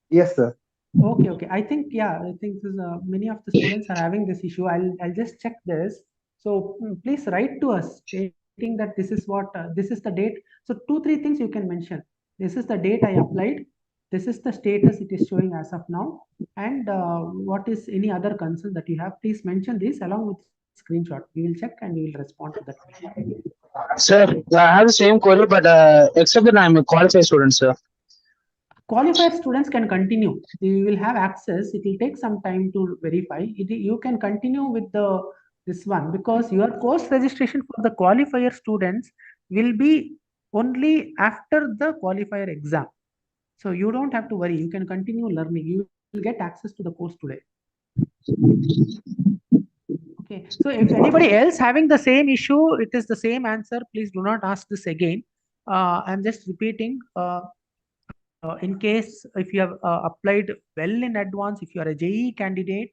Yes, sir. Okay. I think this, many of the students are having this issue. I'll just check this. So please write to us stating that this is what this is the date. So 2-3 things you can mention. This is the date I applied. This is the status it is showing as of now. And what is any other concern that you have? Please mention this along with screenshot. We will check and we will respond to that mail. Sir, I have the same query, but except that I'm a qualified student, sir. Qualified students can continue. They will have access. It will take some time to verify. You can continue with this one, because your course registration for the qualifier students will be only after the qualifier exam. So you don't have to worry. You can continue learning. You will get access to the course today. Okay. So if anybody else having the same issue, it is the same answer. Please do not ask this again. I'm just repeating. In case if you have applied well in advance, if you are a JEE candidate,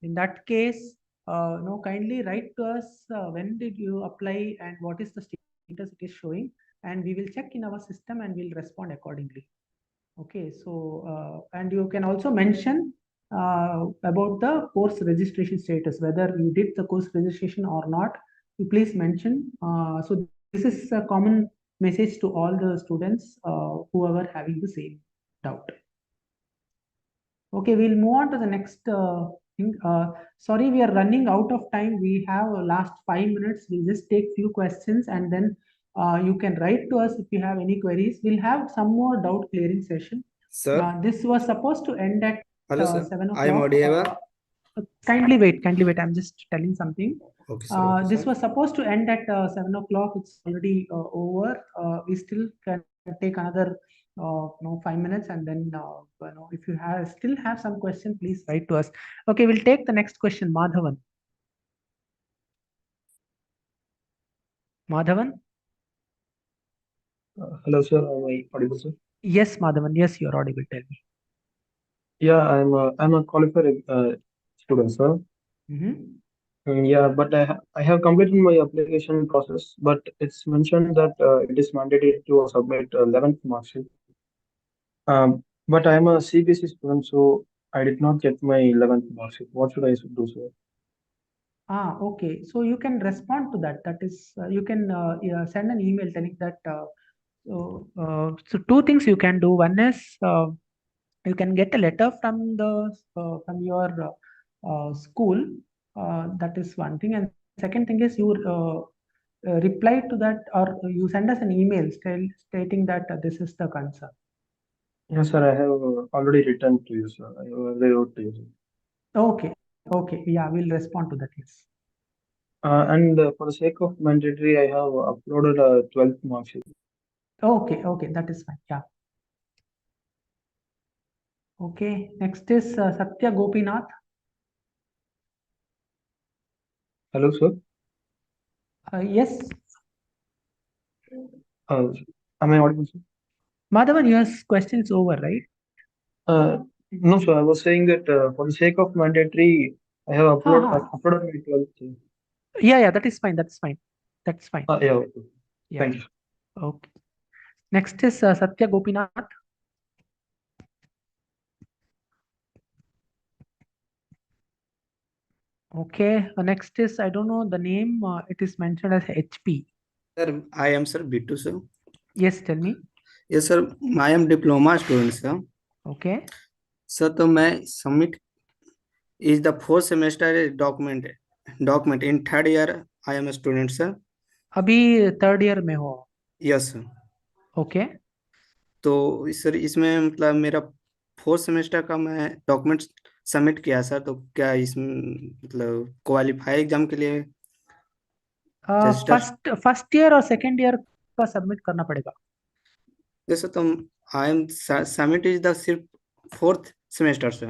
in that case, kindly write to us when did you apply and what is the status it is showing, and we will check in our system and we'll respond accordingly. Okay, so and you can also mention about the course registration status, whether you did the course registration or not. You please mention. So this is a common message to all the students whoever having the same doubt. Okay, we'll move on to the next thing. Sorry, we are running out of time. We have last 5 minutes. We'll just take few questions and then you can write to us if you have any queries. We'll have some more doubt clearing session. Sir? This was supposed to end at Hello, sir. 7 I am o'clock. audible. Kindly wait. I'm just telling something. Okay, sir. Okay, This sir. was supposed to end at 7 o'clock. It's already over. We still can take another 5 minutes, and then if you still have some question, please write to us. Okay, we'll take the next question. Madhavan. Hello, sir. Am I audible, sir? Yes, Madhavan. Yes, you're audible. Tell me. Yeah, I'm a qualified student, sir. Yeah, but I have completed my application process, but it's mentioned that it is mandated to submit 11th mark sheet. But I'm a CBSE student, so I did not get my 11th mark sheet. What should I do, sir? Okay. So you can respond to that. That is, you can send an email telling that. So two things you can do. One is you can get a letter from the from your school. That is one thing, and second thing is you reply to that, or you send us an email stating that this is the concern. Yes, sir. I have already written to you, sir. I already wrote to you, sir. Okay. Okay. Yeah, we'll respond to that. Yes. And for the sake of mandatory, I have uploaded a 12th mark sheet. Okay. Okay. That is fine. Yeah. Okay. Next is Satya Gopinath. Hello, sir. Yes. Am I audible, sir? Madhavan, your question is over, right? No, sir. I was saying that for the sake of mandatory, I have uploaded my 12th. Yeah. That is fine. That's fine. That's fine. Yeah. Okay. Yeah. Thank you. Okay. Next is Satya Gopinath. Okay. Next is, I don't know the name. It is mentioned as HP. Sir, I am sir B2, sir. Yes, tell me. Yes, sir. I am diploma student, sir. Okay. Sir, तो मैं submit is the fourth semester document in third year. I am a student, sir. अभी third year में हो. Yes, sir. Okay. तो sir इसमें मतलब मेरा fourth semester का मैं डॉक्यूमेंट सबमिट किया सर, तो क्या इसमें मतलब क्वालिफाई एग्जाम के लिए फर्स्ट ईयर और सेकंड ईयर का सबमिट करना पड़ेगा. जैसे तो I am submit is the सिर्फ फोर्थ सेमेस्टर से.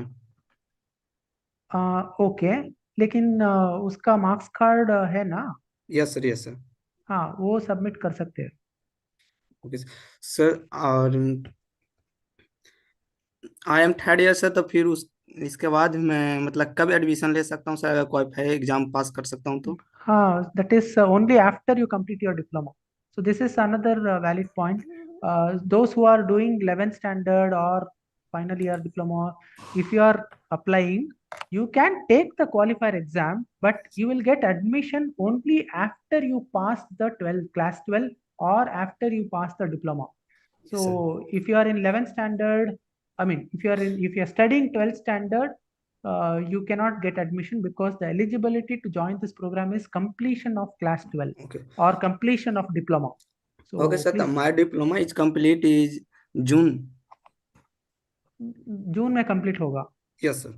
ओके, लेकिन उसका मार्क्स कार्ड है ना? Yes sir, yes sir. हाँ, वो सबमिट कर सकते हैं. Okay sir. और I am third year sir, तो फिर इसके बाद मैं मतलब कब एडमिशन ले सकता हूँ सर, अगर क्वालिफाई एग्जाम पास कर सकता हूँ तो? हाँ, that is only after you complete your diploma. So this is another valid point. Those who are doing 11th standard or final year diploma, if you are applying, you can take the qualifier exam, but you will get admission only after you pass the class 12 or after you pass the diploma. So if you are in 11th standard, I mean, if you are studying 12th standard, you cannot get admission because the eligibility to join this program is completion of class 12 or completion of diploma. So okay sir, my diploma is complete is June में complete होगा. Yes sir.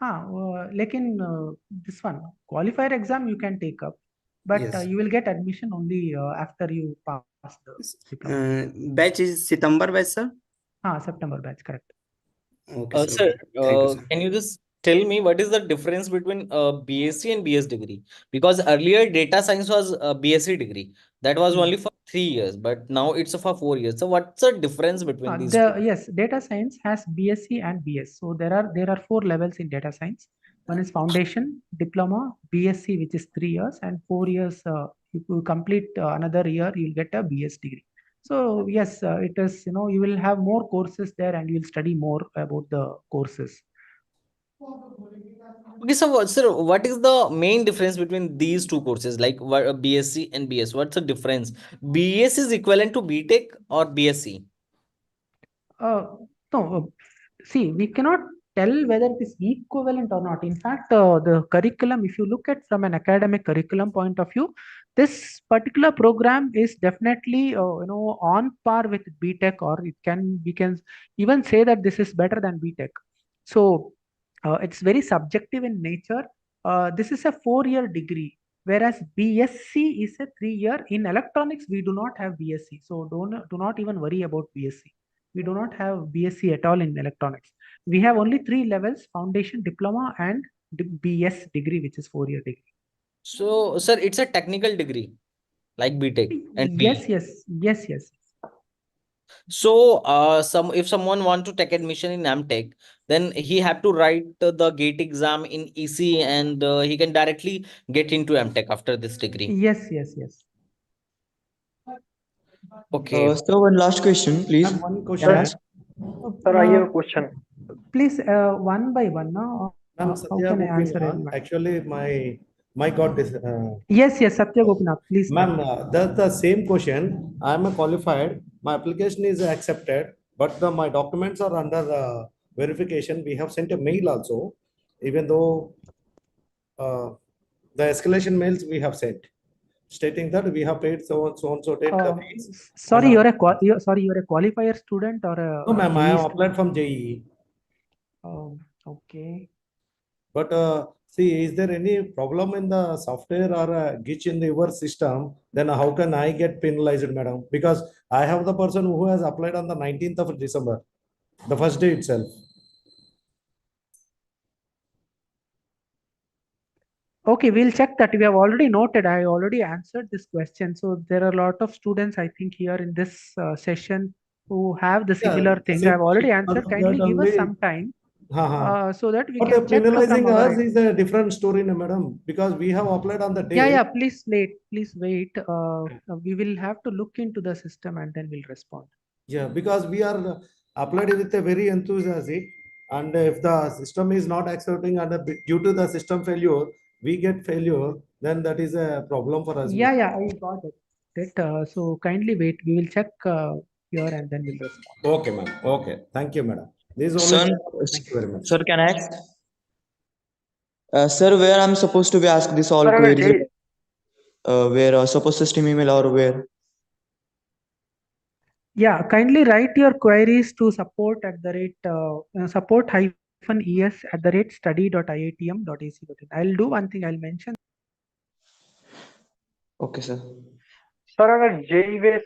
हाँ, लेकिन this one qualifier exam you can take up, but yes. You will get admission only after you pass the diploma. Batch is September batch sir. September batch, correct. Okay, sir. Sir, Okay. Thank you, sir. can you just tell me what is the difference between BSc and BS degree? Because earlier data science was a BSc degree that was only for 3 years, but now it's for 4 years. So what's the difference between these two? Yes, data science has BSc and BS. So there are 4 levels in data science. One is foundation, diploma, BSc, which is 3 years, and 4 years. If you complete another year, you'll get a BS degree. So yes, it is. You will have more courses there, and you will study more about the courses. Okay, so sir, what is the main difference between these two courses, like what, BSc and BS? What's the difference? BS is equivalent to BTech or BSc? No, see, we cannot tell whether it is equivalent or not. In fact, the curriculum, if you look at from an academic curriculum point of view, this particular program is definitely on par with BTech, or we can even say that this is better than BTech. So it's very subjective in nature. This is a 4-year degree, whereas BSc is a 3-year. In electronics, we do not have BSc, so do not even worry about BSc. We do not have BSc at all in electronics. We have only 3 levels: foundation, diploma, and BS degree, which is 4-year degree. So, sir, it's a technical degree like BTech and Yes, BE. yes. So, if someone want to take admission in MTech, then he have to write the GATE exam in EC, and he can directly get into MTech after this degree. Yes. Okay. So one last question, please. One Can I question. ask? Sir, I have a question. Please, one by one. Now, Ma'am, how Satya can I answer Gopinath. everyone? Actually, my got this. Yes, Satya Gopinath. Please. Ma'am, that's the same question. I am a qualified. My application is accepted, but my documents are under verification. We have sent a mail also, even though the escalation mails we have sent, stating that we have paid so and so date the fees. Sorry, you're a qualifier student or a No, ma'am, I JEE have student? applied from JEE. Okay. But see, is there any problem in the software or a glitch in your system? Then how can I get penalized, madam? Because I have the person who has applied on the 19th of December, the first day itself. Okay, we'll check that. We have already noted. I already answered this question. So there are a lot of students, I think, here in this session who have the similar thing. I've already answered. Kindly give us some time so that we But can check penalizing from our us end. is a different story, no, madam, because we have applied on the day. Yeah. Please wait. We will have to look into the system and then we'll respond. Yeah, because we are applied with a very enthusiastic, and if the system is not accepting and due to the system failure, we get failure, then that is a problem for us. Yeah, I got it. So kindly wait. We will check here and then we'll respond. Okay, ma'am. Okay. Thank you, madam. This is only. Thank you very much. Sir, can I ask? Sir, where I'm supposed to be asked this all Sir, queries? Where support system email or where? Yeah, kindly write your queries to support@es@study.iatm.ac.in. I'll do one thing. I'll mention. Okay, sir. Sir अगर JEE base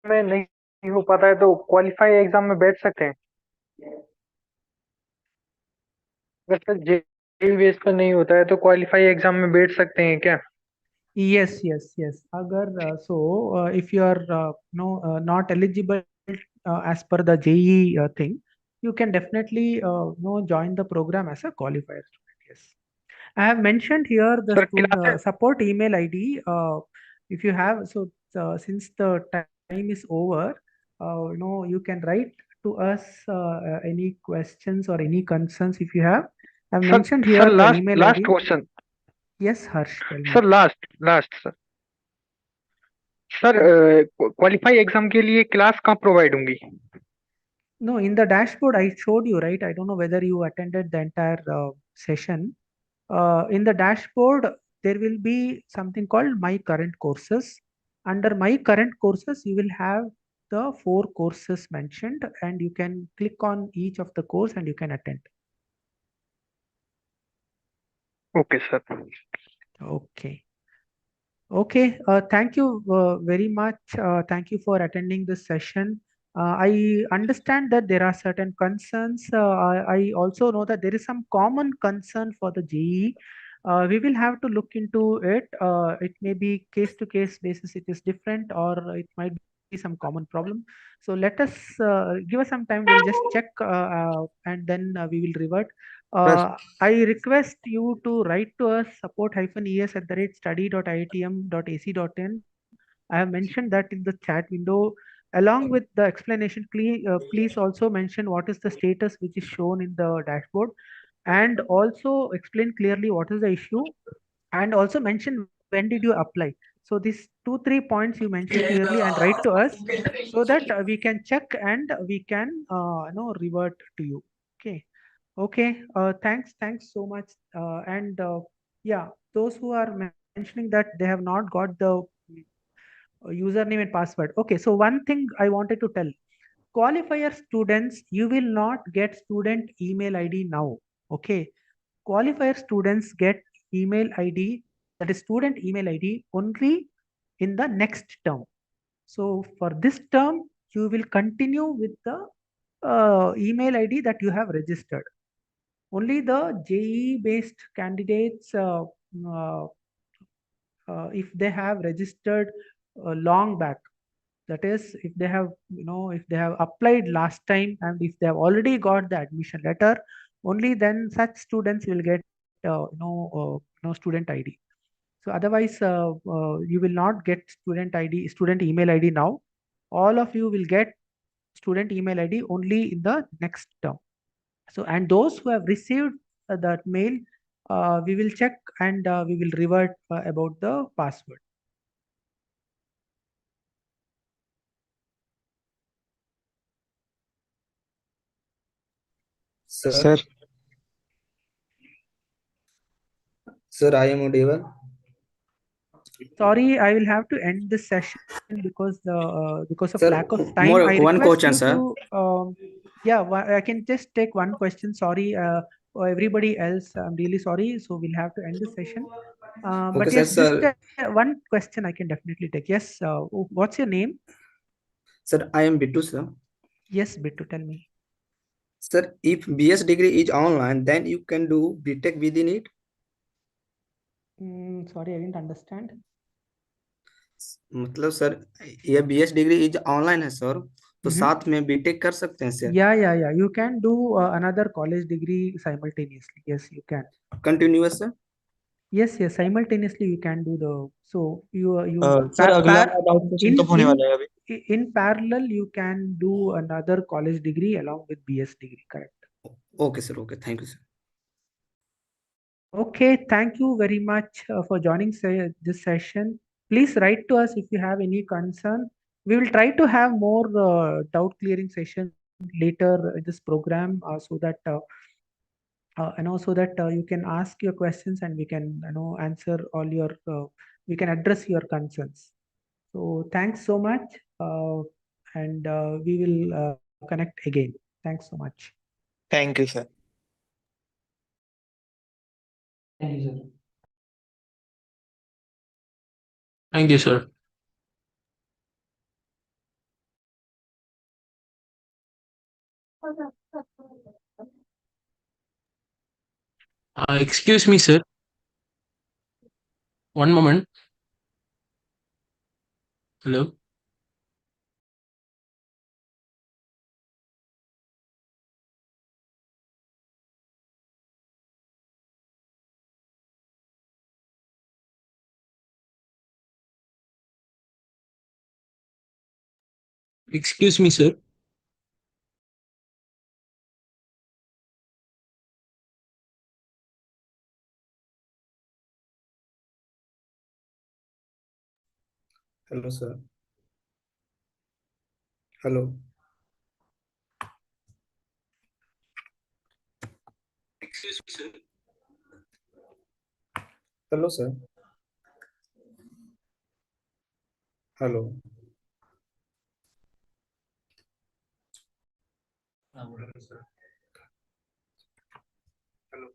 में नहीं हो पाता है तो qualify exam में बैठ सकते हैं अगर सर जेई बेस पर नहीं होता है तो क्वालिफाई एग्जाम में बैठ सकते हैं क्या Yes. Agar if you are not eligible as per the JE thing, you can definitely join the program as a qualifier student. Yes, I have mentioned here the support email ID. If you have since the time is over, you can write to us any questions or any concerns if you have. I've mentioned here sir the last email last ID. Question Yes, Harsh, tell me. Sir last sir qualify exam के लिए class कहाँ provide होंगी No, in the dashboard I showed you, right? I don't know whether you attended the entire session. In the dashboard, there will be something called My Current Courses. Under My Current Courses, you will have the 4 courses mentioned, and you can click on each of the course and you can attend. Okay, sir. Okay. Thank you very much. Thank you for attending this session. I understand that there are certain concerns. I also know that there is some common concern for the JEE. We will have to look into it. It may be case to case basis, it is different, or it might be some common problem. So let us give us some time. We'll just check and then we will revert. Sir, I request you to write to us support-es@study.iitm.ac.in. I have mentioned that in the chat window. Along with the explanation, please also mention what is the status which is shown in the dashboard, and also explain clearly what is the issue, and also mention when did you apply. So these 2 3 points you mention clearly and write to us, so that we can check and we can revert to you. Okay. Okay. Thanks so much. And yeah, those who are mentioning that they have not got the username and password. Okay, so one thing I wanted to tell qualifier students, you will not get student email ID now. Okay, qualifier students get email ID, that is student email ID, only in the next term. So for this term, you will continue with the email ID that you have registered. Only the JE based candidates, uh, if they have registered long back, that is if they have if they have applied last time and if they have already got the admission letter, only then such students will get student ID. So otherwise you will not get student email ID now. All of you will get student email ID only in the next term. So and those who have received that mail, we will check and we will revert about the password. sir, sir, I am audible. Sorry, I will have to end this session because of Sir, lack of time. more I one request question, you sir. to yeah, I can just take one question. Sorry, for everybody else, I'm really sorry. So we'll have to end the session. Okay, But sir, yes, just sir. one question I can definitely take. Yes, what's your name? Sir, I am Bittu, sir. Yes, Bittu, tell me. Sir, if BS degree is online, then you can do BTech within it. Sorry, I didn't understand. मतलब sir ये BS degree is online है sir, तो साथ में BTech कर सकते हैं sir? Yeah. You can do another college degree simultaneously. Yes, you can. Continuous sir? Yes, simultaneously you can do the, so you sir अगला डाउट क्वेश्चन कब होने वाला है अभी? in parallel you can do another college degree along with BS degree, correct? Okay sir, okay, thank you sir. Okay, thank you very much for joining this session. Please write to us if you have any concern. We will try to have more doubt clearing session later in this program, so that you can ask your questions and we can answer all your we can address your concerns. So thanks so much, and we will connect again. Thanks so much. Thank you, sir. Thank you, sir. Thank you, sir. Excuse me, sir. One moment. Hello. Excuse me, sir. Hello sir, hello, Excuse me, sir. Hello sir, hello, Sir. Hello.